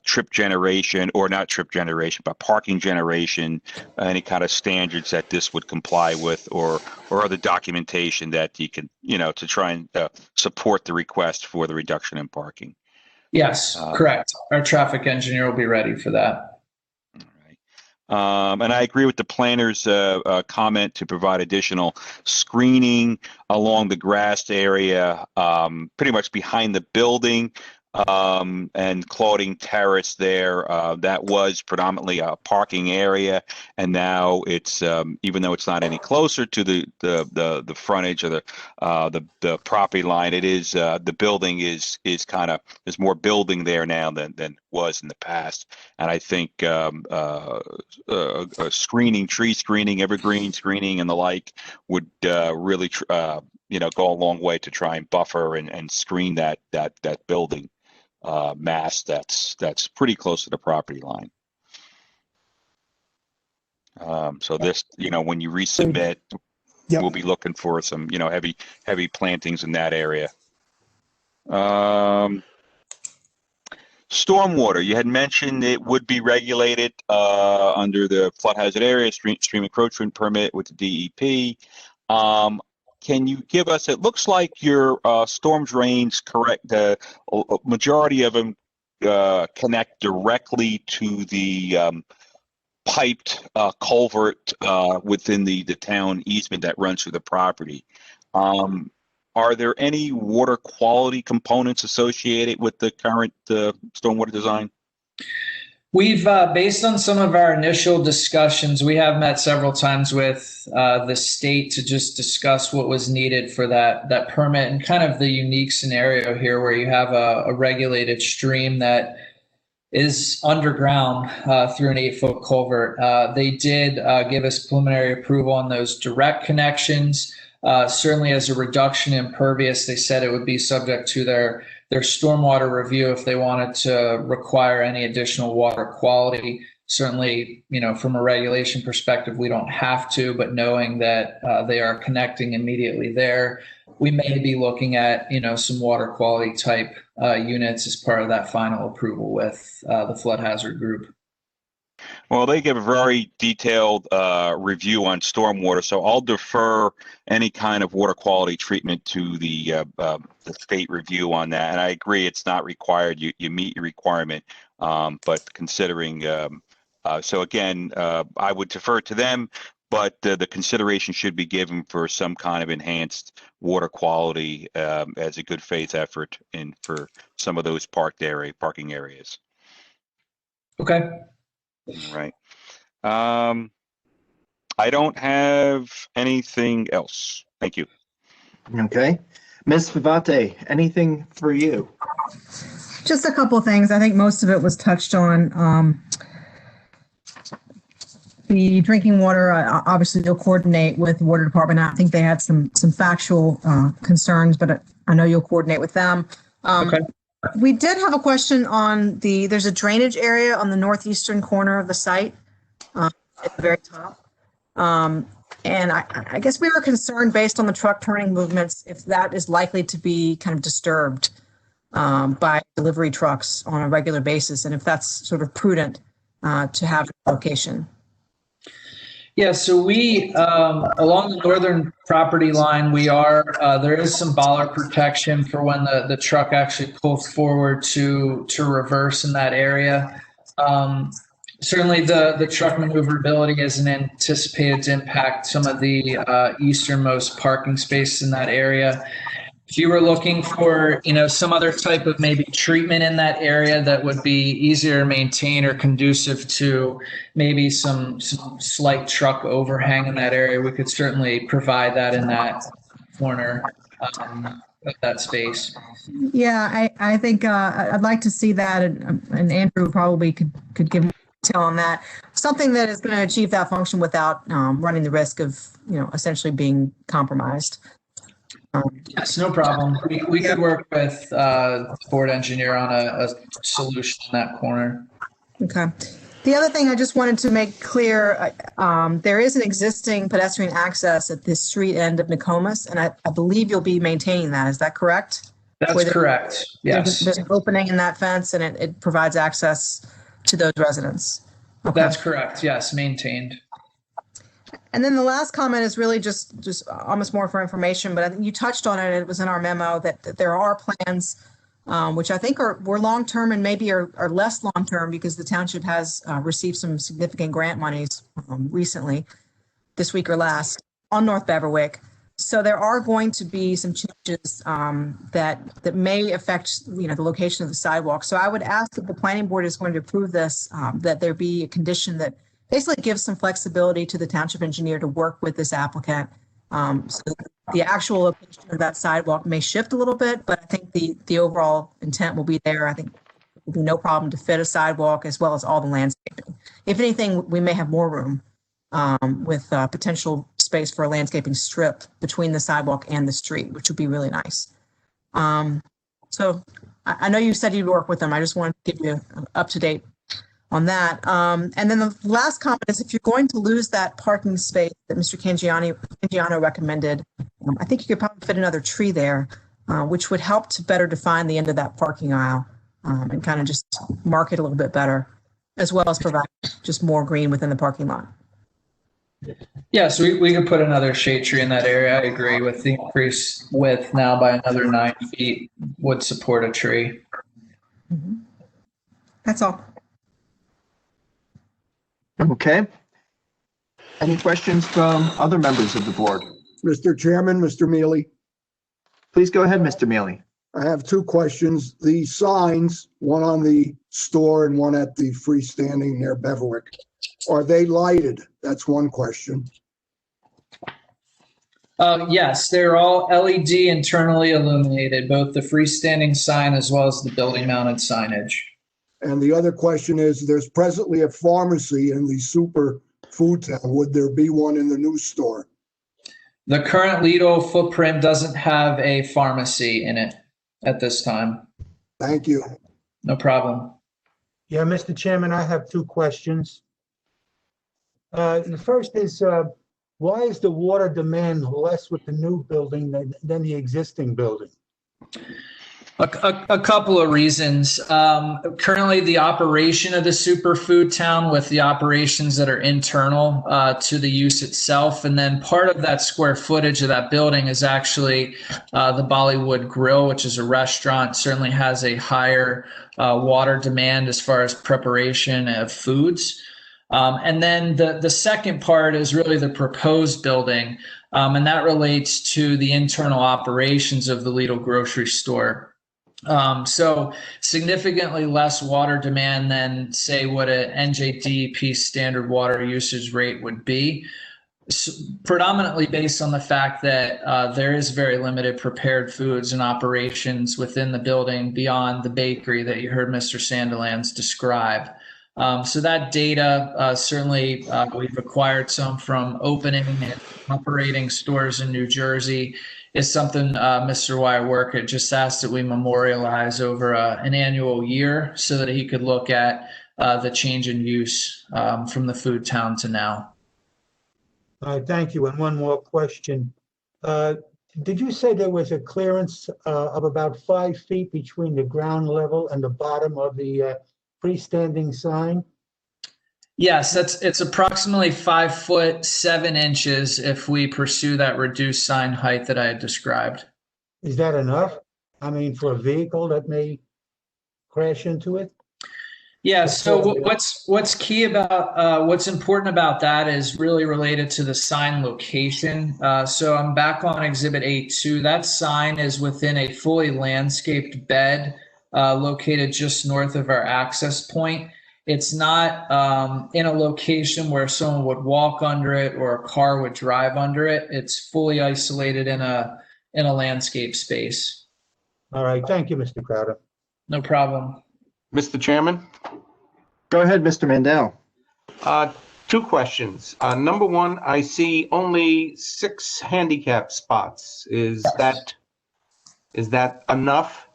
trip generation, or not trip generation, but parking generation, any kind of standards that this would comply with, or other documentation that you can, to try and support the request for the reduction in parking. Yes, correct. Our traffic engineer will be ready for that. And I agree with the planner's comment to provide additional screening along the grassed area, pretty much behind the building, and Claudine Terrace there. That was predominantly a parking area, and now it's, even though it's not any closer to the frontage or the property line, it is, the building is kind of, there's more building there now than was in the past. And I think screening, tree screening, evergreen screening, and the like would really go a long way to try and buffer and screen that building mass that's pretty close to the property line. So this, when you resubmit, we'll be looking for some, heavy plantings in that area. Stormwater, you had mentioned it would be regulated under the flood hazard area stream encroachment permit with the DEP. Can you give us, it looks like your storm drains, correct, the majority of them connect directly to the piped culvert within the town easement that runs through the property. Are there any water quality components associated with the current stormwater design? We've, based on some of our initial discussions, we have met several times with the state to just discuss what was needed for that permit, and kind of the unique scenario here where you have a regulated stream that is underground through an 8-foot culvert. They did give us preliminary approval on those direct connections. Certainly as a reduction in impervious, they said it would be subject to their stormwater review if they wanted to require any additional water quality. Certainly, from a regulation perspective, we don't have to, but knowing that they are connecting immediately there, we may be looking at, some water quality type units as part of that final approval with the flood hazard group. Well, they give a very detailed review on stormwater, so I'll defer any kind of water quality treatment to the state review on that. And I agree, it's not required. You meet your requirement, but considering, so again, I would defer to them, but the consideration should be given for some kind of enhanced water quality as a good faith effort for some of those parking areas. Okay. All right. I don't have anything else. Thank you. Okay. Ms. Favate, anything for you? Just a couple of things. I think most of it was touched on. The drinking water, obviously you'll coordinate with the water department. I think they had some factual concerns, but I know you'll coordinate with them. Okay. We did have a question on there's a drainage area on the northeastern corner of the site at the very top. And I guess we were concerned based on the truck turning movements, if that is likely to be kind of disturbed by delivery trucks on a regular basis, and if that's sort of prudent to have a location. Yeah, so we, along the northern property line, there is some bollard protection for when the truck actually pulls forward to reverse in that area. Certainly the truck maneuverability isn't anticipated to impact some of the easternmost parking spaces in that area. If you were looking for, some other type of maybe treatment in that area that would be easier to maintain or conducive to maybe some slight truck overhang in that area, we could certainly provide that in that corner of that space. Yeah, I think I'd like to see that, and Andrew probably could give more detail on that. Something that is going to achieve that function without running the risk of, essentially being compromised. Yes, no problem. We could work with the board engineer on a solution in that corner. Okay. The other thing I just wanted to make clear, there is an existing pedestrian access at the street end of Nokomis, and I believe you'll be maintaining that. Is that correct? That's correct. Yes. There's an opening in that fence, and it provides access to those residents. Okay. That's correct. Yes, maintained. And then the last comment is really just almost more for information, but I think you touched on it. It was in our memo that there are plans, which I think were long-term and maybe are less long-term because the township has received some significant grant monies recently, this week or last, on North Beverwick. So there are going to be some changes that may affect the location of the sidewalk. So I would ask if the planning board is going to approve this, that there be a condition that basically gives some flexibility to the township engineer to work with this applicant. So the actual location of that sidewalk may shift a little bit, but I think the overall intent will be there. I think there will be no problem to fit a sidewalk as well as all the landscaping. If anything, we may have more room with potential space for a landscaping strip between the sidewalk and the street, which would be really nice. So I know you said you'd work with them. I just wanted to give you an up-to-date on that. And then the last comment is if you're going to lose that parking space that Mr. Cangiano recommended, I think you could probably fit another tree there, which would help to better define the end of that parking aisle and kind of just mark it a little bit better, as well as provide just more green within the parking lot. Yes, we could put another shade tree in that area. I agree with the increased width now by another 9 feet would support a tree. Mm-hmm. That's all. Okay. Any questions from other members of the board? Mr. Chairman, Mr. Mealy. Please go ahead, Mr. Mealy. I have two questions. The signs, one on the store and one at the freestanding near Beverwick, are they lighted? That's one question. Yes, they're all LED internally illuminated, both the freestanding sign as well as the building mounted signage. And the other question is, there's presently a pharmacy in the super food town. Would there be one in the new store? The current Lidl footprint doesn't have a pharmacy in it at this time. Thank you. No problem. Yeah, Mr. Chairman, I have two questions. The first is, why is the water demand less with the new building than the existing building? A couple of reasons. Currently, the operation of the superfood town with the operations that are internal to the use itself. And then part of that square footage of that building is actually the Bollywood Grill, which is a restaurant, certainly has a higher water demand as far as preparation of foods. And then the second part is really the proposed building, and that relates to the internal operations of the Lidl grocery store. So significantly less water demand than, say, what a NJDEP standard water usage rate would be. Predominantly based on the fact that there is very limited prepared foods and operations within the building beyond the bakery that you heard Mr. Sandilands describe. So that data, certainly we've acquired some from opening and operating stores in New Jersey, is something Mr. Weyerwerk had just asked that we memorialize over an annual year so that he could look at the change in use from the food town to now. All right, thank you. And one more question. Did you say there was a clearance of about 5 feet between the ground level and the bottom of the freestanding sign? Yes, it's approximately 5'7" if we pursue that reduced sign height that I had described. Is that enough? I mean, for a vehicle that may crash into it? Yeah, so what's key about what's important about that is really related to the sign location. So I'm back on Exhibit A2. That sign is within a fully landscaped bed located just north of our access point. It's not in a location where someone would walk under it or a car would drive under it. It's fully isolated in a landscape space. All right, thank you, Mr. Crowder. No problem. Mr. Chairman? Go ahead, Mr. Mandel. 2 questions. Number 1, I see only 6 handicap spots. Is that enough?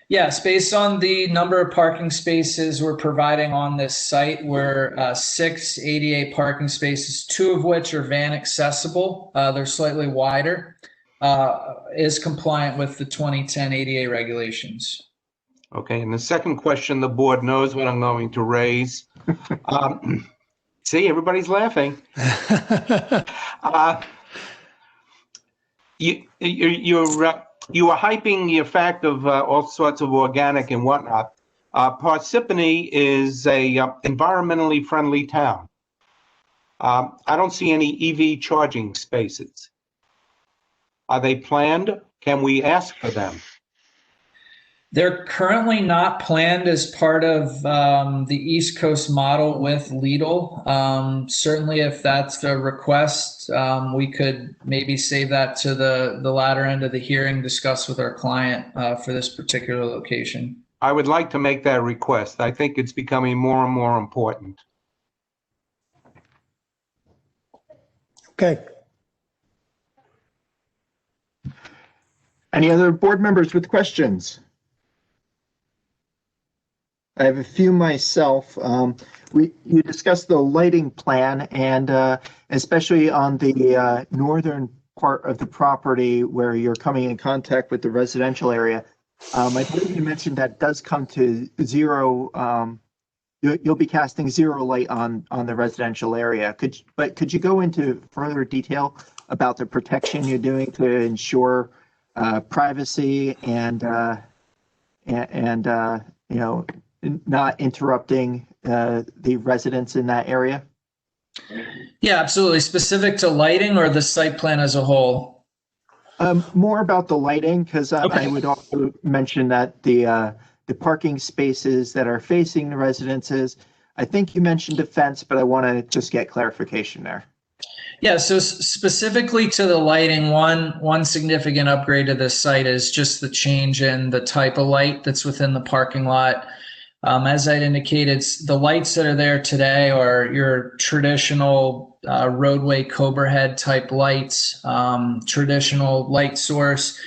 Yes, based on the number of parking spaces we're providing on this site, we're 6 ADA parking spaces, 2 of which are van accessible. They're slightly wider, is compliant with the 2010 ADA regulations. Okay, and the second question, the board knows what I'm going to raise. See, everybody's laughing. You were hyping the fact of all sorts of organic and whatnot. Parsippany is a environmentally friendly town. I don't see any EV charging spaces. Are they planned? Can we ask for them? They're currently not planned as part of the East Coast model with Lidl. Certainly, if that's a request, we could maybe save that to the latter end of the hearing, discuss with our client for this particular location. I would like to make that request. I think it's becoming more and more important. Okay. Any other board members with questions? I have a few myself. You discussed the lighting plan, and especially on the northern part of the property where you're coming in contact with the residential area. I believe you mentioned that does come to zero. You'll be casting zero light on the residential area. Could you go into further detail about the protection you're doing to ensure privacy and not interrupting the residents in that area? Yeah, absolutely. Specific to lighting or the site plan as a whole? More about the lighting, because I would also mention that the parking spaces that are facing the residences, I think you mentioned a fence, but I want to just get clarification there. Yeah, so specifically to the lighting, one significant upgrade to this site is just the change in the type of light that's within the parking lot. As I'd indicated, the lights that are there today are your traditional roadway Cobra head type lights, traditional light source,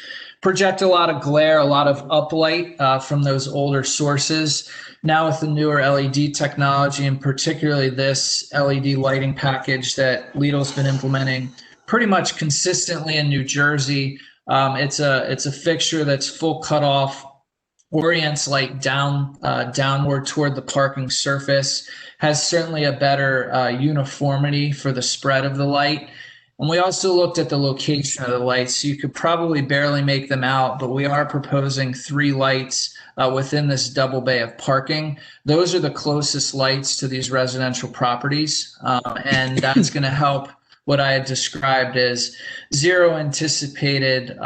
project a lot of glare, a lot of uplight from those older sources. Now with the newer LED technology, and particularly this LED lighting package that Lidl's been implementing pretty much consistently in New Jersey, it's a fixture that's full cutoff, orients light downward toward the parking surface, has certainly a better uniformity for the spread of the light. And we also looked at the location of the lights. You could probably barely make them out, but we are proposing 3 lights within this double bay of parking. Those are the closest lights to these residential properties, and that's going to help what I had described as zero anticipated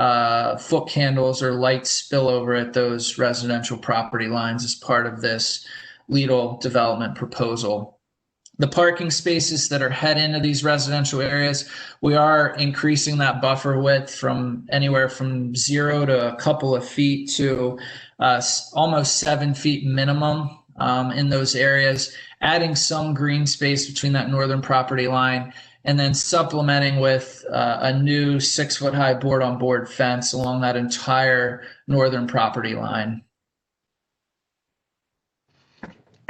foot candles or light spillover at those residential property lines as part of this Lidl development proposal. The parking spaces that are head into these residential areas, we are increasing that buffer width from anywhere from 0 to a couple of feet to almost 7 feet minimum in those areas, adding some green space between that northern property line, and then supplementing with a new 6-foot high board on board fence along that entire northern property line.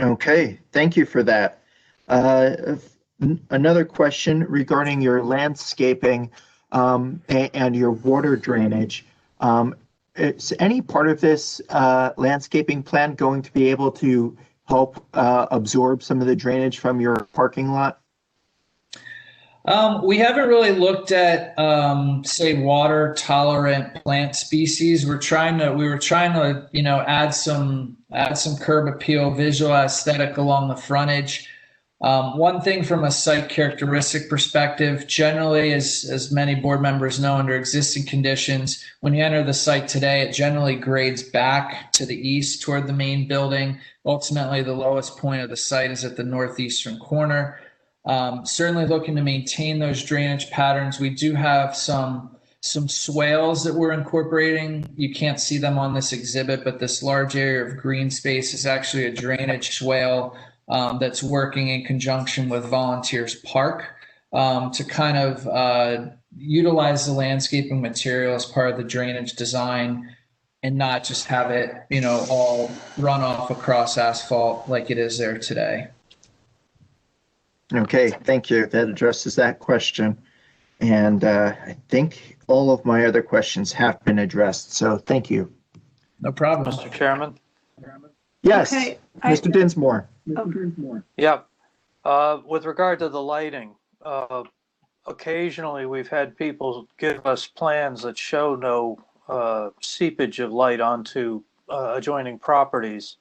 Okay, thank you for that. Another question regarding your landscaping and your water drainage. Is any part of this landscaping plan going to be able to help absorb some of the drainage from your parking lot? We haven't really looked at, say, water tolerant plant species. We were trying to, you know, add some curb appeal, visual aesthetic along the frontage. One thing from a site characteristic perspective, generally, as many board members know, under existing conditions, when you enter the site today, it generally grades back to the east toward the main building. Ultimately, the lowest point of the site is at the northeastern corner. Certainly looking to maintain those drainage patterns. We do have some swales that we're incorporating. You can't see them on this exhibit, but this large area of green space is actually a drainage swale that's working in conjunction with Volunteers Park to kind of utilize the landscaping material as part of the drainage design and not just have it, you know, all run off across asphalt like it is there today. Okay, thank you. That addresses that question. And I think all of my other questions have been addressed. So thank you. No problem. Mr. Chairman? Yes, Okay, Mr. Dinsmore. Yeah. With regard to the lighting, occasionally we've had people give us plans that show no seepage of light onto adjoining properties.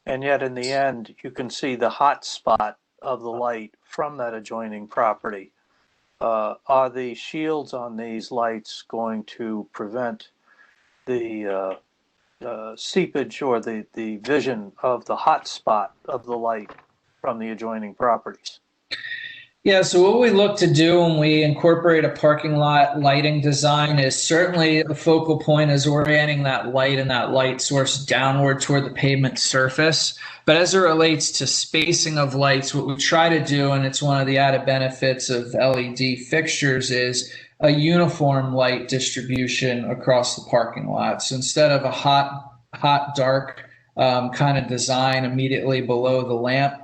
And yet in the end, you can see the hot spot of the light from that adjoining property. Are the shields on these lights going to prevent the seepage or the vision of the hot spot of the light from the adjoining properties? Yeah, so what we look to do when we incorporate a parking lot lighting design is certainly the focal point is orienting that light and that light source downward toward the pavement surface. But as it relates to spacing of lights, what we try to do, and it's one of the added benefits of LED fixtures, is a uniform light distribution across the parking lot. So instead of a hot, dark kind of design immediately below the lamp,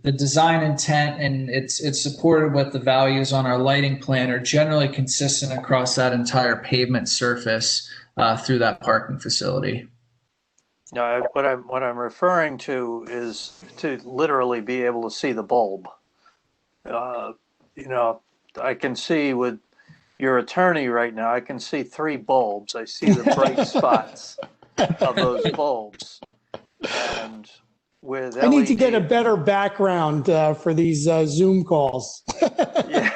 the design intent, and it's supported with the values on our lighting plan, are generally consistent across that entire pavement surface through that parking facility. No, what I'm referring to is to literally be able to see the bulb. You know, I can see with your attorney right now, I can see 3 bulbs. I see the bright spots of those bulbs. And with LED, I need to get a better background for these Zoom calls. Yeah.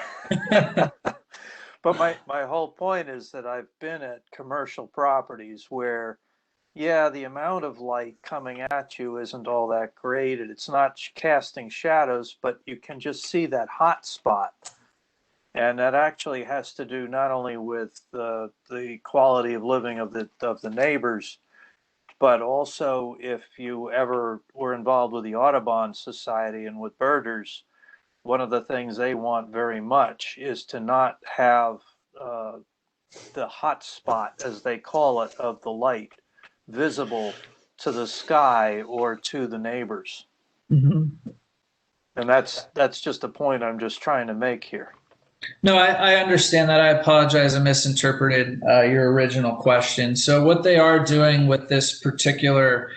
But my whole point is that I've been at commercial properties where, yeah, the amount of light coming at you isn't all that great, and it's not casting shadows, but you can just see that hot spot. And that actually has to do not only with the quality of living of the neighbors, but also if you ever were involved with the Audubon Society and with birders, one of the things they want very much is to not have the hot spot, as they call it, of the light visible to the sky or to the neighbors. Mm-hmm. And that's just a point I'm just trying to make here. No, I understand that. I apologize. I misinterpreted your original question. So what they are doing with this particular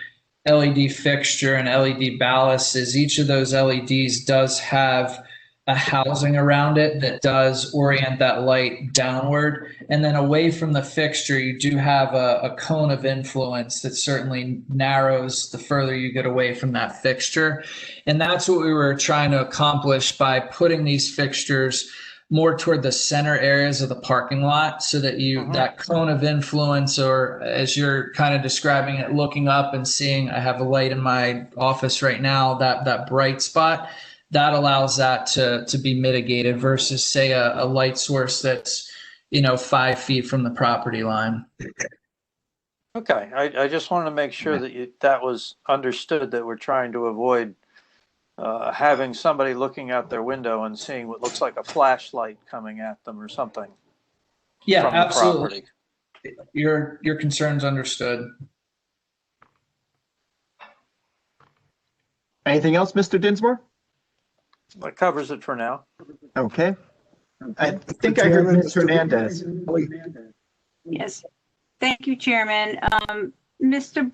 LED fixture and LED ballast is each of those LEDs does have a housing around it that does orient that light downward. And then away from the fixture, you do have a cone of influence that certainly narrows the further you get away from that fixture. And that's what we were trying to accomplish by putting these fixtures more toward the center areas of the parking lot, so that that cone of influence, or as you're kind of describing it, looking up and seeing, I have a light in my office right now, that bright spot, that allows that to be mitigated versus say a light source that's, 5 feet from the property line. Okay, I just wanted to make sure that that was understood, that we're trying to avoid having somebody looking out their window and seeing what looks like a flashlight coming at them or something. Yeah, from the absolutely. property. Your concerns understood. Anything else, Mr. Dinsmore? That covers it for now. Okay. I think I heard Ms. Hernandez. Yes. Thank you, Chairman. Mr.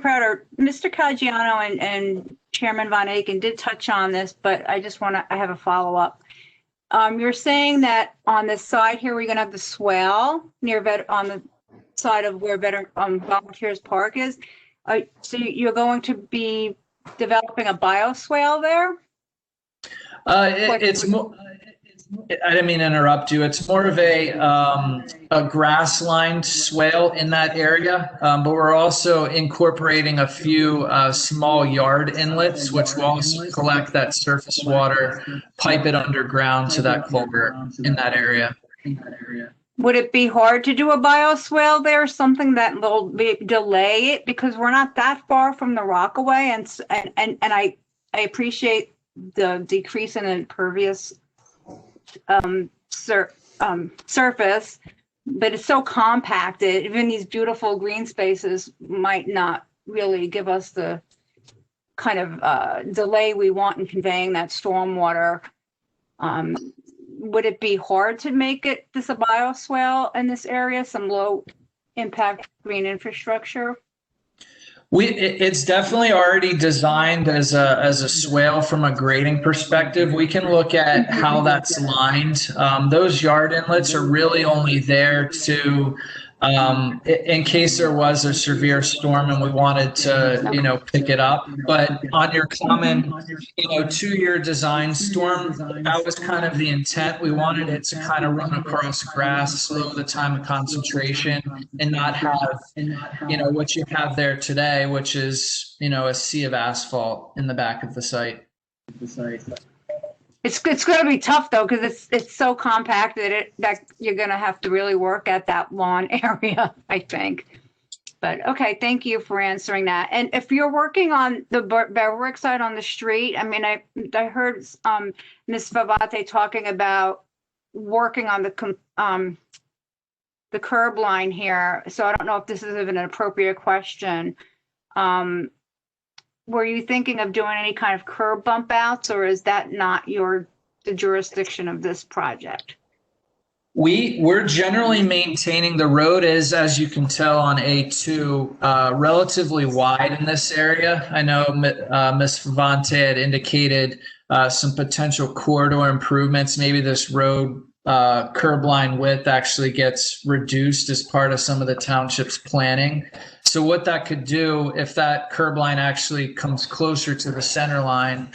Crowder, Mr. Caggiano and Chairman Von Aiken did touch on this, but I have a follow-up. You're saying that on the side here, we're going to have the swale on the side of where Volunteers Park is. So you're going to be developing a bioswale there? It's more. I didn't mean to interrupt you. It's more of a grass-lined swale in that area, but we're also incorporating a few small yard inlets, which will also collect that surface water, pipe it underground to that culvert in that area. Would it be hard to do a bioswale there, something that will delay it? Because we're not that far from the Rockaway, and I appreciate the decrease in impervious surface, but it's so compacted. Even these beautiful green spaces might not really give us the kind of delay we want in conveying that stormwater. Would it be hard to make this a bioswale in this area, some low impact green infrastructure? It's definitely already designed as a swale from a grading perspective. We can look at how that's lined. Those yard inlets are really only there to, in case there was a severe storm and we wanted to, pick it up. But on your common, 2-year design storm, that was kind of the intent. We wanted it to kind of run across grass, slow the time of concentration, and not have, what you have there today, which is, a sea of asphalt in the back of the site. It's going to be tough though, because it's so compacted that you're going to have to really work at that lawn area, I think. But okay, thank you for answering that. And if you're working on the Beverly side on the street, I mean, I heard Ms. Favate talking about working on the curb line here. So I don't know if this is even an appropriate question. Were you thinking of doing any kind of curb bump outs, or is that not the jurisdiction of this project? We're generally maintaining the road is, as you can tell on A2, relatively wide in this area. I know Ms. Favante had indicated some potential corridor improvements. Maybe this road curb line width actually gets reduced as part of some of the township's planning. So what that could do, if that curb line actually comes closer to the center line,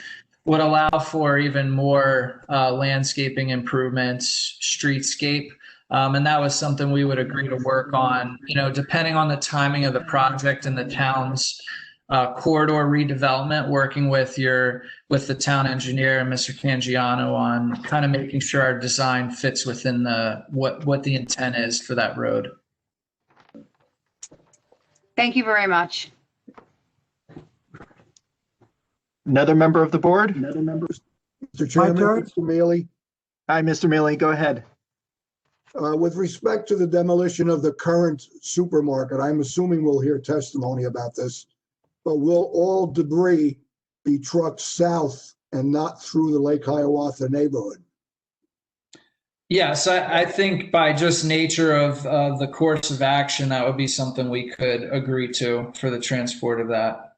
would allow for even more landscaping improvements, streetscape. And that was something we would agree to work on, depending on the timing of the project and the town's corridor redevelopment, working with the town engineer and Mr. Cangiano on kind of making sure our design fits within what the intent is for that road. Thank you very much. Another member of the board? Mr. Chairman, Mr. Mealy. Hi, Mr. Mealy, go ahead. With respect to the demolition of the current supermarket, I'm assuming we'll hear testimony about this, but will all debris be trucked south and not through the Lake Hiawatha neighborhood? Yes, I think by just nature of the course of action, that would be something we could agree to for the transport of that.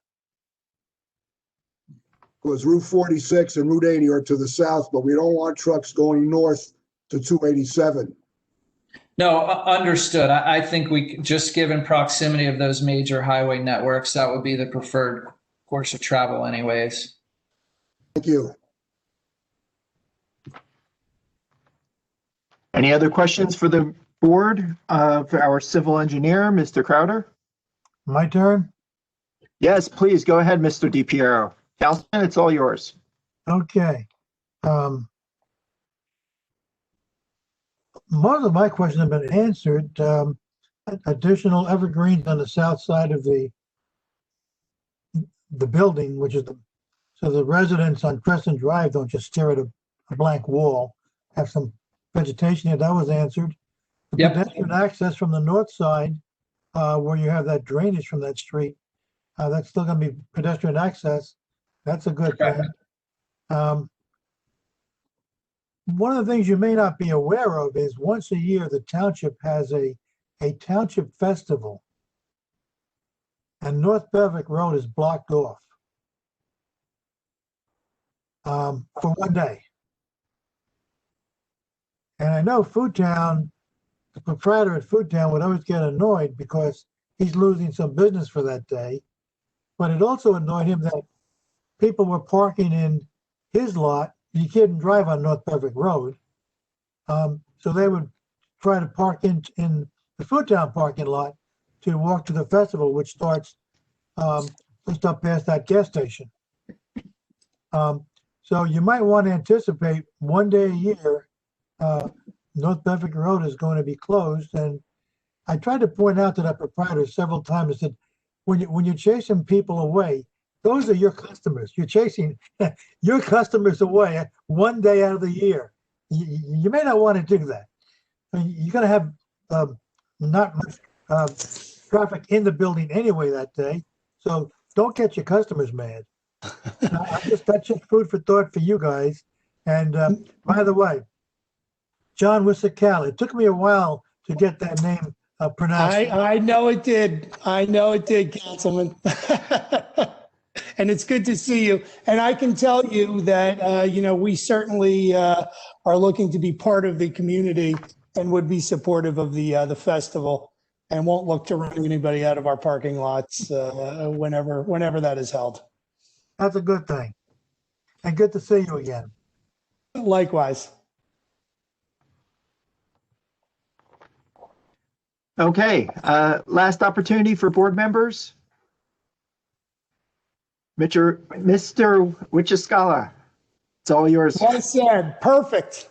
Because Route 46 and Route 80 are to the south, but we don't want trucks going north to 287. No, understood. I think we just given proximity of those major highway networks, that would be the preferred course of travel anyways. Thank you. Any other questions for the board, for our civil engineer, Mr. Crowder? My turn? Yes, please go ahead, Mr. DiPiero. Councilman, it's all yours. Okay. Most of my questions have been answered. Additional evergreens on the south side of the building, which is so the residents on Crescent Drive don't just stare at a blank wall. Have some vegetation here. That was answered. The Yep. pedestrian access from the north side, where you have that drainage from that street, that's still going to be pedestrian access. That's a good thing. One of the things you may not be aware of is once a year, the township has a township festival, and North Beverly Road is blocked off for one day. And I know Foodtown, the proprietor at Foodtown would always get annoyed because he's losing some business for that day. But it also annoyed him that people were parking in his lot. You couldn't drive on North Beverly Road. So they would try to park in the Foodtown parking lot to walk to the festival, which starts just up past that gas station. So you might want to anticipate one day a year, North Beverly Road is going to be closed. And I tried to point out to that proprietor several times that when you're chasing people away, those are your customers. You're chasing your customers away one day out of the year. You may not want to do that. You're going to have not much traffic in the building anyway that day. So don't get your customers mad. That's just food for thought for you guys. And by the way, John Wissacal, it took me a while to get that name pronounced. I know it did. I know it did, Councilman. And it's good to see you. And I can tell you that, we certainly are looking to be part of the community and would be supportive of the festival and won't look to run anybody out of our parking lots whenever that is held. That's a good thing. And good to see you again. Likewise. Okay, last opportunity for board members. Mr. Wichiscala, it's all yours. Well said. Perfect.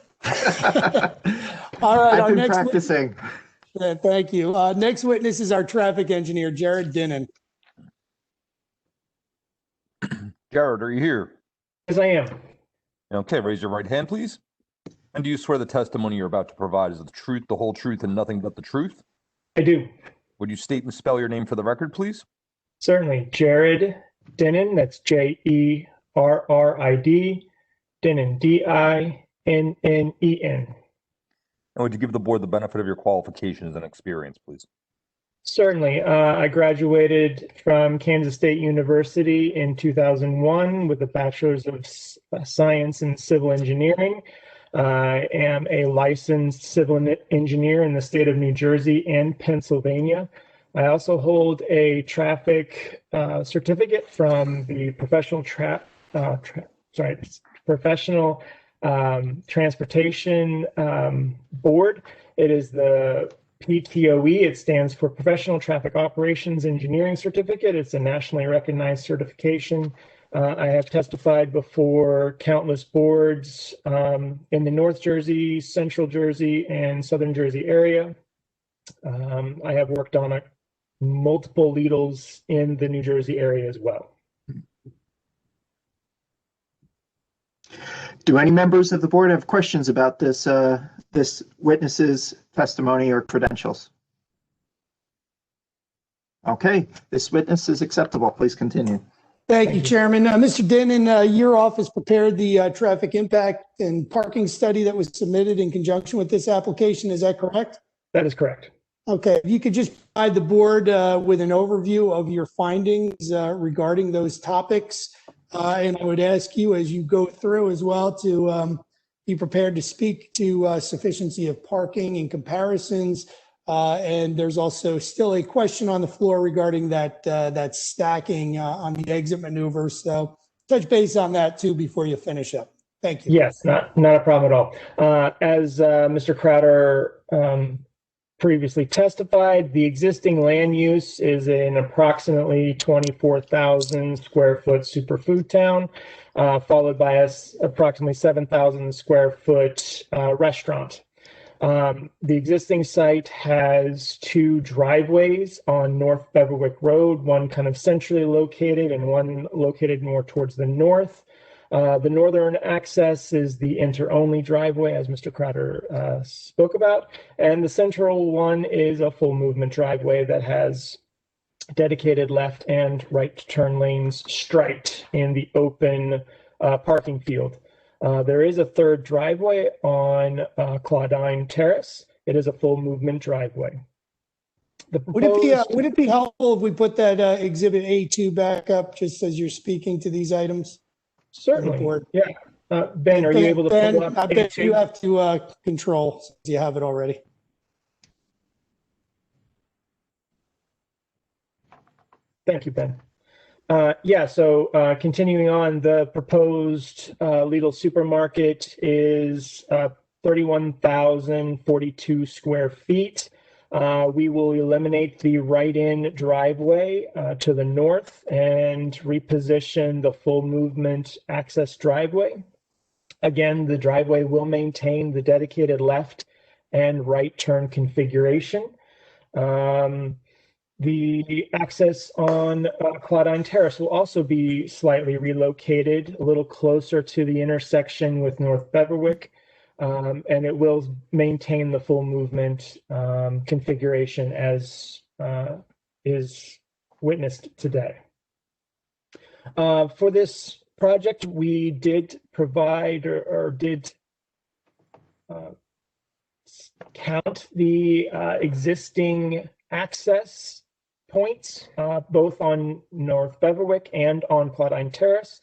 All right. I've been practicing. Thank you. Next witness is our traffic engineer, Jared Dinnan. Jared, are you here? Yes, I am. Okay, raise your right hand, please. And do you swear the testimony you're about to provide is the truth, the whole truth, and nothing but the truth? I do. Would you state and spell your name for the record, please? Certainly. Jared Dinnan, that's Jerrid, Dinnan, Dinnen. And would you give the board the benefit of your qualifications and experience, please? Certainly. I graduated from Kansas State University in 2001 with a Bachelor's of Science in Civil Engineering. I am a licensed civil engineer in the state of New Jersey and Pennsylvania. I also hold a traffic certificate from the Professional Transportation Board. It is the PTOE. It stands for Professional Traffic Operations Engineering Certificate. It's a nationally recognized certification. I have testified before countless boards in the North Jersey, Central Jersey, and Southern Jersey area. I have worked on multiple LEDLs in the New Jersey area as well. Do any members of the board have questions about this this witness's testimony or credentials? Okay, this witness is acceptable. Please continue. Thank you, Chairman. Mr. Dinnan, your office prepared the traffic impact and parking study that was submitted in conjunction with this application. Is that correct? That is correct. Okay, if you could just provide the board with an overview of your findings regarding those topics. And I would ask you as you go through as well to be prepared to speak to sufficiency of parking and comparisons. And there's also still a question on the floor regarding that stacking on the exit maneuver. So touch base on that too before you finish up. Thank you. Yes, not a problem at all. As Mr. Crowder previously testified, the existing land use is an approximately 24,000 square foot superfood town, followed by approximately 7,000 square foot restaurant. The existing site has 2 driveways on North Beverwick Road, one kind of centrally located and one located more towards the north. The northern access is the enter-only driveway, as Mr. Crowder spoke about, and the central one is a full movement driveway that has dedicated left and right turn lanes striped in the open parking field. There is a third driveway on Claudine Terrace. It is a full movement driveway. Would it be helpful if we put that exhibit A2 back up just as you're speaking to these items? Certainly. Yeah. Ben, are you able to pull up I bet A2? you have to control since you have it already. Thank you, Ben. So continuing on, the proposed Lidl supermarket is 31,042 square feet. We will eliminate the right-in driveway to the north and reposition the full movement access driveway. Again, the driveway will maintain the dedicated left and right turn configuration. The access on Claudine Terrace will also be slightly relocated a little closer to the intersection with North Beverwick, and it will maintain the full movement configuration as is witnessed today. For this project, we did provide or did count the existing access points, both on North Beverwick and on Claudine Terrace,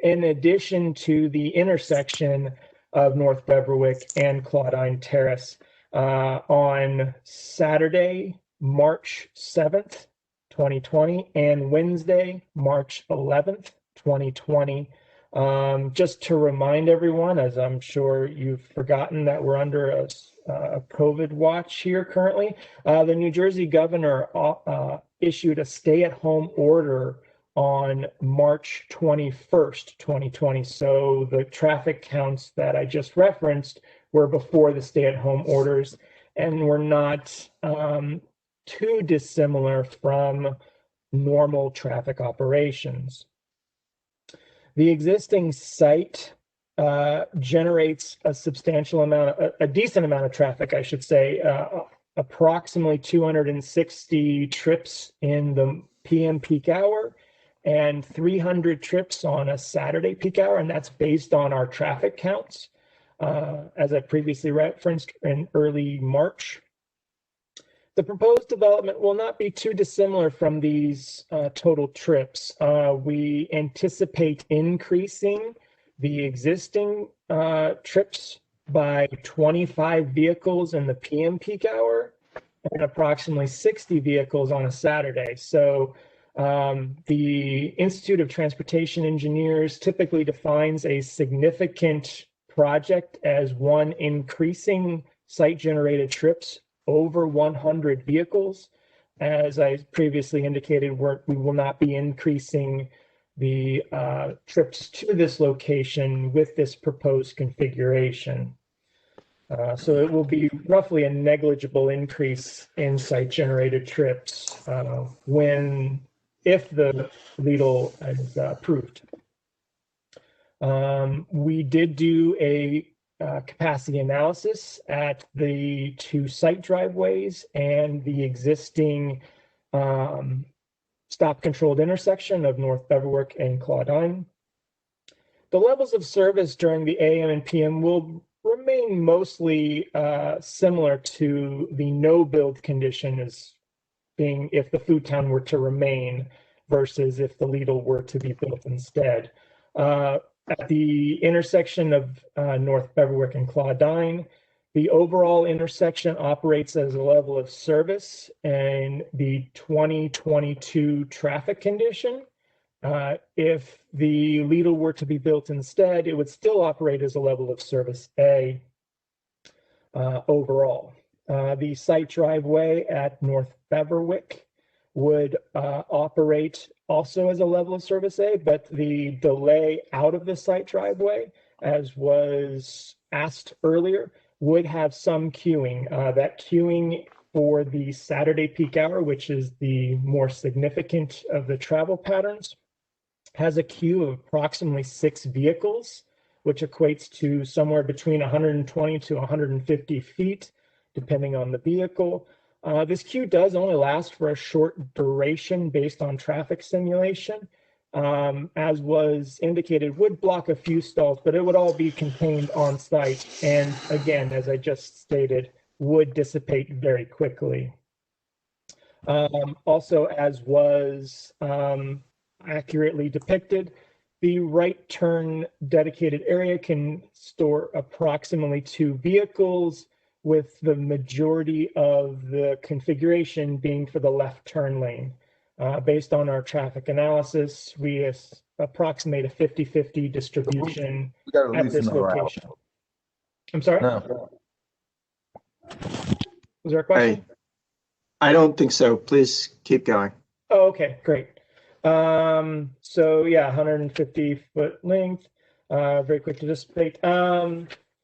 in addition to the intersection of North Beverwick and Claudine Terrace on Saturday, March 7th, 2020, and Wednesday, March 11th, 2020. Just to remind everyone, as I'm sure you've forgotten that we're under a COVID watch here currently, the New Jersey governor issued a stay-at-home order on March 21st, 2020. So the traffic counts that I just referenced were before the stay-at-home orders and were not too dissimilar from normal traffic operations. The existing site generates a substantial amount, a decent amount of traffic, I should say, approximately 260 trips in the PM peak hour and 300 trips on a Saturday peak hour, and that's based on our traffic counts, as I previously referenced in early March. The proposed development will not be too dissimilar from these total trips. We anticipate increasing the existing trips by 25 vehicles in the PM peak hour and approximately 60 vehicles on a Saturday. So the Institute of Transportation Engineers typically defines a significant project as one increasing site-generated trips over 100 vehicles. As I previously indicated, we will not be increasing the trips to this location with this proposed configuration. So it will be roughly a negligible increase in site-generated trips if the Lidl is approved. We did do a capacity analysis at the 2 site driveways and the existing stop-controlled intersection of North Beverwick and Claudine. The levels of service during the AM and PM will remain mostly similar to the no-build condition as being if the food town were to remain versus if the Lidl were to be built instead. At the intersection of North Beverwick and Claudine, the overall intersection operates as a level of service in the 2022 traffic condition. If the Lidl were to be built instead, it would still operate as a level of service A overall. The site driveway at North Beverwick would operate also as a level of service A, but the delay out of the site driveway, as was asked earlier, would have some queuing. That queuing for the Saturday peak hour, which is the more significant of the travel patterns, has a queue of approximately 6 vehicles, which equates to somewhere between 120 to 150 feet, depending on the vehicle. This queue does only last for a short duration based on traffic simulation. As was indicated, would block a few stalls, but it would all be contained on site. And again, as I just stated, would dissipate very quickly. Also, as was accurately depicted, the right turn dedicated area can store approximately 2 vehicles, with the majority of the configuration being for the left turn lane. Based on our traffic analysis, we approximate a 50-50 distribution at this location. I'm sorry? No. Was there a question? I don't think so. Please keep going. Oh, okay, great. So yeah, 150-foot length, very quick to dissipate.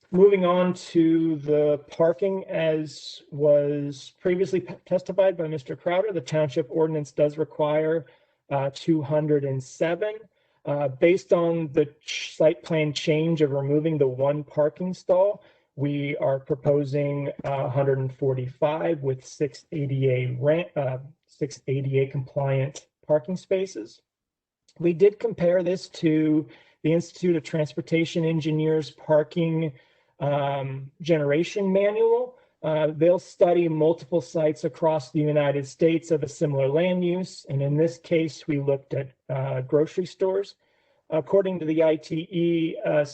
Moving on to the parking, as was previously testified by Mr. Crowder, the township ordinance does require 207. Based on the site plan change of removing the 1 parking stall, we are proposing 145 with 6 ADA compliant parking spaces. We did compare this to the Institute of Transportation Engineers parking generation manual. They'll study multiple sites across the United States of a similar land use. And in this case, we looked at grocery stores. According to the ITE, a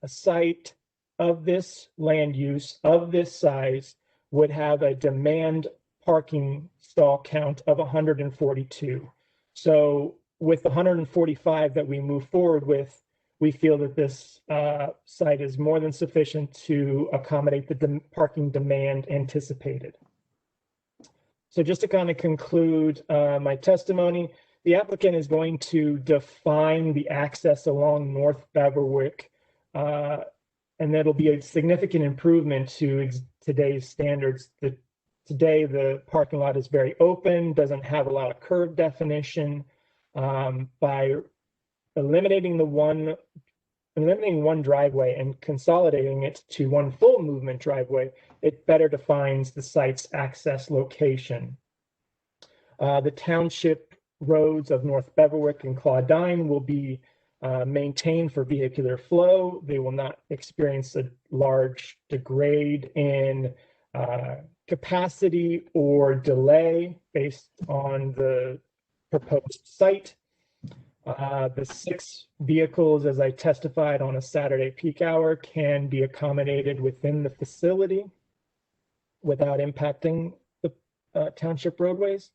site of this land use, of this size, would have a demand parking stall count of 142. So with 145 that we move forward with, we feel that this site is more than sufficient to accommodate the parking demand anticipated. So just to kind of conclude my testimony, the applicant is going to define the access along North Beverwick, and that'll be a significant improvement to today's standards. Today, the parking lot is very open, doesn't have a lot of curb definition. By eliminating one driveway and consolidating it to one full movement driveway, it better defines the site's access location. The township roads of North Beverwick and Claudine will be maintained for vehicular flow. They will not experience a large degrade in capacity or delay based on the proposed site. The 6 vehicles, as I testified on a Saturday peak hour, can be accommodated within the facility without impacting the township roadways.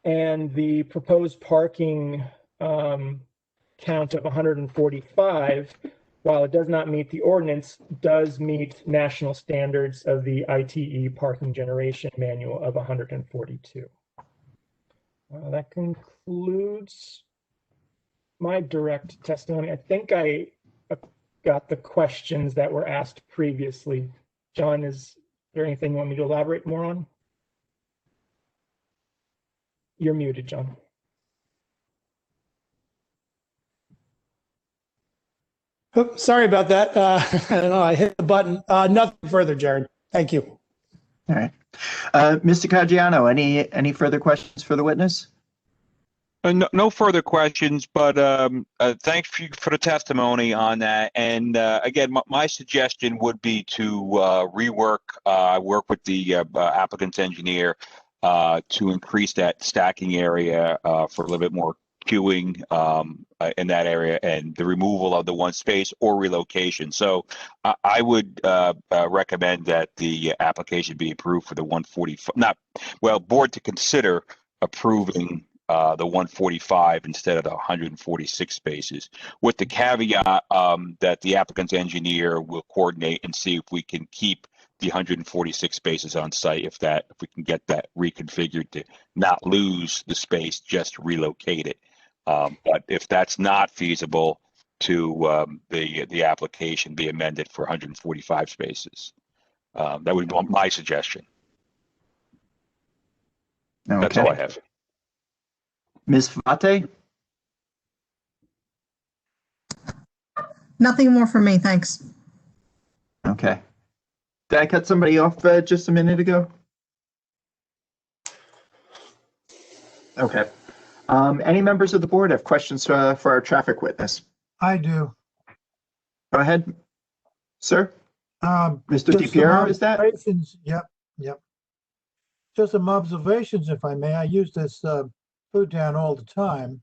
And the proposed parking count of 145, while it does not meet the ordinance, does meet national standards of the ITE parking generation manual of 142. That concludes my direct testimony. I think I got the questions that were asked previously. John, is there anything you want me to elaborate more on? You're muted, John. Oh, sorry about that. I don't know, I hit the button. Nothing further, Jared. Thank you. All right. Mr. Caggiano, any further questions for the witness? No further questions, but thanks for the testimony on that. And again, my suggestion would be to work with the applicant's engineer to increase that stacking area for a little bit more queuing in that area, and the removal of the 1 space or relocation. So I would recommend that the application be approved for the 145. Board to consider approving the 145 instead of the 146 spaces, with the caveat that the applicant's engineer will coordinate and see if we can keep the 146 spaces on site if we can get that reconfigured to not lose the space, just relocate it. But if that's not feasible, to the application be amended for 145 spaces. That would be my suggestion. That's all I have. Ms. Fate? Nothing more from me, thanks. Okay. Did I cut somebody off just a minute ago? Okay. Any members of the board have questions for our traffic witness? I do. Go ahead, sir. Mr. Just DiPiero, some is that? observations. Yep. Just some observations, if I may. I use this food town all the time.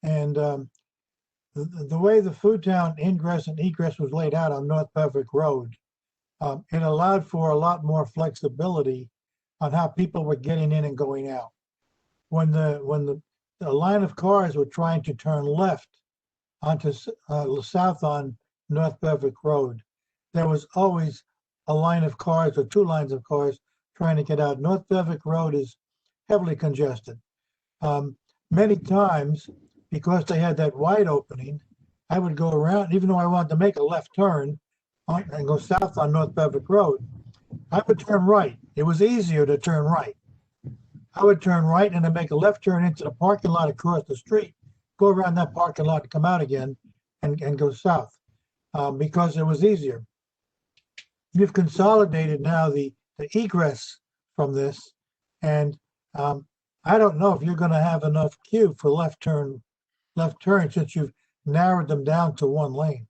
And the way the food town ingress and egress was laid out on North Beverwick Road, it allowed for a lot more flexibility on how people were getting in and going out. When the line of cars were trying to turn left onto south on North Beverwick Road, there was always a line of cars or two lines of cars trying to get out. North Beverwick Road is heavily congested. Many times, because they had that wide opening, I would go around, even though I wanted to make a left turn and go south on North Beverwick Road, I would turn right. It was easier to turn right. I would turn right and then make a left turn into the parking lot across the street, go around that parking lot and come out again and go south because it was easier. You've consolidated now the egress from this, and I don't know if you're going to have enough queue for left turn since you've narrowed them down to one lane.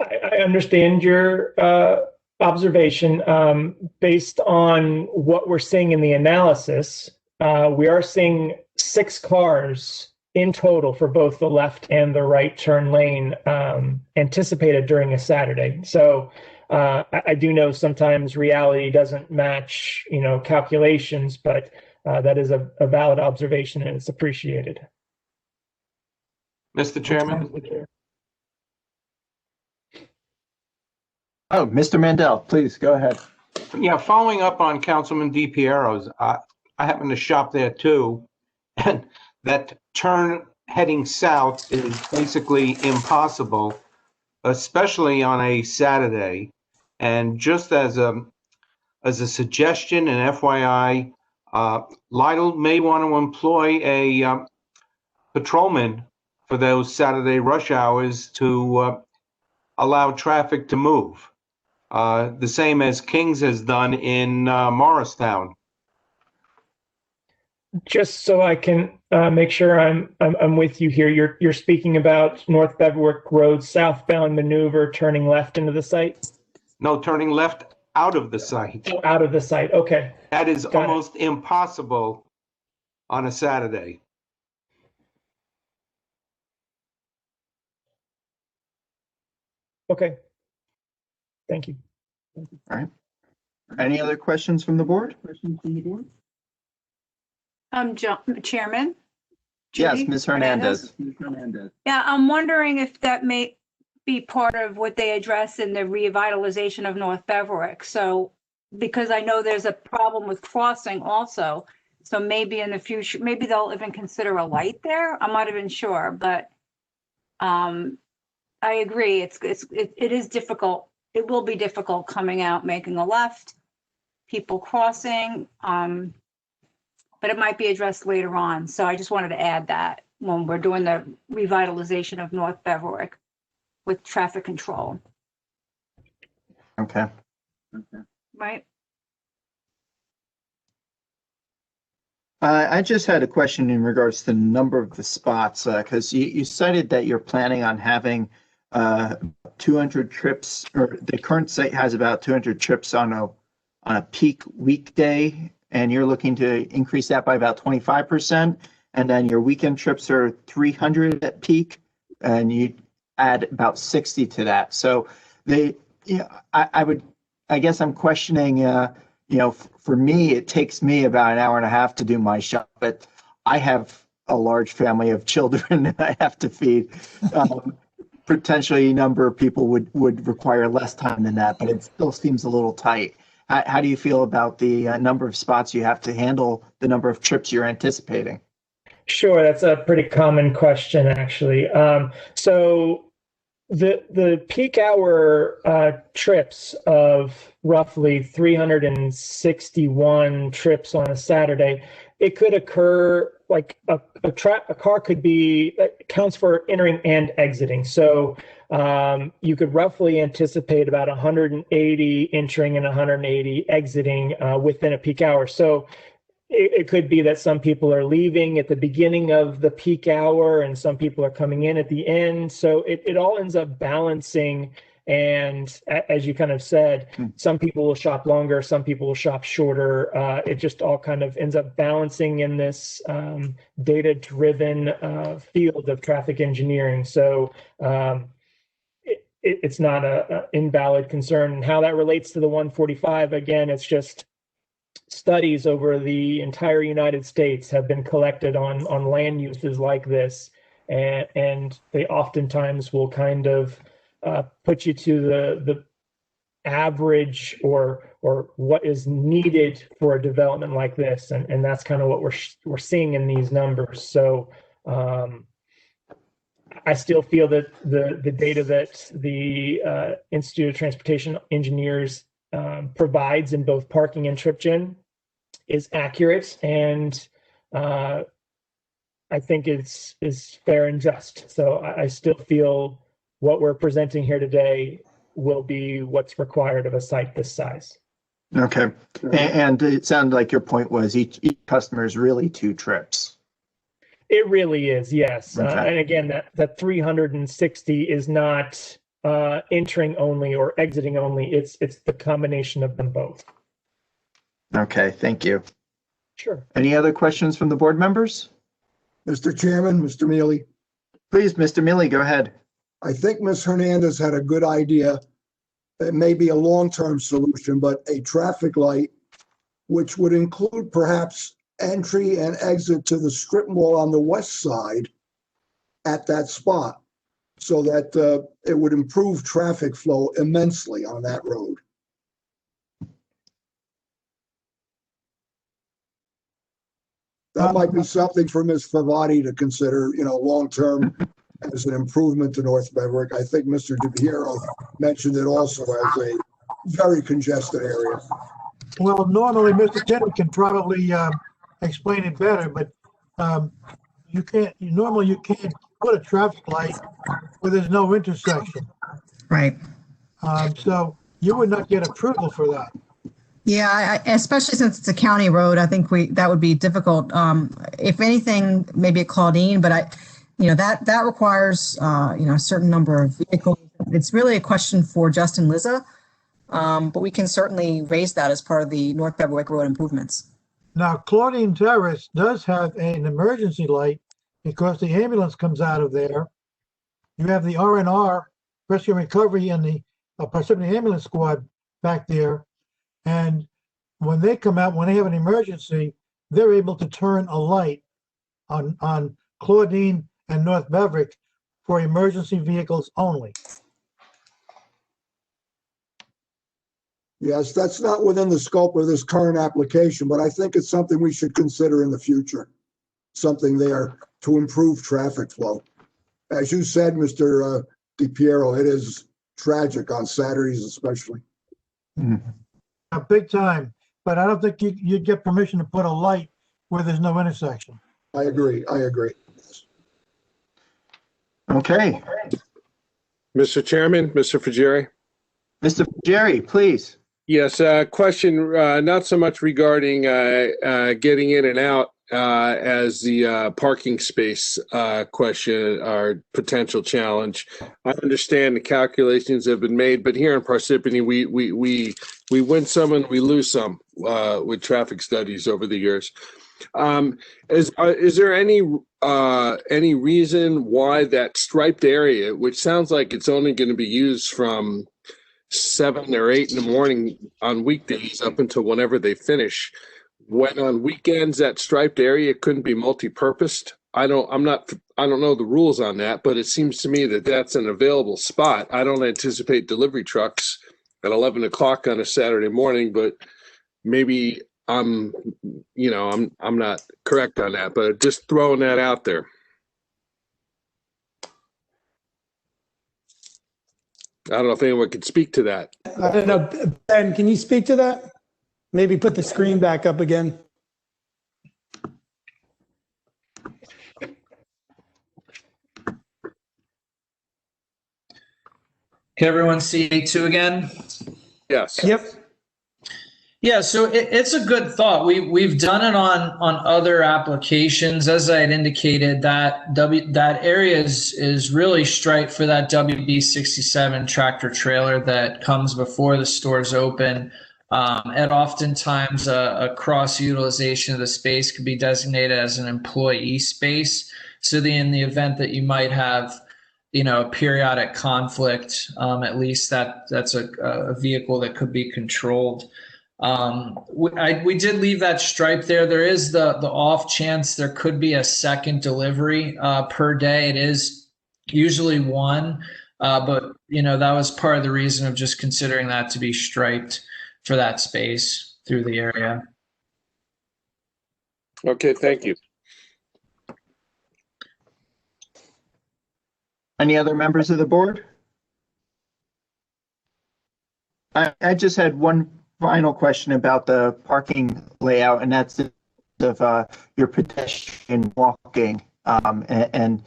I understand your observation. Based on what we're seeing in the analysis, we are seeing 6 cars in total for both the left and the right turn lane anticipated during a Saturday. So I do know sometimes reality doesn't match, calculations, but that is a valid observation and it's appreciated. Mr. Chairman? Oh, Mr. Mandel, please go ahead. Yeah, following up on Councilman DiPiero's, I happen to shop there too, and that turn heading south is basically impossible, especially on a Saturday. And just as a suggestion and FYI, Lidl may want to employ a patrolman for those Saturday rush hours to allow traffic to move. The same as Kings has done in Morristown. Just so I can make sure I'm with you here. You're speaking about North Beverwick Road southbound maneuver, turning left into the site? No, turning left out of the site. Oh, out of the site. Okay. That is almost impossible on a Saturday. Okay. Thank you. All right. Any other questions from the board? Chairman? Yes, Judy Ms. Hernandez. Yeah, I'm wondering if that may be part of what they address in the revitalization of North Beverwick. So, because I know there's a problem with crossing also. So maybe in the future, maybe they'll even consider a light there. I'm not even sure, but I agree. It is difficult. It will be difficult coming out, making a left, people crossing, but it might be addressed later on. So I just wanted to add that when we're doing the revitalization of North Beverwick with traffic control. Okay. Right. I just had a question in regards to the number of the spots, because you cited that you're planning on having 200 trips, or the current site has about 200 trips on a peak weekday, and you're looking to increase that by about 25%, and then your weekend trips are 300 at peak, and you add about 60 to that. So I guess I'm questioning, for me, it takes me about an hour and a half to do my shop, but I have a large family of children that I have to feed. potentially a number of people would require less time than that, but it still seems a little tight. How do you feel about the number of spots you have to handle, the number of trips you're anticipating? Sure, that's a pretty common question, actually. So the peak hour trips of roughly 361 trips on a Saturday, it could occur like a car could be counts for entering and exiting. So you could roughly anticipate about 180 entering and 180 exiting within a peak hour. So it could be that some people are leaving at the beginning of the peak hour and some people are coming in at the end. So it all ends up balancing. And as you kind of said, some people will shop longer, some people will shop shorter. It just all kind of ends up balancing in this data-driven field of traffic engineering. So it's not an invalid concern. And how that relates to the 145, again, it's just studies over the entire United States have been collected on land uses like this, and they oftentimes will kind of put you to the average or what is needed for a development like this, and that's kind of what we're seeing in these numbers. So I still feel that the data that the Institute of Transportation Engineers provides in both parking and trip gen is accurate, and I think is fair and just. So I still feel what we're presenting here today will be what's required of a site this size. Okay. And it sounded like your point was each customer is really 2 trips. It really is, yes. Okay. And again, that 360 is not entering only or exiting only. It's the combination of them both. Okay, thank you. Sure. Any other questions from the board members? Mr. Chairman, Mr. Mealy. Please, Mr. Mealy, go ahead. I think Ms. Hernandez had a good idea. It may be a long-term solution, but a traffic light, which would include perhaps entry and exit to the strip mall on the west side at that spot, so that it would improve traffic flow immensely on that road. That might be something for Ms. Favati to consider, long-term as an improvement to North Beverwick. I think Mr. DePiero mentioned it also as a very congested area. Well, normally Mr. Tennant can probably explain it better, but you can't put a traffic light where there's no intersection. Right. So you would not get approval for that. Yeah, especially since it's a county road, I think that would be difficult. If anything, maybe at Claudine, but that requires a certain number of vehicles. It's really a question for Justin Lizza, but we can certainly raise that as part of the North Beverwick Road improvements. Now, Claudine Terrace does have an emergency light because the ambulance comes out of there. You have the R&R, Rescue and Recovery, and the Parsippany Ambulance Squad back there. And when they come out, when they have an emergency, they're able to turn a light on Claudine and North Beverwick for emergency vehicles only. Yes, that's not within the scope of this current application, but I think it's something we should consider in the future. Something there to improve traffic flow. As you said, Mr. DePiero, it is tragic on Saturdays especially. A big time, but I don't think you'd get permission to put a light where there's no intersection. I agree. Okay. Mr. Chairman, Mr. Fugere. Mr. Fugere, please. Yes, question not so much regarding getting in and out as the parking space question or potential challenge. I understand the calculations have been made, but here in Parsippany, we win some and we lose some with traffic studies over the years. Is there any reason why that striped area, which sounds like it's only going to be used from 7 or 8 in the morning on weekdays up until whenever they finish, when on weekends that striped area couldn't be multi-purposed I don't know the rules on that, but it seems to me that that's an available spot. I don't anticipate delivery trucks at 11 o'clock on a Saturday morning, but maybe I'm not correct on that, but just throwing that out there. I don't know if anyone could speak to that. I don't know. Ben, can you speak to that? Maybe put the screen back up again. Can everyone see A2 again? Yes. Yep. Yeah, so it's a good thought. We've done it on other applications. As I had indicated, that area is really striped for that WB67 tractor trailer that comes before the stores open. And oftentimes a cross utilization of the space could be designated as an employee space. So in the event that you might have, a periodic conflict, at least that's a vehicle that could be controlled. We did leave that stripe there. There is the off chance there could be a second delivery per day. It is usually one, but that was part of the reason of just considering that to be striped for that space through the area. Okay, thank you. Any other members of the board? I just had one final question about the parking layout, and that's of your pedestrian walking and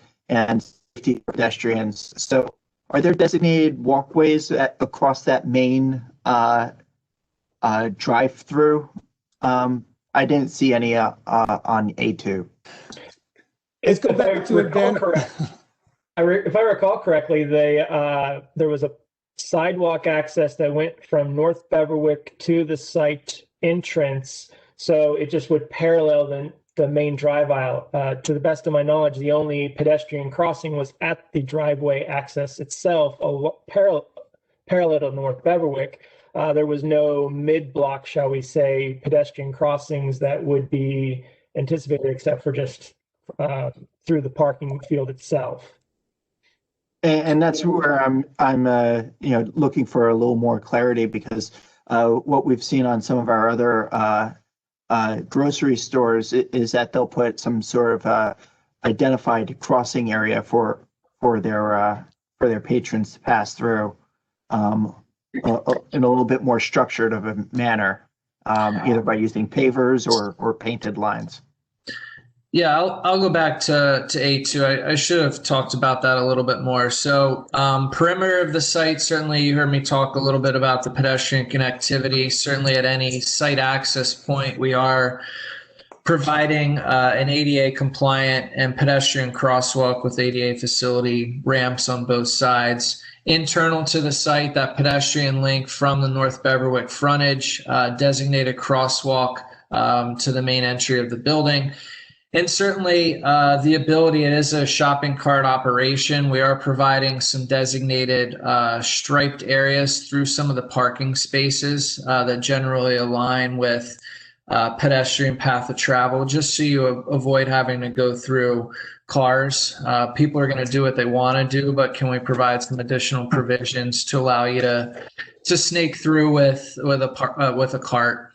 safety pedestrians. So are there designated walkways across that main drive-through? I didn't see any on A2. Let's go back to it, Ben. If I recall correctly, there was a sidewalk access that went from North Beverwick to the site entrance, so it just would parallel the main drive aisle. To the best of my knowledge, the only pedestrian crossing was at the driveway access itself, parallel to North Beverwick. There was no mid-block, shall we say, pedestrian crossings that would be anticipated except for just through the parking field itself. And that's where I'm looking for a little more clarity, because what we've seen on some of our other grocery stores is that they'll put some sort of identified crossing area for their patrons to pass through in a little bit more structured of a manner, either by using pavers or painted lines. Yeah, I'll go back to A2. I should have talked about that a little bit more. So perimeter of the site, certainly you heard me talk a little bit about the pedestrian connectivity. Certainly at any site access point, we are providing an ADA compliant and pedestrian crosswalk with ADA facility ramps on both sides. Internal to the site, that pedestrian link from the North Beverwick frontage, designated crosswalk to the main entry of the building. And certainly the ability, it is a shopping cart operation. We are providing some designated striped areas through some of the parking spaces that generally align with pedestrian path of travel, just so you avoid having to go through cars. People are going to do what they want to do, but can we provide some additional provisions to allow you to snake through with a cart?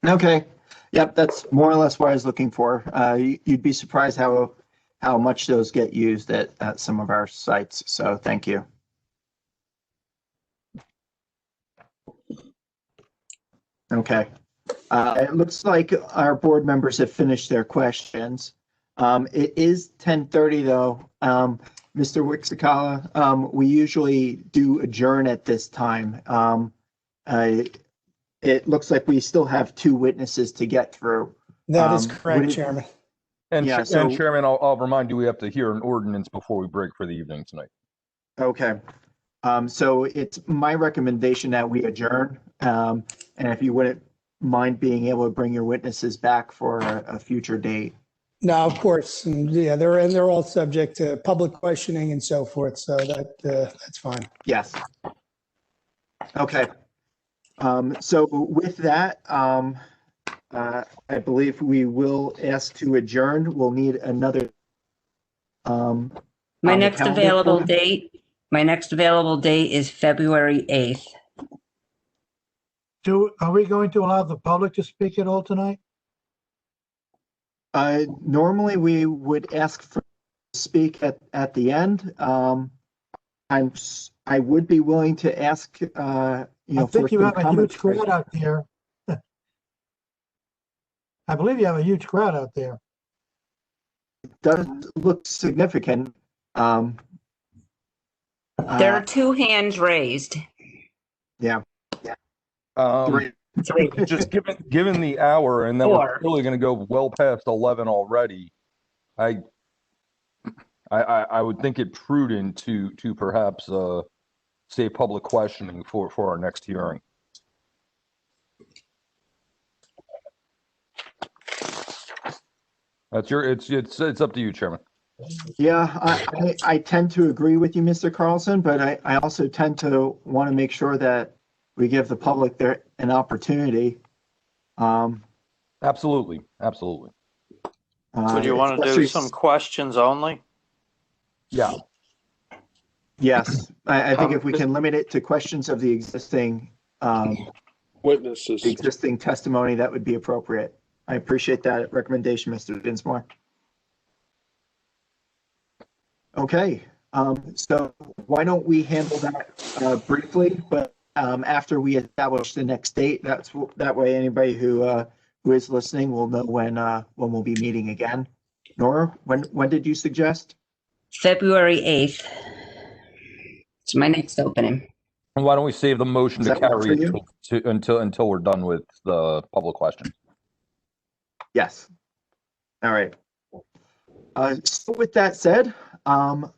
Okay. Yep, that's more or less what I was looking for. You'd be surprised how much those get used at some of our sites. So thank you. Okay. It looks like our board members have finished their questions. It is 10:30 though. Mr. Wixakala, we usually do adjourn at this time. It looks like we still have 2 witnesses to get through. That is correct, Chairman. And, Yeah, and Chairman, I'll remind you, we have to hear an ordinance before we break for the evening tonight. Okay. So it's my recommendation that we adjourn. And if you wouldn't mind being able to bring your witnesses back for a future date. No, of course. And yeah, they're all subject to public questioning and so forth. So that's fine. Yes. Okay. So with that, I believe we will ask to adjourn. We'll need another. My on the next calendar available for- date, my next available date is February 8th. Are we going to allow the public to speak at all tonight? Normally we would ask for speak at the end. I would be willing to ask, I for think you some have a comments. huge crowd out there. I believe you have a huge crowd out there. Does look significant. There are 2 hands raised. Yeah. Just given the hour, and then we're really going to go well past 11 already. I would think it prudent to perhaps say public questioning for our next hearing. That's it's up to you, Chairman. Yeah, I tend to agree with you, Mr. Carlson, but I also tend to want to make sure that we give the public an opportunity. Absolutely. So do you want to do some questions only? Yeah. Yes, I think if we can limit it to questions of the existing Witnesses. existing testimony, that would be appropriate. I appreciate that recommendation, Mr. Dinsmore. Okay, so why don't we handle that briefly, but after we establish the next date, that way anybody who is listening will know when we'll be meeting again. Nora, when did you suggest? February 8th. It's my next opening. And why don't we save the motion Does to that work carry for it until we're done with the public questions? Yes. All right. So with that said,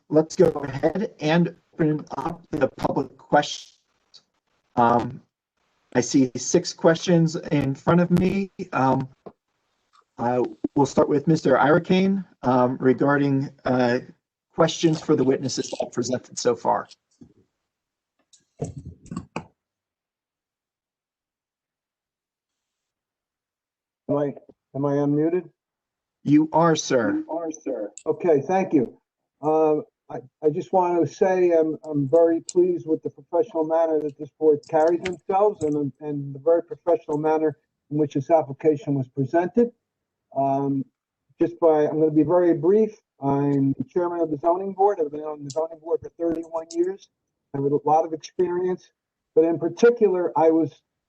let's go ahead and open up the public questions. I see 6 questions in front of me. We'll start with Mr. Iracane regarding questions for the witnesses presented so far. Am I unmuted? You are, sir. Okay, thank you. I just want to say I'm very pleased with the professional manner that this board carried themselves and the very professional manner in which this application was presented. I'm going to be very brief. I'm the chairman of the zoning board. I've been on the zoning board for 31 years. I have a lot of experience, but in particular, I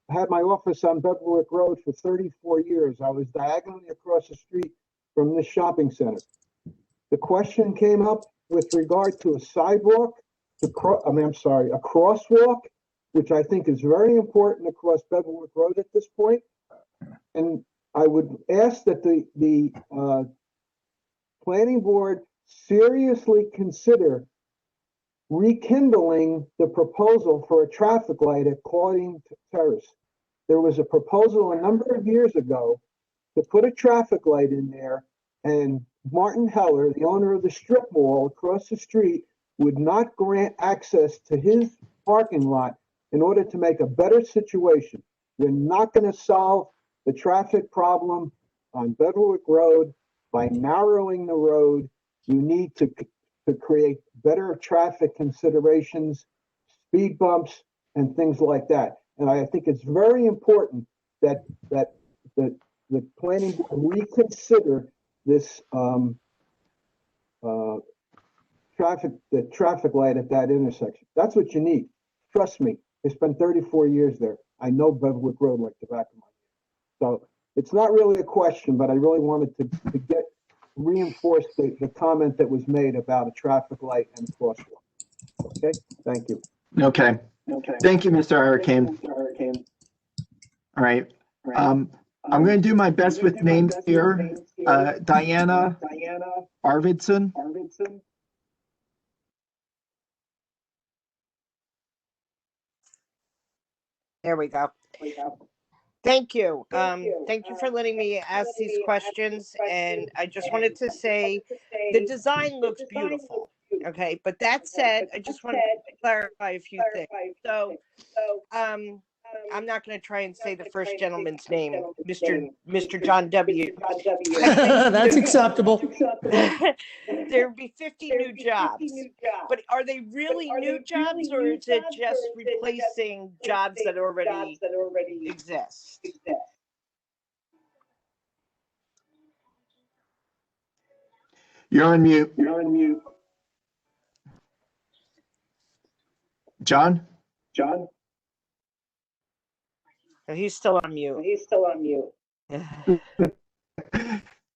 had my office on Beverly Road for 34 years. I was diagonally across the street from this shopping center. The question came up with regard to a sidewalk, a crosswalk, which I think is very important across Beverly Road at this point. And I would ask that the planning board seriously consider rekindling the proposal for a traffic light at Claudine Terrace. There was a proposal a number of years ago to put a traffic light in there, and Martin Heller, the owner of the strip mall across the street, would not grant access to his parking lot in order to make a better situation. You're not going to solve the traffic problem on Bedwick Road by narrowing the road. You need to create better traffic considerations, speed bumps, and things like that. And I think it's very important that the planning board reconsider this traffic light at that intersection. That's what you need. Trust me. I spent 34 years there. I know Beverly Road like the back of my hand. So it's not really a question, but I really wanted to reinforce the comment that was made about a traffic light and crosswalk. Okay, thank you. Okay. Thank you, Mr. Iracane. All right. I'm going to do my best with names here. Diana Arvidsson. There we go. Thank you. Thank you for letting me ask these questions. And I just wanted to say the design looks beautiful. Okay. But that said, I just wanted to clarify a few things. So I'm not going to try and say the first gentleman's name, Mr. John W. That's acceptable. There'd be 50 new jobs, but are they really new jobs, or is it just replacing jobs that already exist? You're on mute. John? He's still on mute.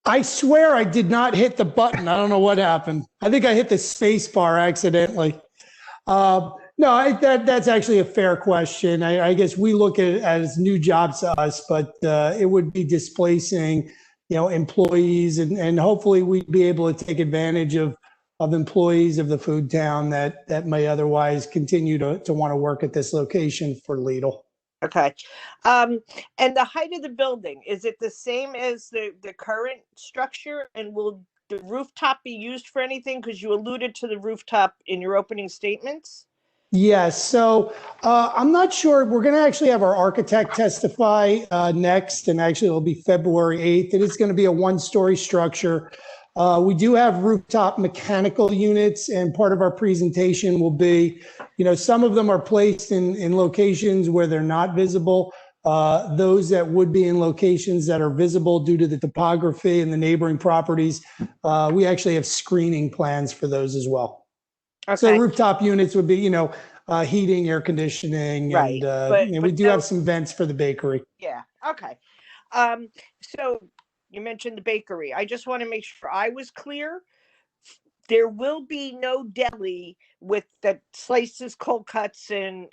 I swear I did not hit the button. I don't know what happened. I think I hit the space bar accidentally. No, that's actually a fair question. I guess we look at it as new jobs to us, but it would be displacing, employees, and hopefully we'd be able to take advantage of employees of the food town that may otherwise continue to want to work at this location for Lidl. Okay. And the height of the building, is it the same as the current structure? And will the rooftop be used for anything? Because you alluded to the rooftop in your opening statements. Yes. So I'm not sure. We're going to actually have our architect testify next, and actually it'll be February 8th. It is going to be a one-story structure. We do have rooftop mechanical units, and part of our presentation will be, some of them are placed in locations where they're not visible. Those that would be in locations that are visible due to the topography and the neighboring properties, we actually have screening plans for those as well. Okay. So rooftop units would be, heating, air conditioning, Right. and we do have some vents for the bakery. Yeah. Okay. So you mentioned the bakery. I just want to make sure I was clear. There will be no deli with the slices, cold cuts, and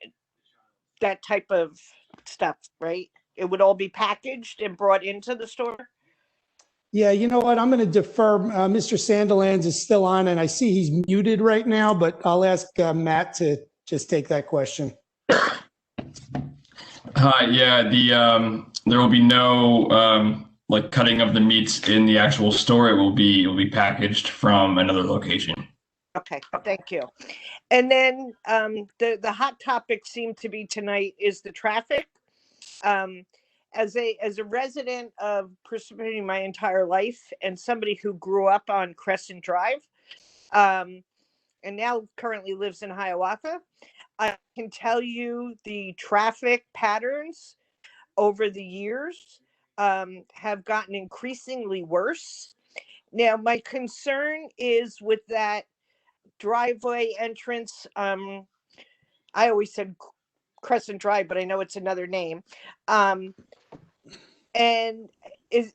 that type of stuff, right? It would all be packaged and brought into the store? Yeah, you know what? I'm going to defer. Mr. Sandilands is still on, and I see he's muted right now, but I'll ask Matt to just take that question. Hi, yeah, there will be no cutting of the meats in the actual store. It will be packaged from another location. Okay, thank you. And then the hot topic seemed to be tonight is the traffic. As a resident of Parsippany my entire life, and somebody who grew up on Crescent Drive, and now currently lives in Hiawatha, I can tell you the traffic patterns over the years have gotten increasingly worse. Now, my concern is with that driveway entrance. I always said Crescent Drive, but I know it's another name. And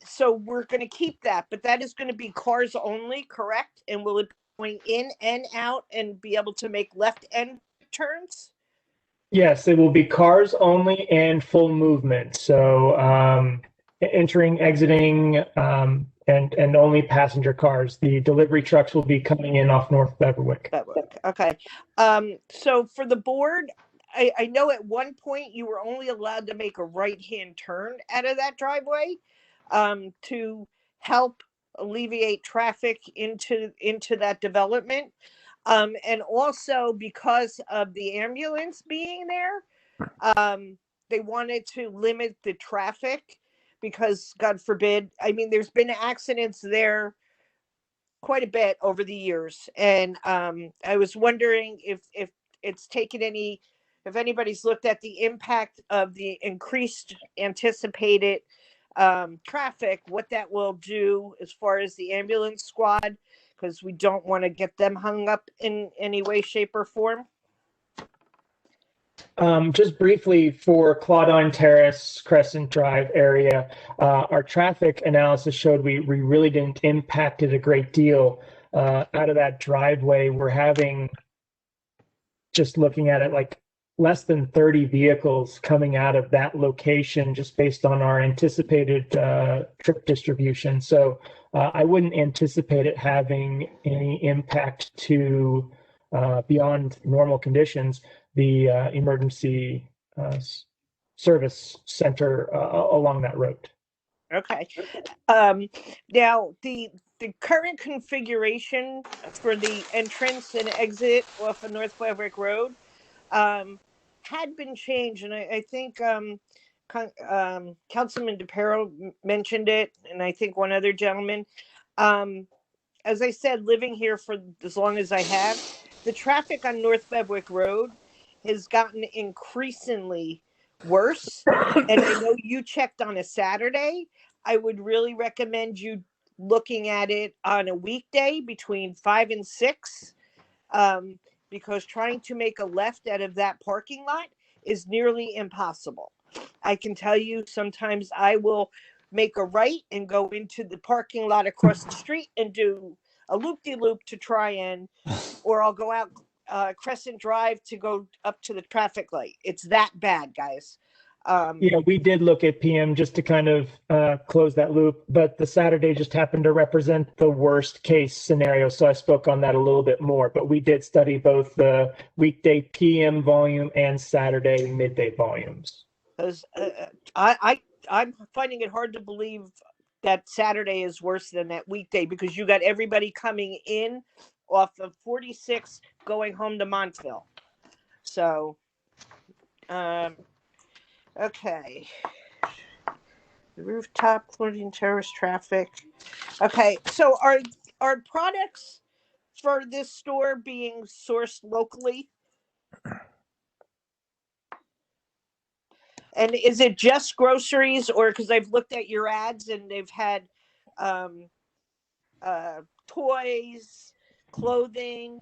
so we're going to keep that, but that is going to be cars only, correct? And will it be going in and out and be able to make left end turns? Yes, it will be cars only and full movement. So entering, exiting, and only passenger cars. The delivery trucks will be coming in off North Beverwick. Okay. So for the board, I know at one point you were only allowed to make a right-hand turn out of that driveway to help alleviate traffic into that development. And also because of the ambulance being there, they wanted to limit the traffic because, God forbid, I mean, there's been accidents there quite a bit over the years. And I was wondering if it's taken if anybody's looked at the impact of the increased anticipated traffic, what that will do as far as the ambulance squad, because we don't want to get them hung up in any way, shape, or form. Just briefly for Claudine Terrace, Crescent Drive area, our traffic analysis showed we really didn't impact it a great deal. Out of that driveway, we're having, just looking at it, like less than 30 vehicles coming out of that location just based on our anticipated trip distribution. So I wouldn't anticipate it having any impact to beyond normal conditions, the emergency service center along that road. Okay. Now, the current configuration for the entrance and exit off of North Beverwick Road, had been changed, and I think Councilman DePero mentioned it, and I think one other gentleman. As I said, living here for as long as I have, the traffic on North Bedwick Road has gotten increasingly worse. And I know you checked on a Saturday. I would really recommend you looking at it on a weekday between 5 and 6, because trying to make a left out of that parking lot is nearly impossible. I can tell you sometimes I will make a right and go into the parking lot across the street and do a loop-de-loop to try and, or I'll go out Crescent Drive to go up to the traffic light. It's that bad, guys. Yeah, we did look at PM just to kind of close that loop, but the Saturday just happened to represent the worst case scenario. So I spoke on that a little bit more, but we did study both the weekday PM volume and Saturday midday volumes. Because I'm finding it hard to believe that Saturday is worse than that weekday, because you got everybody coming in off of 46 going home to Montville. So, okay. The rooftop floating terrace traffic. Okay, so are products for this store being sourced locally? And is it just groceries, or because I've looked at your ads and they've had toys, clothing?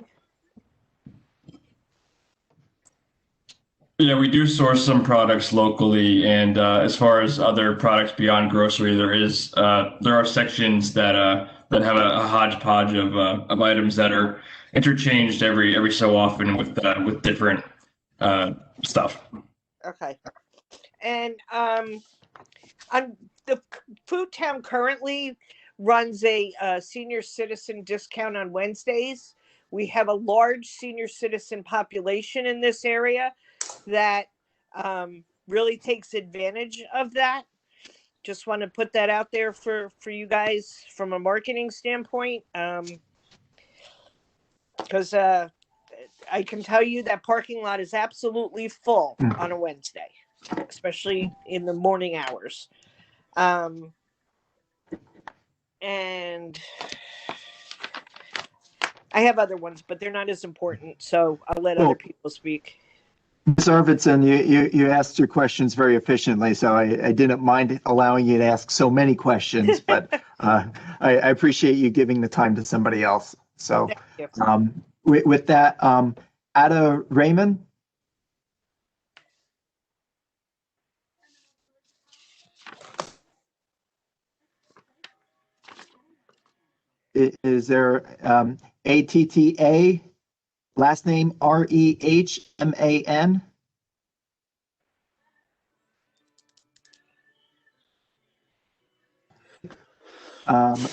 Yeah, we do source some products locally, and as far as other products beyond grocery, there are sections that have a hodgepodge of items that are interchanged every so often with different stuff. Okay. And the Food Town currently runs a senior citizen discount on Wednesdays. We have a large senior citizen population in this area that really takes advantage of that. Just want to put that out there for you guys from a marketing standpoint, because I can tell you that parking lot is absolutely full on a Wednesday, especially in the morning hours. And I have other ones, but they're not as important, so I'll let other people speak. Ms. Arvidsson, you asked your questions very efficiently, so I didn't mind allowing you to ask so many questions, but I appreciate you giving the time to somebody else. So with that, Ada Raymond? Is there ATTA, last name REHMAN?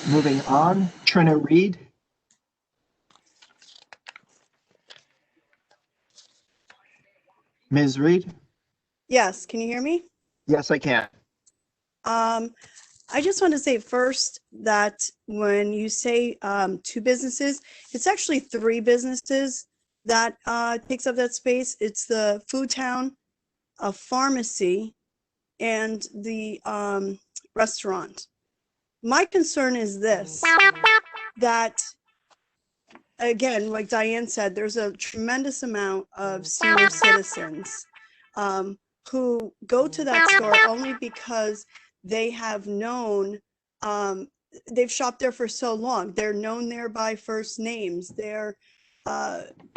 Moving on, Trina Reed. Ms. Reed? Yes, can you hear me? Yes, I can. I just want to say first that when you say 2 businesses, it's actually 3 businesses that takes up that space. It's the Food Town, a pharmacy, and the restaurant. My concern is this, that again, like Diane said, there's a tremendous amount of senior citizens who go to that store only because they have known, they've shopped there for so long. They're known there by first names. They're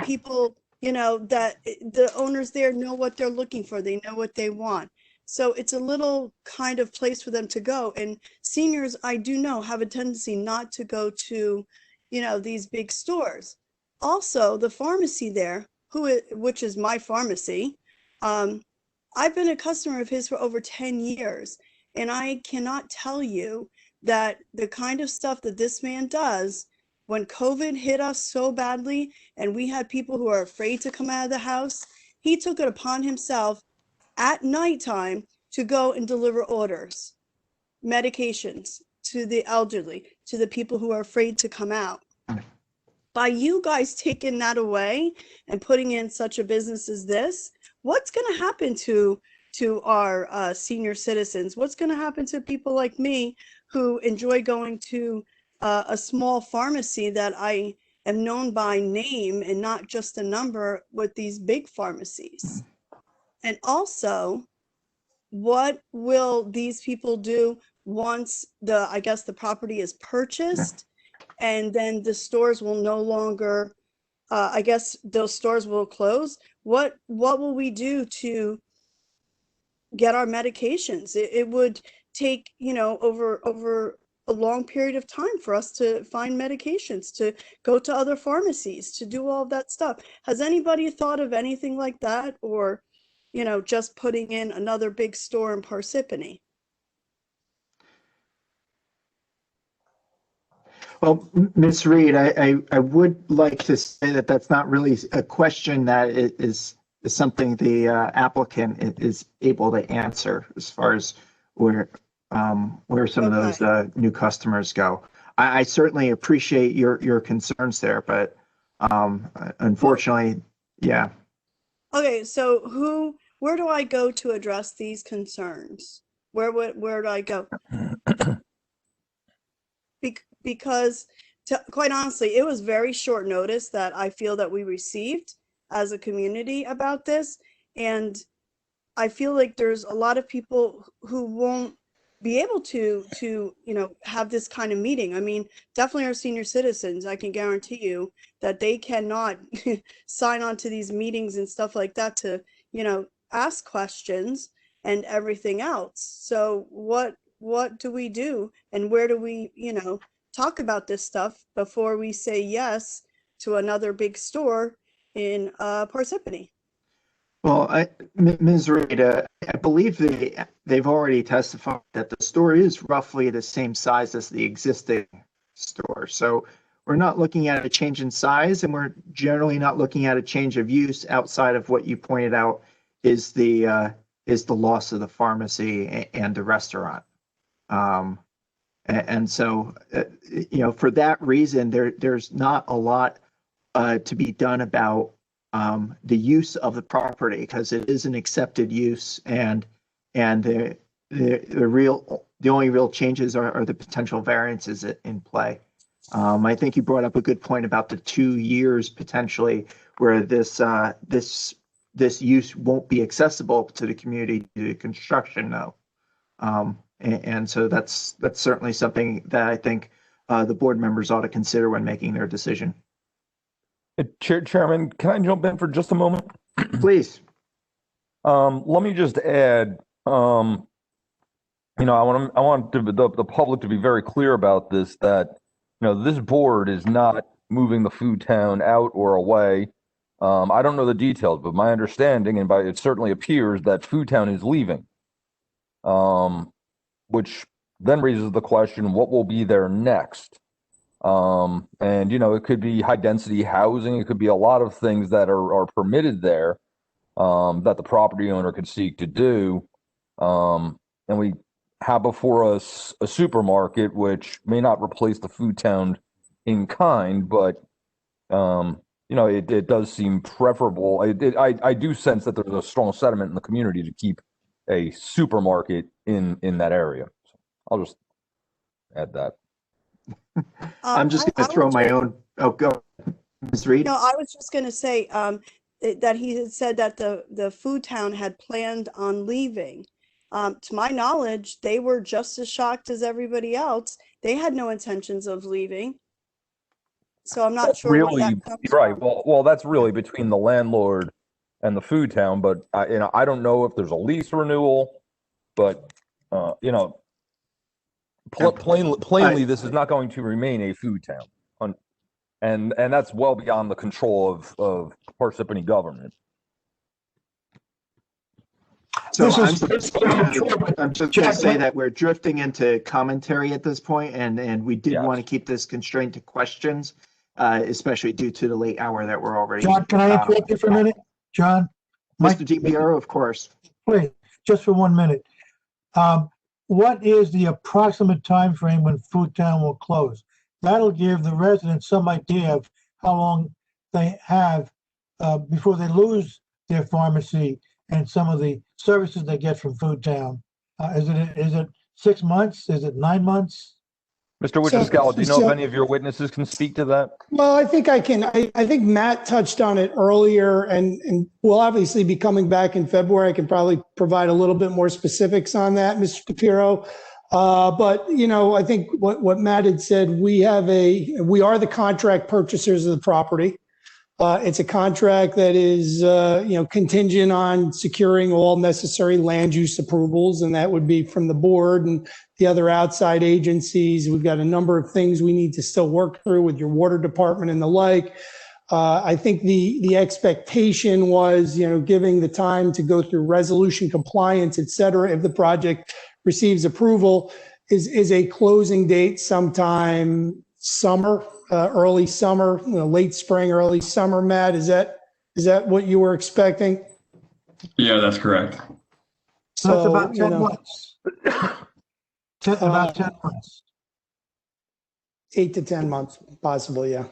people, you know, that the owners there know what they're looking for. They know what they want. So it's a little kind of place for them to go. And seniors, I do know, have a tendency not to go to, you know, these big stores. Also, the pharmacy there, which is my pharmacy, I've been a customer of his for over 10 years. And I cannot tell you that the kind of stuff that this man does, when COVID hit us so badly and we had people who are afraid to come out of the house, he took it upon himself at nighttime to go and deliver orders, medications to the elderly, to the people who are afraid to come out. By you guys taking that away and putting in such a business as this, what's going to happen to our senior citizens? What's going to happen to people like me who enjoy going to a small pharmacy that I am known by name and not just a number with these big pharmacies? And also, what will these people do once I guess the property is purchased, and then the stores will no longer, I guess those stores will close? What will we do to get our medications? It would take, over a long period of time for us to find medications, to go to other pharmacies, to do all of that stuff. Has anybody thought of anything like that? Or, just putting in another big store in Parsippany? Well, Ms. Reed, I would like to say that that's not really a question that is something the applicant is able to answer as far as where some of those new customers go. I certainly appreciate your concerns there, but unfortunately, yeah. Okay, so where do I go to address these concerns? Where do I go? Because quite honestly, it was very short notice that I feel that we received as a community about this. And I feel like there's a lot of people who won't be able to have this kind of meeting. I mean, definitely our senior citizens, I can guarantee you that they cannot sign on to these meetings and stuff like that to, ask questions and everything else. So what do we do, and where do we, talk about this stuff before we say yes to another big store in Parsippany? Well, Ms. Reed, I believe they've already testified that the store is roughly the same size as the existing store. So we're not looking at a change in size, and we're generally not looking at a change of use outside of what you pointed out is the loss of the pharmacy and the restaurant. And so, for that reason, there's not a lot to be done about the use of the property, because it is an accepted use, and the only real changes are the potential variances in play. I think you brought up a good point about the 2 years potentially where this use won't be accessible to the community due to construction though. And so that's certainly something that I think the board members ought to consider when making their decision. Chairman, can I jump in for just a moment? Please. Let me just add, I want the public to be very clear about this, that, this board is not moving the food town out or away. I don't know the details, but my understanding, and it certainly appears that food town is leaving, which then raises the question, what will be there next? And, it could be high density housing. It could be a lot of things that are permitted there, that the property owner could seek to do. And we have before us a supermarket, which may not replace the food town in kind, but, it does seem preferable. I do sense that there's a strong sentiment in the community to keep a supermarket in that area. So I'll just add that. I'm just going to throw my own. Oh, go, Ms. Reed. No, I was just going to say that he had said that the food town had planned on leaving. To my knowledge, they were just as shocked as everybody else. They had no intentions of leaving. So I'm not That's sure really, what that comes right. from. Well, that's really between the landlord and the food town, but I don't know if there's a lease renewal, but plainly, this is not going to remain a food town, and that's well beyond the control of Parsippany government. So I'm just going to say that we're drifting into commentary at this point, and we did want to keep this constrained to questions, especially due to the late hour that we're already. John, can I interrupt you for a minute? John? Mr. DiPiero, of course. Please, just for 1 minute. What is the approximate time frame when Food Town will close? That'll give the residents some idea of how long they have before they lose their pharmacy and some of the services they get from Food Town. Is it 6 months? Is it 9 months? Mr. Wichiscala, do you know if any of your witnesses can speak to that? Well, I think I can. I think Matt touched on it earlier, and we'll obviously be coming back in February. I can probably provide a little bit more specifics on that, Mr. Capiro. But, you know, I think what Matt had said, we are the contract purchasers of the property. It's a contract that is, contingent on securing all necessary land use approvals, and that would be from the board and the other outside agencies. We've got a number of things we need to still work through with your water department and the like. I think the expectation was, giving the time to go through resolution compliance, et cetera, if the project receives approval, is a closing date sometime summer, early summer, late spring, early summer. Matt, is that what you were expecting? Yeah, that's correct. So that's about 10 months. About 10 months. 8 to 10 months, possibly, yeah.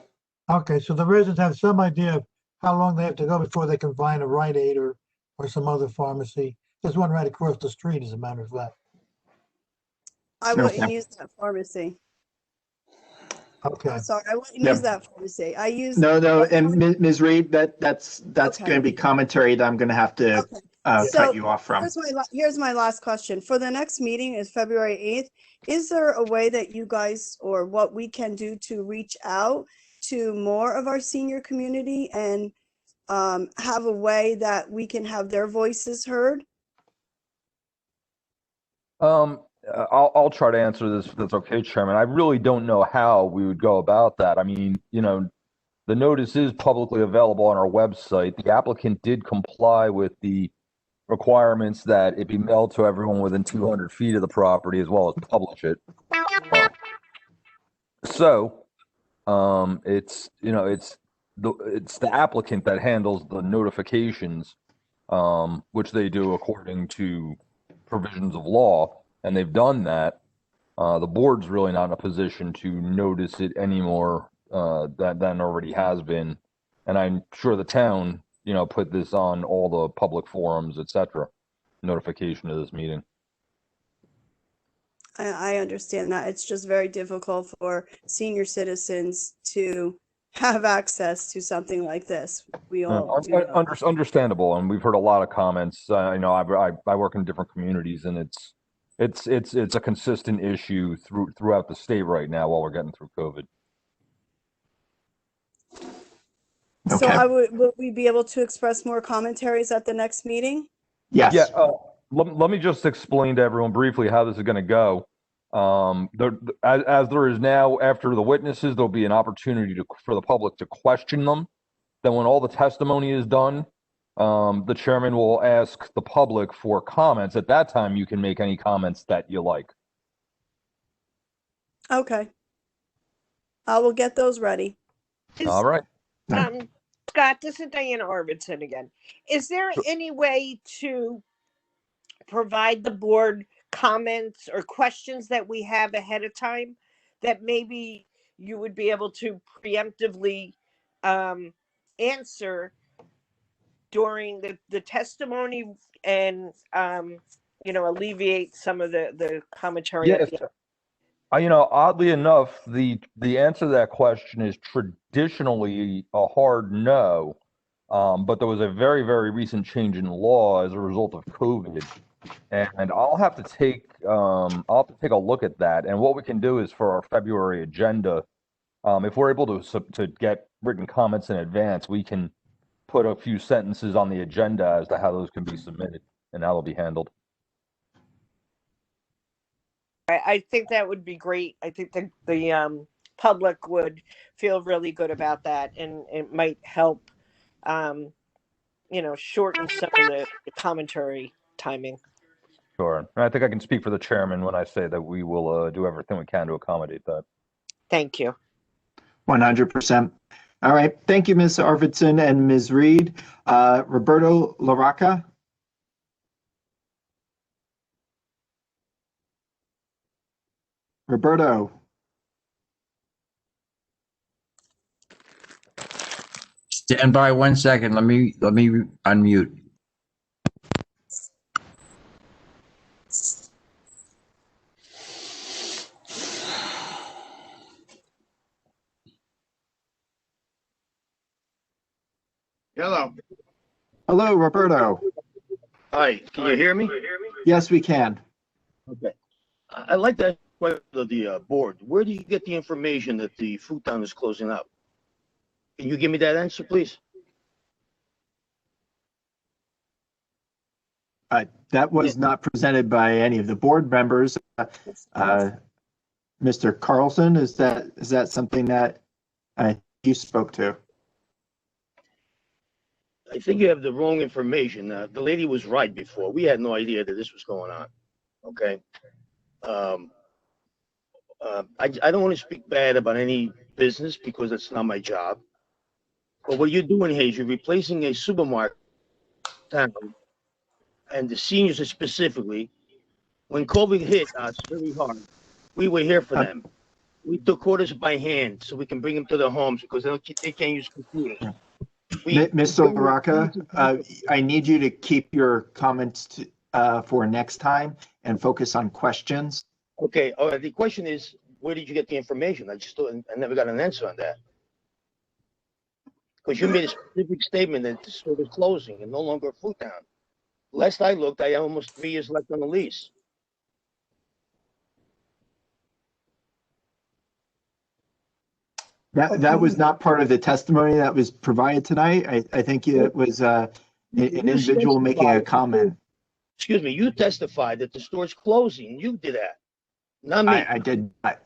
Okay, so the residents have some idea of how long they have to go before they can find a Rite Aid or some other pharmacy. There's one right across the street, as a matter of fact. I wouldn't use that pharmacy. Okay. Sorry, I wouldn't use that pharmacy. I use. No, and Ms. Reed, that's Okay. going to be commentary that I'm going to have to cut you off from. Here's my last question. For the next meeting is February 8th. Is there a way that you guys, or what we can do to reach out to more of our senior community and have a way that we can have their voices heard? I'll try to answer this if that's okay, Chairman. I really don't know how we would go about that. I mean, the notice is publicly available on our website. The applicant did comply with the requirements that it be mailed to everyone within 200 feet of the property, as well as publish it. It's the applicant that handles the notifications, which they do according to provisions of law. And they've done that. The board's really not in a position to notice it anymore than already has been. And I'm sure the town, put this on all the public forums, etc. Notification of this meeting. I understand that. It's just very difficult for senior citizens to have access to something like this. We all do. Understandable, and we've heard a lot of comments. I work in different communities, and it's a consistent issue throughout the state right now while we're getting through COVID. So will we be able to express more commentaries at the next meeting? Yes. Yeah. Let me just explain to everyone briefly how this is going to go. As there is now, after the witnesses, there'll be an opportunity for the public to question them. Then when all the testimony is done, the chairman will ask the public for comments. At that time, you can make any comments that you like. Okay. I will get those ready. All right. Scott, this is Diana Arvidsson again. Is there any way to provide the board comments or questions that we have ahead of time that maybe you would be able to preemptively answer during the testimony and alleviate some of the commentary? Yes. Oddly enough, the answer to that question is traditionally a hard no, but there was a very, very recent change in law as a result of COVID, and I'll have to take a look at that. And what we can do is for our February agenda, if we're able to get written comments in advance, we can put a few sentences on the agenda as to how those can be submitted and how they'll be handled. I think that would be great. I think the public would feel really good about that, and it might help, shorten some of the commentary timing. Sure. And I think I can speak for the chairman when I say that we will do everything we can to accommodate that. Thank you. 100%. All right. Thank you, Ms. Arvidsson and Ms. Reed. Roberto LaRocca. Roberto. Stand by 1 second. Let me unmute. Hello. Hello, Roberto. Hi, can you hear me? Yes, we can. Okay. I'd like to ask the board, where do you get the information that the food town is closing up? Can you give me that answer, please? That was not presented by any of the board members. Mr. Carlson, is that something that you spoke to? I think you have the wrong information. The lady was right before. We had no idea that this was going on. Okay. I don't want to speak bad about any business because that's not my job. But what you're doing here is you're replacing a supermarket town, and the seniors specifically. When COVID hit us very hard, we were here for them. We took orders by hand so we can bring them to their homes because they can't use computers. Mr. LaRocca, I need you to keep your comments for next time and focus on questions. Okay, the question is, where did you get the information? I never got an answer on that. Because you made a specific statement that the store was closing and no longer a food town. Last I looked, I had almost 3 years left on the lease. That was not part of the testimony that was provided tonight. I think it was an individual making a comment. Excuse me, you testified that the store's closing. You did that, not me. I did not.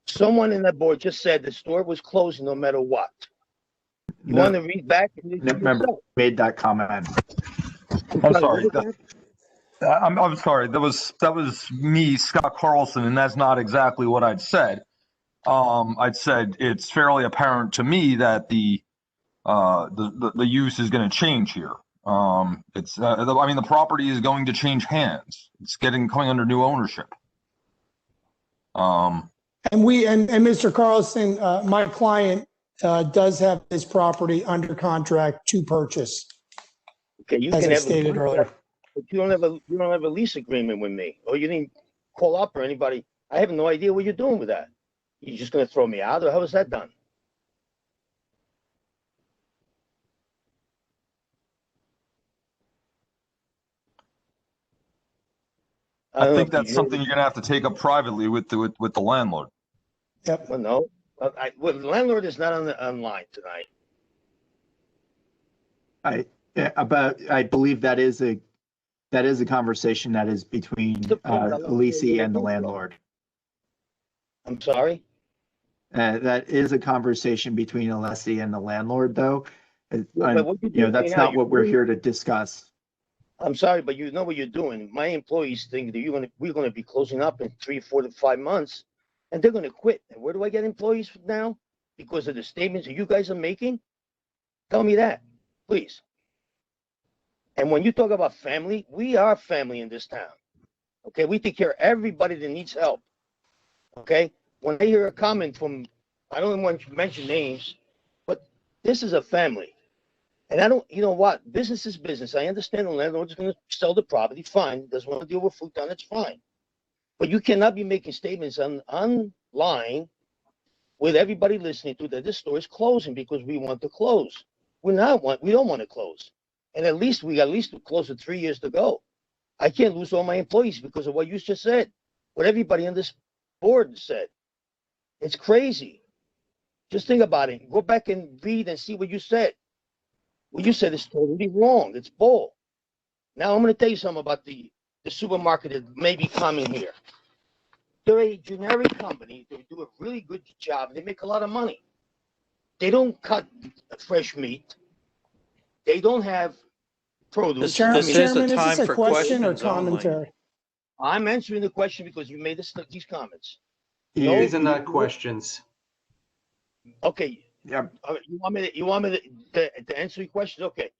Someone in that board just said the store was closing no matter what. You want to read back? Remember, made that comment. I'm sorry. I'm sorry. That was me, Scott Carlson, and that's not exactly what I'd said. I'd said it's fairly apparent to me that the use is going to change here. I mean, the property is going to change hands. It's coming under new ownership. And Mr. Carlson, my client does have this property under contract to purchase. Okay, you as can I have stated earlier. But you don't have a lease agreement with me, or you didn't call up or anybody. I have no idea what you're doing with that. You're just going to throw me out, or how is that done? I think that's something you're going to have to take up privately with the landlord. Yep. Well, no. The landlord is not online tonight. I believe that is a conversation that is between Lisi and the landlord. I'm sorry? That is a conversation between Alessi and the landlord, though. That's not what we're here to discuss. I'm sorry, but you know what you're doing. My employees think that we're going to be closing up in 3, 4 to 5 months, and they're going to quit. And where do I get employees now? Because of the statements that you guys are making? Tell me that, please. And when you talk about family, we are family in this town. Okay, we take care of everybody that needs help. Okay, when I hear a comment from, I don't want to mention names, but this is a family. And you know what? Business is business. I understand the landlord is going to sell the property. Fine. Doesn't want to deal with food town. That's fine. But you cannot be making statements online with everybody listening to that this store is closing because we want to close. We don't want to close. And at least close to 3 years to go. I can't lose all my employees because of what you just said. What everybody on this board said. It's crazy. Just think about it. Go back and read and see what you said. What you said is totally wrong. It's bull. Now I'm going to tell you something about the supermarket that may be coming here. They're a generic company. They do a really good job. They make a lot of money. They don't cut fresh meat. They don't have produce. Chairman, is this a question or commentary? I'm answering the question because you made these comments. These are not questions. Okay. Yeah. You want me to answer your questions? Okay.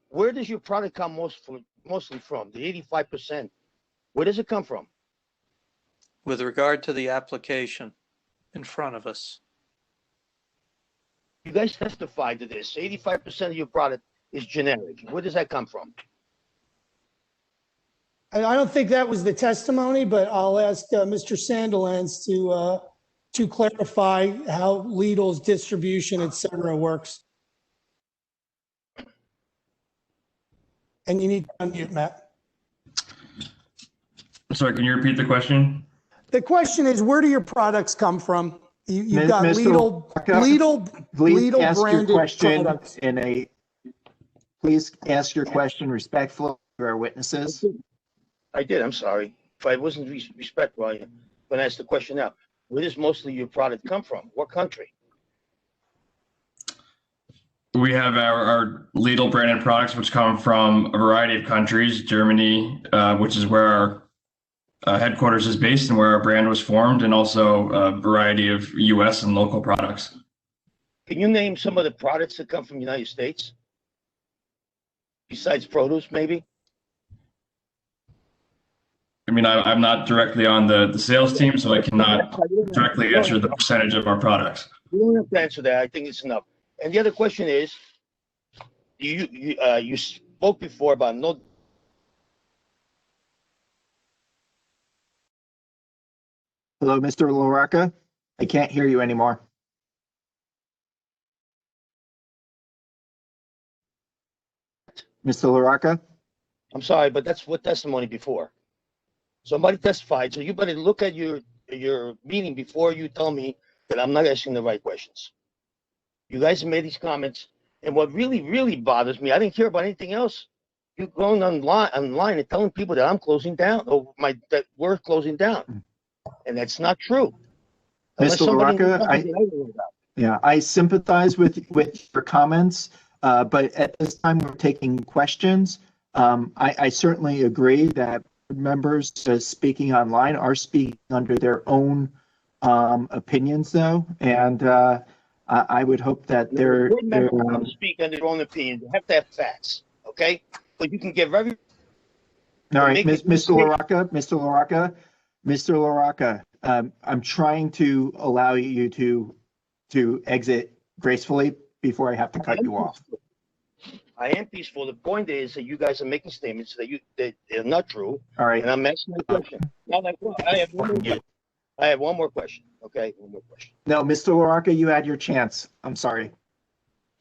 Where does your product come mostly from? The 85%. Where does it come from? With regard to the application in front of us. You guys testified to this. 85% of your product is generic. Where does that come from? I don't think that was the testimony, but I'll ask Mr. Sandilands to clarify how Lidl's distribution, et cetera, works. And you need to unmute, Matt. Sorry, can you repeat the question? The question is, where do your products come from? You've got Mr. Please Lidl ask your branded question products. Please ask your question respectfully to our witnesses. I did, I'm sorry. If I wasn't respectful, I'm going to ask the question now. Where does mostly your product come from? What country? We have our Lidl branded products, which come from a variety of countries. Germany, which is where our headquarters is based and where our brand was formed, and also a variety of U.S. and local products. Can you name some of the products that come from the United States? Besides produce, maybe? I mean, I'm not directly on the sales team, so I cannot directly answer the percentage of our products. You don't have to answer that. I think it's enough. And the other question is, you spoke before about no. Hello, Mr. LaRocca? I can't hear you anymore. Mr. LaRocca? I'm sorry, but that's what testimony before. Somebody testified, so you better look at your meeting before you tell me that I'm not asking the right questions. You guys have made these comments, and what really, really bothers me, I didn't care about anything else. You're going online and telling people that I'm closing down, or that we're closing down, and that's not true. Mr. LaRocca, I sympathize with your comments, but at this time we're taking questions. I certainly agree that members speaking online are speaking under their own opinions, though, and I would hope that they're speak under their own opinion. They have to have facts, okay? But you can give every. All right, Mr. LaRocca, I'm trying to allow you to exit gracefully before I have to cut you off. I am peaceful. The point is that you guys are making statements that are not true. All right. And I'm asking a question. Now, I have one more question. Okay, one more question. No, Mr. LaRocca, you had your chance. I'm sorry.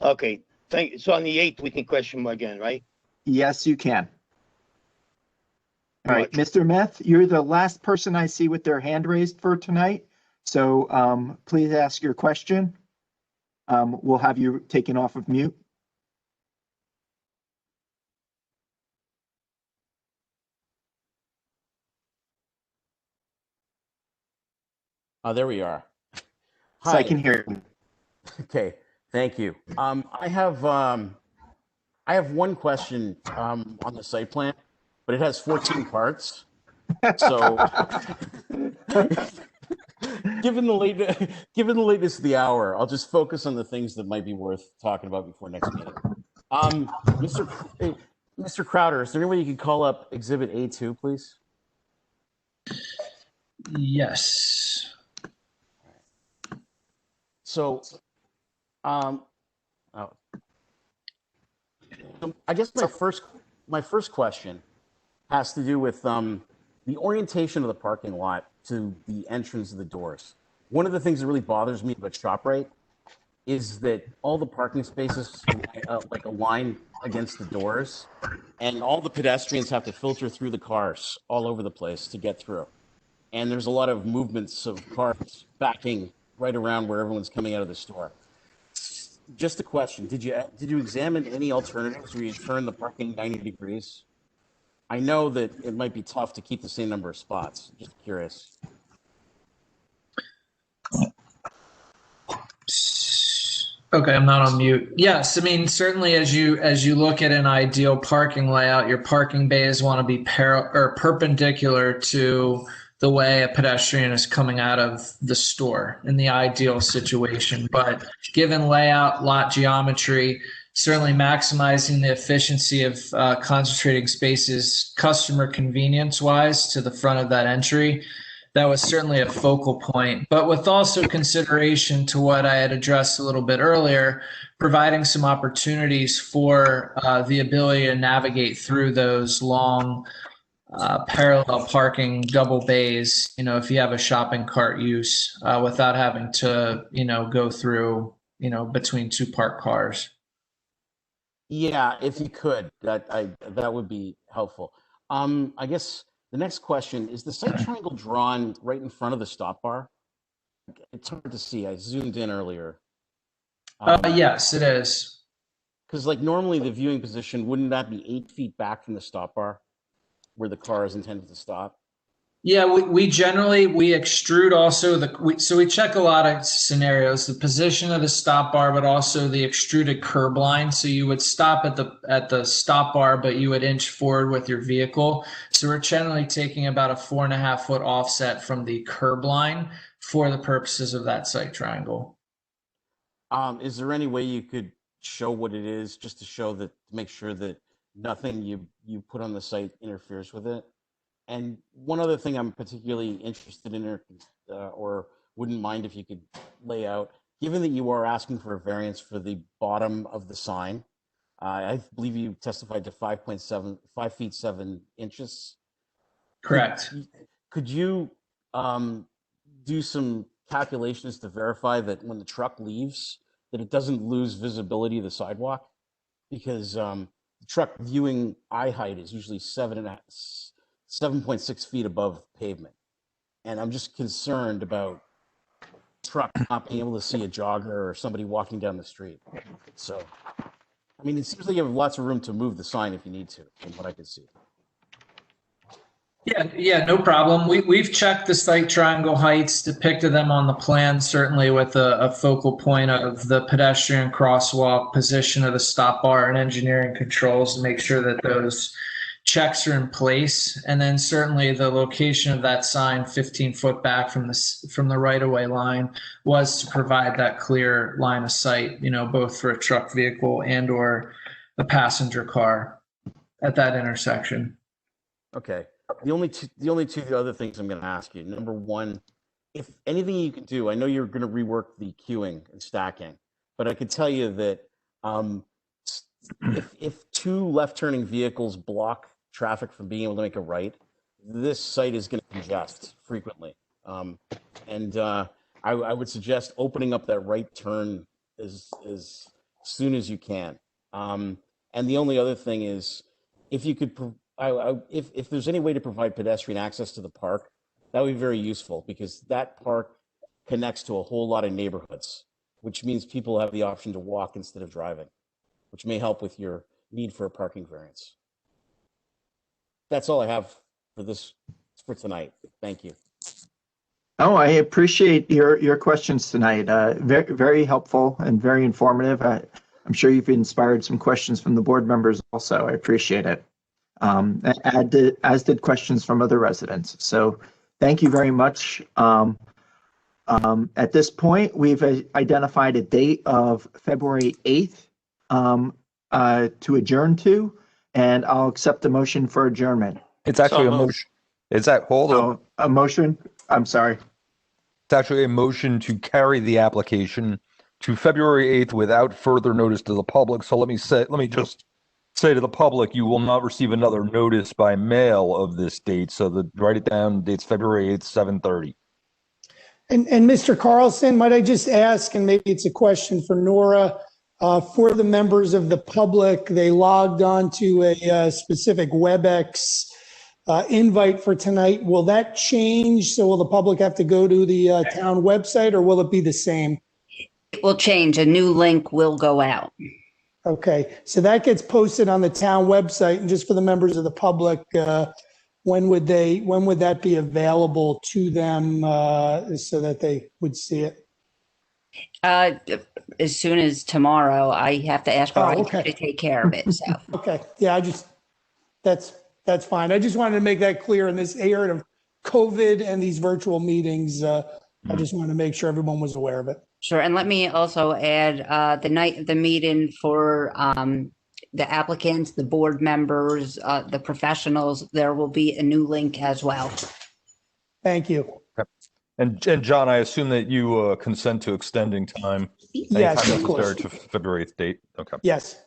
Okay, thank you. So on the 8th, we can question him again, right? Yes, you can. All right, Mr. Meth, you're the last person I see with their hand raised for tonight. So please ask your question. We'll have you taken off of mute. There we are. Hi. So I can hear you. Okay, thank you. I have one question on the site plan, but it has 14 parts. So, given the lateness of the hour, I'll just focus on the things that might be worth talking about before next meeting. Mr. Crowder, is there any way you could call up Exhibit A2, please? Yes. So, I guess my first question has to do with the orientation of the parking lot to the entrance of the doors. One of the things that really bothers me about ShopRite is that all the parking spaces like align against the doors, and all the pedestrians have to filter through the cars all over the place to get through. And there's a lot of movements of cars backing right around where everyone's coming out of the store. Just a question, did you examine any alternatives where you turn the parking 90 degrees? I know that it might be tough to keep the same number of spots, just curious. Okay, I'm not on mute. Yes, I mean, certainly as you look at an ideal parking layout, your parking bays want to be perpendicular to the way a pedestrian is coming out of the store in the ideal situation. But given layout, lot geometry, certainly maximizing the efficiency of concentrating spaces customer convenience wise to the front of that entry, that was certainly a focal point. But with also consideration to what I had addressed a little bit earlier, providing some opportunities for the ability to navigate through those long parallel parking double bays, if you have a shopping cart use without having to, go through, between two parked cars. Yeah, if you could, that would be helpful. I guess the next question is the site triangle drawn right in front of the stop bar? It's hard to see. I zoomed in earlier. Yes, it is. Because like normally the viewing position, wouldn't that be 8 feet back from the stop bar where the car is intended to stop? Yeah, we generally extrude also so we check a lot of scenarios, the position of the stop bar, but also the extruded curb line. So you would stop at the stop bar, but you would inch forward with your vehicle. So we're generally taking about a 4.5 foot offset from the curb line for the purposes of that site triangle. Is there any way you could show what it is, just to show that, to make sure that nothing you put on the site interferes with it? And one other thing I'm particularly interested in, or wouldn't mind if you could lay out, given that you are asking for a variance for the bottom of the sign, I believe you testified to 5 feet 7 inches. Correct. Could you do some calculations to verify that when the truck leaves, that it doesn't lose visibility of the sidewalk? Because the truck viewing eye height is usually 7.6 feet above pavement. And I'm just concerned about truck not being able to see a jogger or somebody walking down the street. So, I mean, it seems like you have lots of room to move the sign if you need to, from what I can see. Yeah, no problem. We've checked the site triangle heights, depicted them on the plan, certainly with a focal point of the pedestrian crosswalk, position of the stop bar, and engineering controls to make sure that those checks are in place. And then certainly the location of that sign 15 foot back from the right-of-way line was to provide that clear line of sight, both for a truck vehicle and or a passenger car at that intersection. Okay. The only two other things I'm going to ask you. Number one, if anything you can do, I know you're going to rework the queuing and stacking, but I can tell you that if 2 left-turning vehicles block traffic from being able to make a right, this site is going to congest frequently. I would suggest opening up that right turn as soon as you can. And the only other thing is, if you could, if there's any way to provide pedestrian access to the park, that would be very useful, because that park connects to a whole lot of neighborhoods, which means people have the option to walk instead of driving, which may help with your need for a parking variance. That's all I have for tonight. Thank you. Oh, I appreciate your questions tonight. Very, very helpful and very informative. I'm sure you've inspired some questions from the board members also. I appreciate it. As did questions from other residents. So thank you very much. At this point, we've identified a date of February 8th to adjourn to, and I'll accept the motion for adjournment. It's actually a motion. Is that, hold on. A motion? I'm sorry. It's actually a motion to carry the application to February 8th without further notice to the public. So let me just say to the public, you will not receive another notice by mail of this date. So write it down. Date's February 8th, 7:30. And Mr. Carlson, might I just ask, and maybe it's a question for Nora, for the members of the public, they logged on to a specific WebEx invite for tonight. Will that change? So will the public have to go to the town website, or will it be the same? It will change. A new link will go out. Okay, so that gets posted on the town website, and just for the members of the public, when would that be available to them so that they would see it? As soon as tomorrow. I have to ask Brian to take care of it. So okay, yeah, that's fine. I just wanted to make that clear in this era of COVID and these virtual meetings. I just wanted to make sure everyone was aware of it. sure. And let me also add the night of the meeting for the applicants, the board members, the professionals, there will be a new link as well. Thank you. And John, I assume that you consent to extending time. Yes, of course. To February 8th date. Okay. Yes.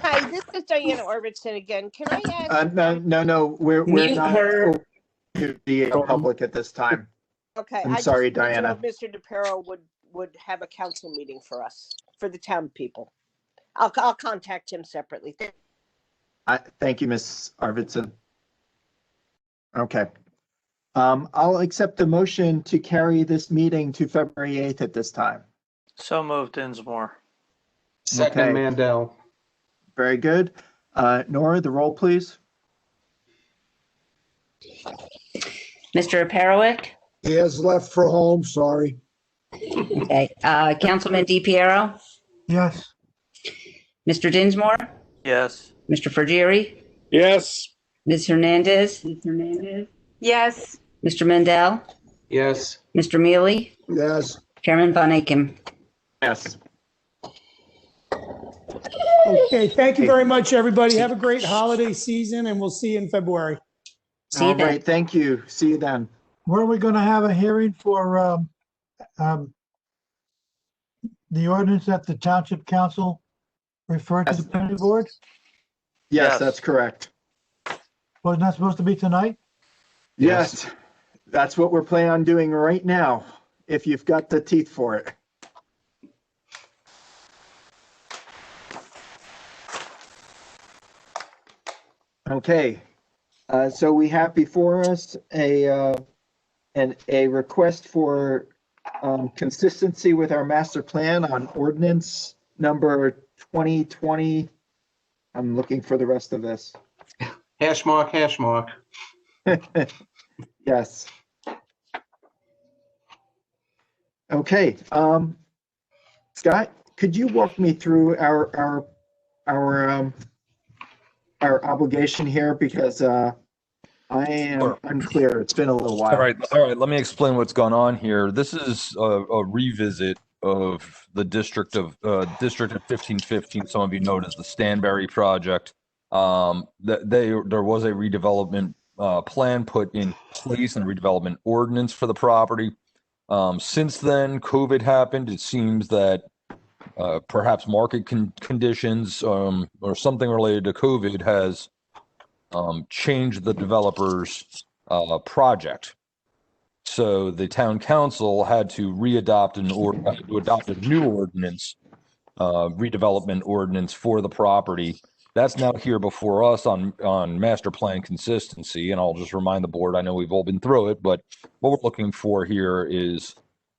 Hi, this is Diana Orbitson again. Can I ask? No, we're not to the public at this time. Okay. I'm sorry, Diana. Mr. DePero would have a council meeting for us, for the town people. I'll contact him separately. Thank you, Ms. Arvidsson. Okay. I'll accept the motion to carry this meeting to February 8th at this time. So moved, Dinsmore. Second, Okay. Mandel. Very good. Nora, the roll, please. Mr. Perowick? He has left for home, sorry. Okay. Councilman DiPiero? Yes. Mr. Dinsmore? Yes. Mr. Forgieri? Yes. Ms. Hernandez? Yes. Mr. Mendel? Yes. Mr. Mealy? Yes. Chairman Von Aiken? Yes. Okay, thank you very much, everybody. Have a great holiday season, and we'll see you in February. See you All then. right. Thank you. See you then. Where are we going to have a hearing for the ordinance that the Township Council referred to the planning board? Yes, Yes. that's correct. Wasn't that supposed to be tonight? Yes. That's what we're planning on doing right now, if you've got the teeth for it. Okay. So we have before us a request for consistency with our master plan on ordinance number 2020. I'm looking for the rest of this. Hash mark, hash mark. Yes. Okay. Scott, could you walk me through our obligation here, because I am unclear. It's been a little while. All right. Let me explain what's going on here. This is a revisit of the district of 1515. Some of you know it as the Stanberry project. There was a redevelopment plan put in place and redevelopment ordinance for the property. Since then, COVID happened. It seems that perhaps market conditions or something related to COVID has changed the developer's project. So the town council had to adopt a new ordinance, redevelopment ordinance for the property. That's now here before us on master plan consistency. And I'll just remind the board, I know we've all been through it, but what we're looking for here is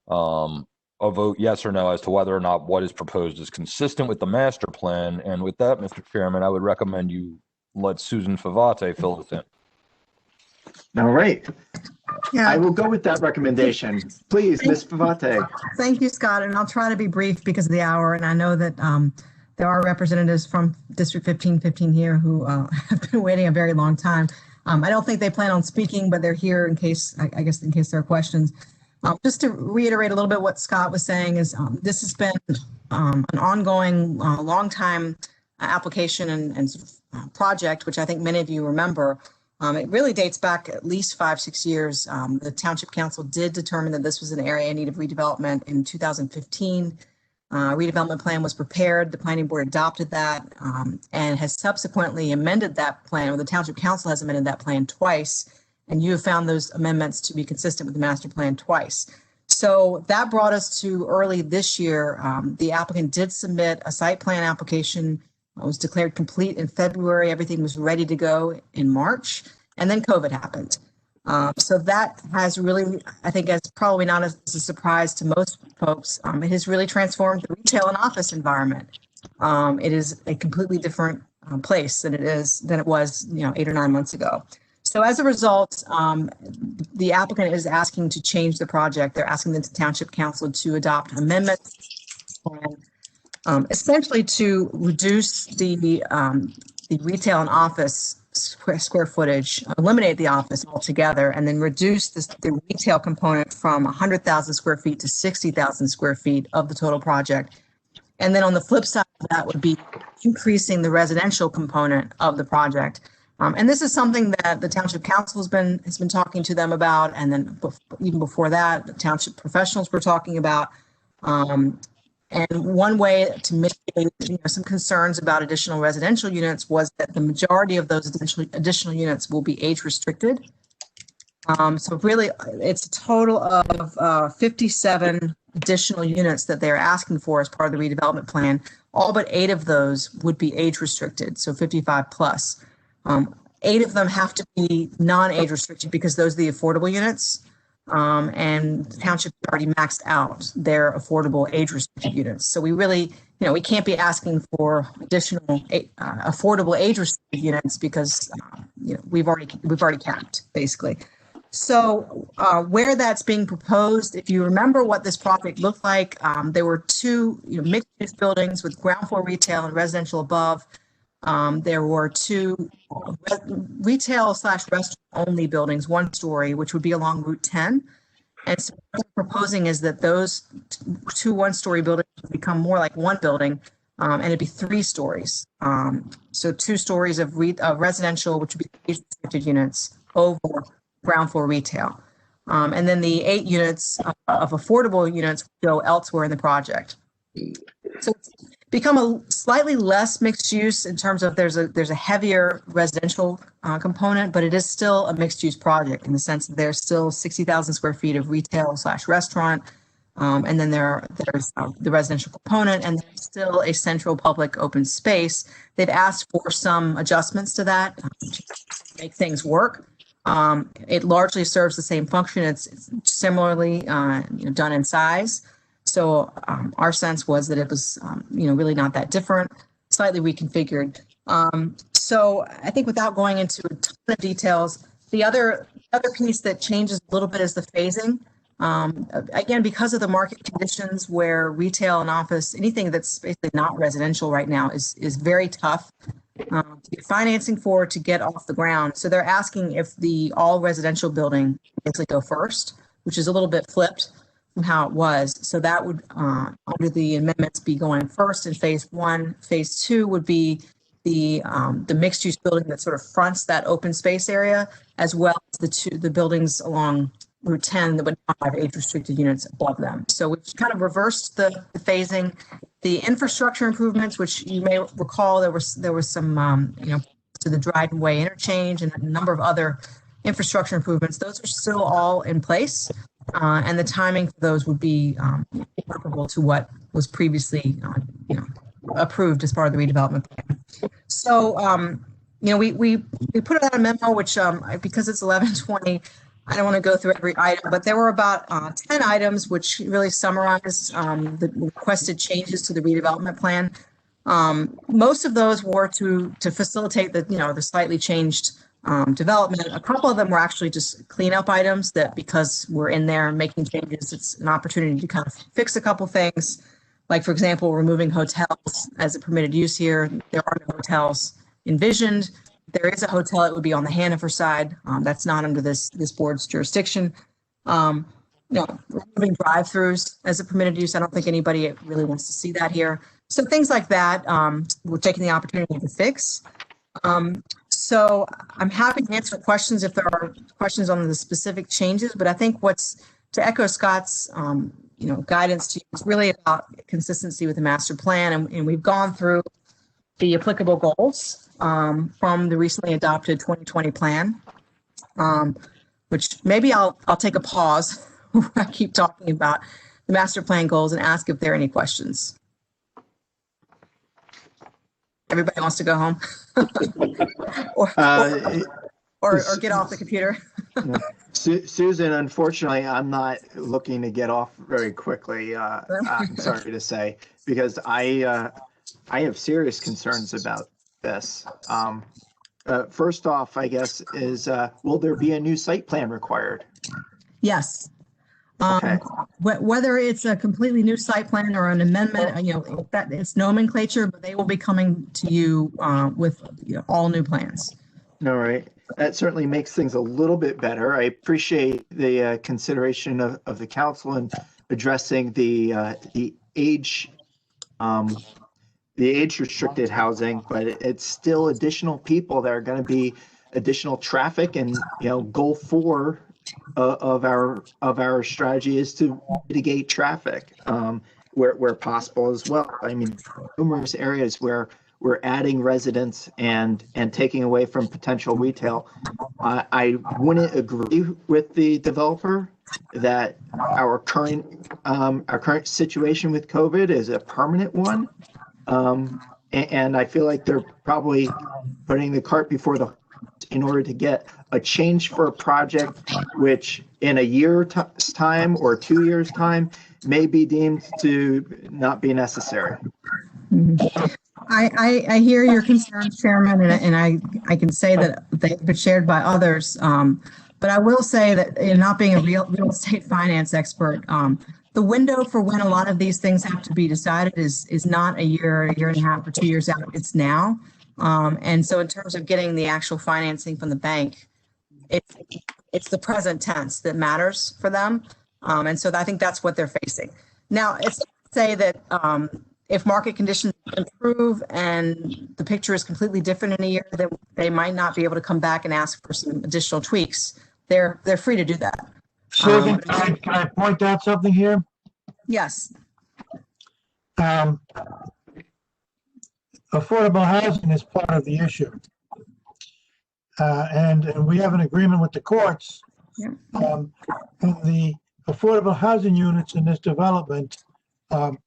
a vote yes or no as to whether or not what is proposed is consistent with the master plan. And with that, Mr. Chairman, I would recommend you let Susan Favate fill this in. All right. Yeah. I will go with that recommendation. Please, Ms. Favate. Thank you, Scott, and I'll try to be brief because of the hour, and I know that there are representatives from District 1515 here who have been waiting a very long time. I don't think they plan on speaking, but they're here in case, I guess, in case there are questions. Just to reiterate a little bit what Scott was saying is this has been an ongoing, long time application and sort of project, which I think many of you remember. It really dates back at least 5-6 years. The Township Council did determine that this was an area in need of redevelopment in 2015. Redevelopment plan was prepared. The planning board adopted that and has subsequently amended that plan, or the Township Council has amended that plan twice. And you have found those amendments to be consistent with the master plan twice. So that brought us to early this year. The applicant did submit a site plan application. It was declared complete in February. Everything was ready to go in March, and then COVID happened. So that has really, I think, as probably not as a surprise to most folks, it has really transformed the retail and office environment. It is a completely different place than it was, 8 or 9 months ago. So as a result, the applicant is asking to change the project. They're asking the Township Council to adopt amendments, essentially to reduce the retail and office square footage, eliminate the office altogether, and then reduce the retail component from 100,000 square feet to 60,000 square feet of the total project. And then on the flip side of that would be increasing the residential component of the project. And this is something that the Township Council has been talking to them about, and then even before that, the township professionals were talking about. And one way to mitigate some concerns about additional residential units was that the majority of those additional units will be age restricted. So really, it's a total of 57 additional units that they're asking for as part of the redevelopment plan. All but 8 of those would be age restricted, so 55 plus. 8 of them have to be non-age restricted because those are the affordable units. And the township already maxed out their affordable age restricted units. So we really, we can't be asking for additional affordable age restricted units because, we've already capped basically. So where that's being proposed, if you remember what this project looked like, there were 2 mixed use buildings with ground floor retail and residential above. There were 2 retail/restaurant only buildings, 1 story, which would be along Route 10. And so what we're proposing is that those 2 1-story buildings would become more like 1 building, and it'd be 3 stories. So 2 stories of residential, which would be age-restricted units, over ground floor retail. And then the 8 units of affordable units go elsewhere in the project. So it's become a slightly less mixed use in terms of there's a heavier residential component, but it is still a mixed use project in the sense that there's still 60,000 square feet of retail/restaurant. And then there's the residential component, and there's still a central public open space. They've asked for some adjustments to that to make things work. It largely serves the same function. It's similarly done in size. So our sense was that it was really not that different, slightly reconfigured. So I think without going into a ton of details, the other piece that changes a little bit is the phasing. Again, because of the market conditions where retail and office, anything that's basically not residential right now is very tough to get financing for, to get off the ground. So they're asking if the all residential building basically go first, which is a little bit flipped from how it was. So that would, under the amendments, be going first in phase 1. Phase 2 would be the mixed use building that sort of fronts that open space area, as well as the buildings along Route 10 that would not have age restricted units above them. So we've kind of reversed the phasing. The infrastructure improvements, which you may recall, there was some to the driveway interchange and a number of other infrastructure improvements. Those are still all in place, and the timing for those would be comparable to what was previously approved as part of the redevelopment plan. So we put out a memo, which because it's 11:20. I don't want to go through every item, but there were about 10 items which really summarize the requested changes to the redevelopment plan. Most of those were to facilitate the slightly changed development. A couple of them were actually just cleanup items that, because we're in there making changes, it's an opportunity to kind of fix a couple things. Like, for example, removing hotels as a permitted use here. There are no hotels envisioned. There is a hotel, it would be on the Hanover side. That's not under this board's jurisdiction. Removing drive-throughs as a permitted use. I don't think anybody really wants to see that here. So things like that, we're taking the opportunity to fix. So I'm happy to answer questions if there are questions on the specific changes, but I think to echo Scott's guidance to you, it's really about consistency with the master plan. And we've gone through the applicable goals from the recently adopted 2020 plan, which maybe I'll take a pause where I keep talking about the master plan goals and ask if there are any questions. Everybody wants to go home or get off the computer. Susan, unfortunately, I'm not looking to get off very quickly. I'm sorry to say, because I have serious concerns about this. First off, I guess, is will there be a new site plan required? Yes. Okay. Whether it's a completely new site plan or an amendment, that it's nomenclature, but they will be coming to you with all new plans. All right. That certainly makes things a little bit better. I appreciate the consideration of the council in addressing the age restricted housing, but it's still additional people that are going to be additional traffic, and goal 4 of our strategy is to mitigate traffic where possible as well. I mean, numerous areas where we're adding residents and taking away from potential retail. I wouldn't agree with the developer that our current situation with COVID is a permanent one. And I feel like they're probably putting the cart before the horse in order to get a change for a project, which in a year's time or 2 years' time may be deemed to not be necessary. I hear your concerns, Chairman, and I can say that they've been shared by others. But I will say that, not being a real estate finance expert, the window for when a lot of these things have to be decided is not a year and a half, or 2 years out. It's now. And so in terms of getting the actual financing from the bank, it's the present tense that matters for them. And so I think that's what they're facing. Now, it's not to say that if market conditions improve and the picture is completely different in a year, then they might not be able to come back and ask for some additional tweaks. They're free to do that. Susan, can I point out something here? Yes. Affordable housing is part of the issue. And we have an agreement with the courts. And the affordable housing units in this development are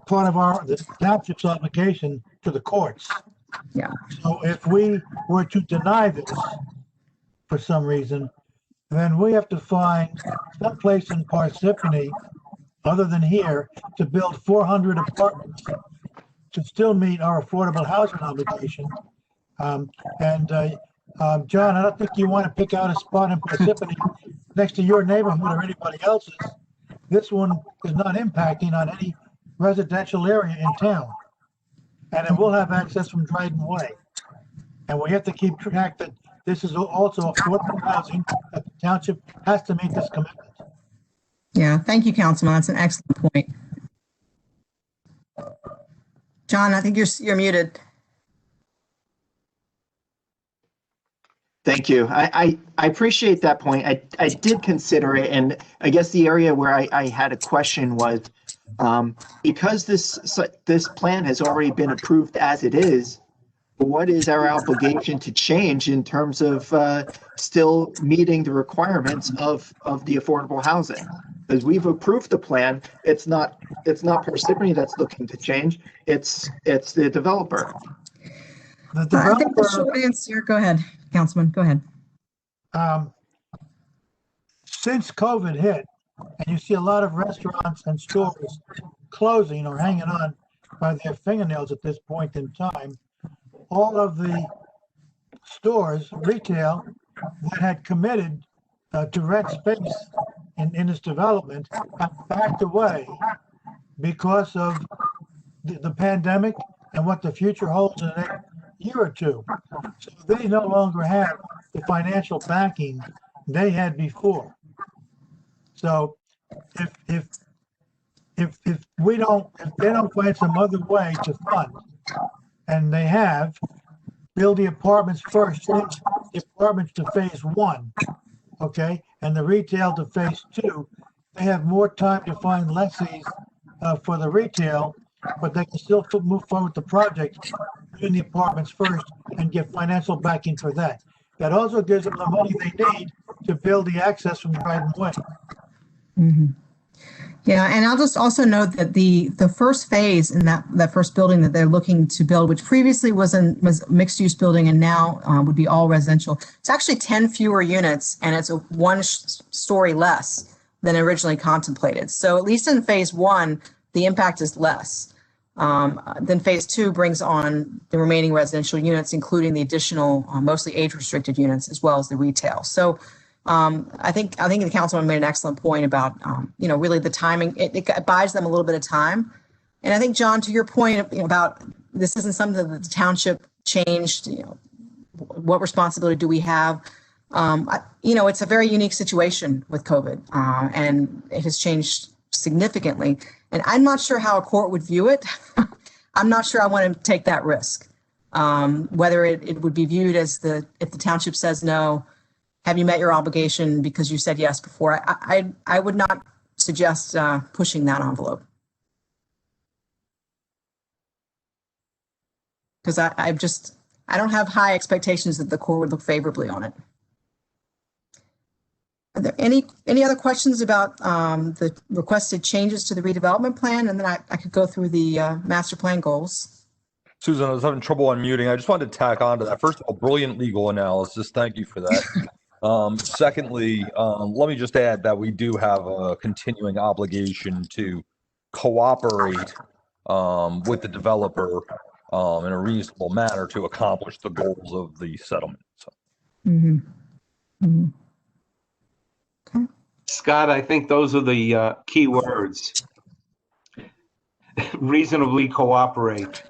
part of the township's obligation to the courts. Yeah. So if we were to deny this for some reason, then we have to find some place in Parsippany, other than here, to build 400 apartments to still meet our affordable housing obligation. John, I don't think you want to pick out a spot in Parsippany next to your neighborhood or anybody else's. This one is not impacting on any residential area in town. And it will have access from Dryden Way. And we have to keep track that this is also affordable housing, that the township has to meet this commitment. Yeah, thank you, Councilman. That's an excellent point. John, I think you're muted. Thank you. I appreciate that point. I did consider it, and I guess the area where I had a question was because this plan has already been approved as it is, what is our obligation to change in terms of still meeting the requirements of the affordable housing? Because we've approved the plan, it's not Parsippany that's looking to change. It's the developer. The developer, I think the short answer. Go ahead, Councilman. Go ahead. Since COVID hit, and you see a lot of restaurants and stores closing or hanging on by their fingernails at this point in time, all of the stores, retail, that had committed to rent space in this development have backed away because of the pandemic and what the future holds in the next year or two. So they no longer have the financial backing they had before. So if they don't find some other way to fund, and they have, build the apartments first, change the apartments to phase 1, okay, and the retail to phase 2, they have more time to find lessees for the retail, but they can still move forward with the project, doing the apartments first and get financial backing for that. That also gives them the money they need to build the access from Dryden Way. Mm-hmm. Yeah, and I'll just also note that the first phase in that first building that they're looking to build, which previously was a mixed use building and now would be all residential, it's actually 10 fewer units and it's a 1 story less than originally contemplated. So at least in phase 1, the impact is less. Then phase 2 brings on the remaining residential units, including the additional mostly age restricted units as well as the retail. So I think the councilman made an excellent point about, really the timing. It buys them a little bit of time. And I think, John, to your point about this isn't something that the township changed, what responsibility do we have? It's a very unique situation with COVID and it has changed significantly. And I'm not sure how a court would view it. I'm not sure I want to take that risk. Whether it would be viewed as if the township says no, have you met your obligation because you said yes before? I would not suggest pushing that envelope. Because I don't have high expectations that the court would look favorably on it. Are there any other questions about the requested changes to the redevelopment plan? And then I could go through the master plan goals. Susan, I was having trouble unmuting. I just wanted to tack on to that. First of all, brilliant legal analysis. Thank you for that. Secondly, let me just add that we do have a continuing obligation to cooperate with the developer in a reasonable manner to accomplish the goals of the settlement. So. Mm-hmm. Mm-hmm. Scott, I think those are the key words. Reasonably cooperate.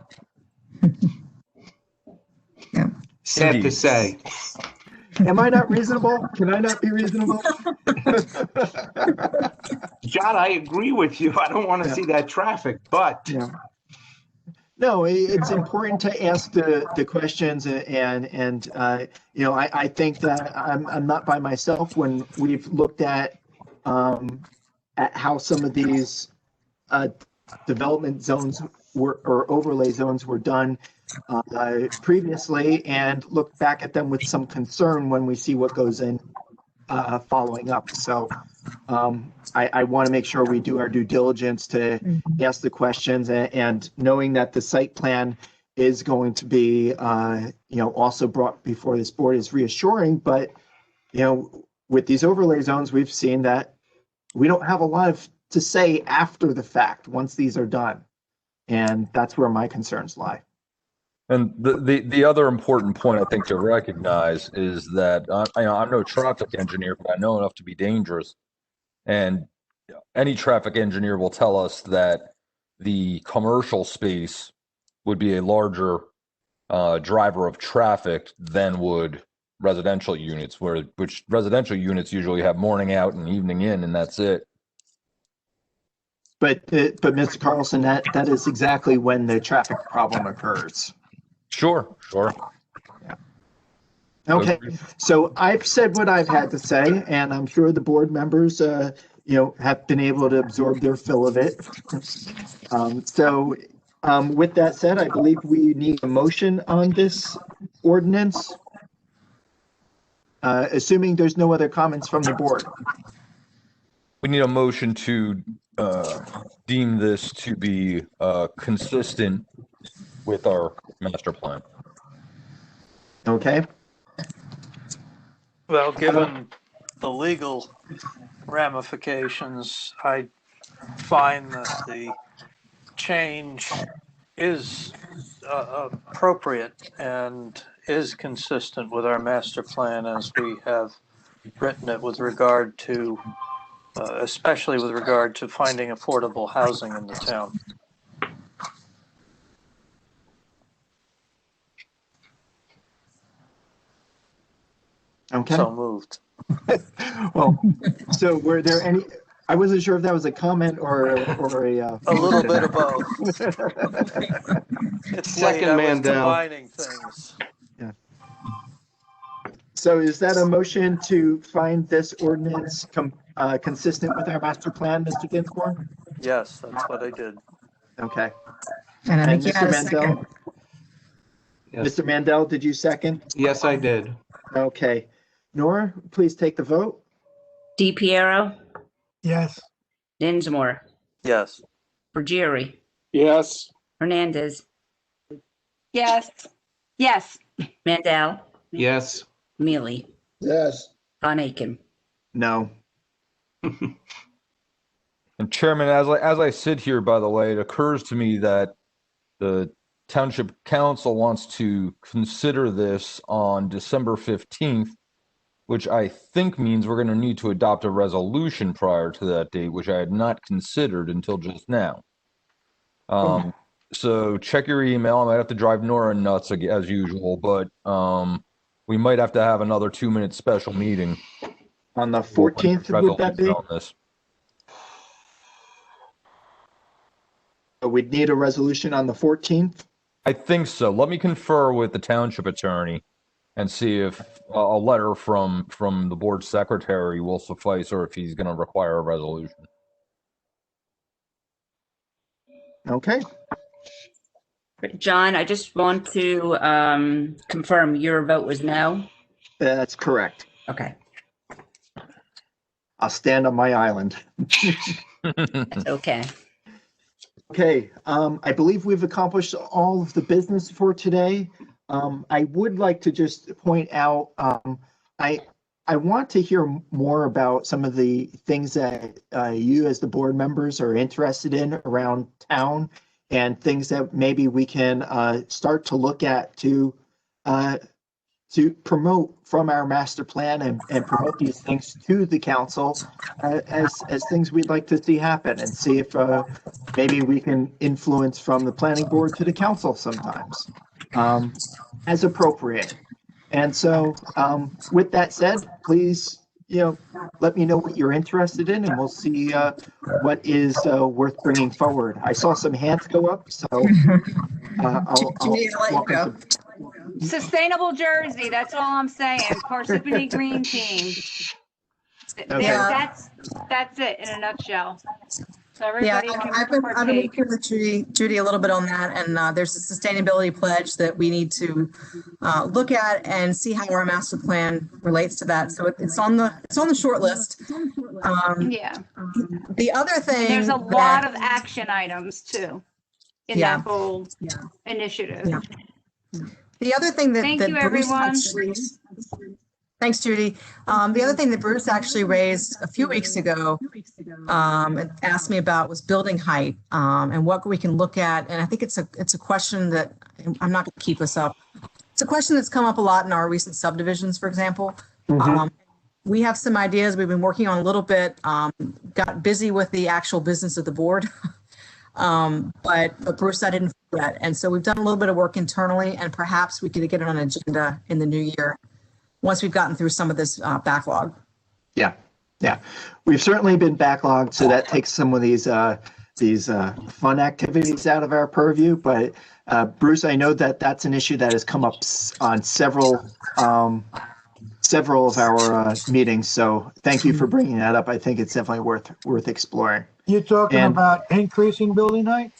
Yeah. Sad to say. Am I not reasonable? Can I not be reasonable? John, I agree with you. I don't want to see that traffic, but. Yeah. No, it's important to ask the questions and I think that I'm not by myself when we've looked at how some of these development zones or overlay zones were done previously and look back at them with some concern when we see what goes in following up. So I want to make sure we do our due diligence to ask the questions and knowing that the site plan is going to be, also brought before this board is reassuring. But, with these overlay zones, we've seen that we don't have a lot to say after the fact once these are done. And that's where my concerns lie. And the other important point I think to recognize is that I'm no traffic engineer, but I know enough to be dangerous. And any traffic engineer will tell us that the commercial space would be a larger driver of traffic than would residential units, which residential units usually have morning out and evening in, and that's it. But Mr. Carlson, that is exactly when the traffic problem occurs. Sure. Yeah. Okay, so I've said what I've had to say, and I'm sure the board members, have been able to absorb their fill of it. With that said, I believe we need a motion on this ordinance. Assuming there's no other comments from the board. We need a motion to deem this to be consistent with our master plan. Okay. Well, given the legal ramifications, I find that the change is appropriate and is consistent with our master plan as we have written it with regard to, especially with regard to finding affordable housing in the town. Okay. So moved. Well, so were there any? I wasn't sure if that was a comment or a little bit of both. It's Second, late, I was Mandel. combining things. Yeah. So is that a motion to find this ordinance consistent with our master plan, Mr. Ginsborg? Yes, that's what I did. Okay. And I think you Mr. had a Mandel? second. Yes. Mr. Mandel, did you second? Yes, I did. Okay. Nora, please take the vote. DiPiero, Yes. Dinsmore, Yes. Ruggieri, Yes. Hernandez, Yes. Yes. Mandel, Yes. Mealy, Yes. Von Aiken. No. And Chairman, as I sit here, by the way, it occurs to me that the Township Council wants to consider this on December 15th, which I think means we're going to need to adopt a resolution prior to that date, which I had not considered until just now. So check your email. I might have to drive Nora nuts as usual, but we might have to have another 2-minute special meeting. On the 14th, would that be? On this. We'd need a resolution on the 14th? I think so. Let me confer with the township attorney and see if a letter from the board secretary will suffice or if he's going to require a resolution. Okay. John, I just want to confirm your vote was no? That's correct. Okay. I'll stand on my island. That's okay. Okay, I believe we've accomplished all of the business for today. I would like to just point out, I want to hear more about some of the things that you as the board members are interested in around town and things that maybe we can start to look at to promote from our master plan and promote these things to the council as things we'd like to see happen, and see if maybe we can influence from the planning board to the council sometimes as appropriate. And so with that said, please, let me know what you're interested in, and we'll see what is worth bringing forward. I saw some hands go up, so I'll welcome to. Sustainable Jersey, that's all I'm saying. Parsippany Green Team. Okay. That's it in a nutshell. So Yeah, everybody I've can been partake. working with Judy a little bit on that, and there's a sustainability pledge that we need to look at and see how our master plan relates to that. So it's on the short list. Yeah. The other thing, And there's a lot of action items too in that whole initiative. Yeah. The other thing that Thank that you, Bruce everyone. actually, thanks, Judy. The other thing that Bruce actually raised a few weeks ago and asked me about was building height and what we can look at. And I think it's a question that I'm not going to keep this up. It's a question that's come up a lot in our recent subdivisions, for example. We have some ideas we've been working on a little bit, got busy with the actual business of the board. But Bruce, I didn't forget. And so we've done a little bit of work internally, and perhaps we could get it on an agenda in the new year once we've gotten through some of this backlog. Yeah. We've certainly been backlogged, so that takes some of these fun activities out of our purview. But Bruce, I know that that's an issue that has come up on several of our meetings. So thank you for bringing that up. I think it's definitely worth exploring. You're talking about increasing building height?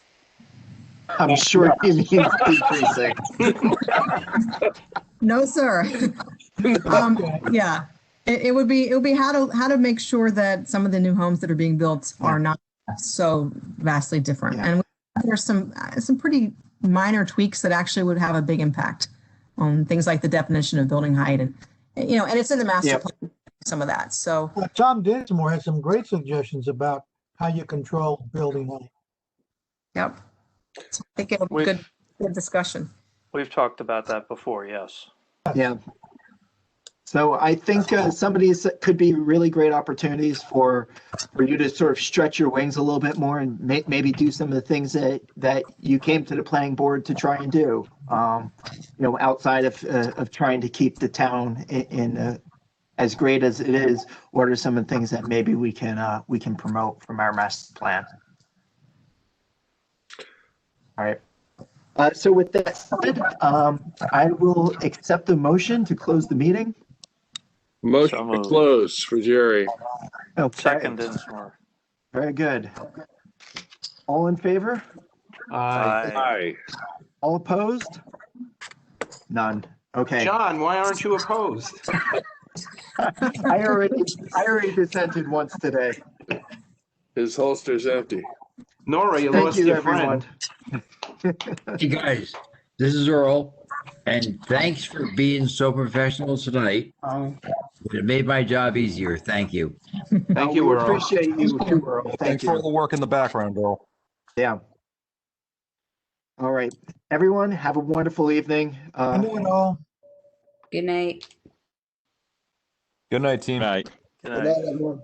I'm sure he means decreasing. No, sir. Yeah, it would be how to make sure that some of the new homes that are being built are not so vastly different. And there's some pretty minor tweaks that actually would have a big impact on things like the definition of building height, and it's in the master plan, some of that. So Tom Dinsmore had some great suggestions about how you control building height. Yep. So I think it'll be good discussion. We've talked about that before, yes. Yeah. So I think some of these could be really great opportunities for you to sort of stretch your wings a little bit more and maybe do some of the things that you came to the planning board to try and do. Outside of trying to keep the town in as great as it is. What are some of the things that maybe we can promote from our master plan? All right. So with that said, I will accept the motion to close the meeting. Motion to close for Jerry. Okay. Second, Dinsmore. Very good. All in favor? Aye. All opposed? None. Okay. John, why aren't you opposed? I already dissented once today. His holster's empty. Nora, you Thank lost you, your everyone. friend. Hey guys, this is Earl, and thanks for being so professional tonight. It made my job easier. Thank you. Thank you, We Earl. appreciate you too, Earl. Thanks for all the work in the background, Earl. Yeah. All right, everyone, have a wonderful evening. I know it all. Good night. Good night, team. Right. Good Good night. night, everyone.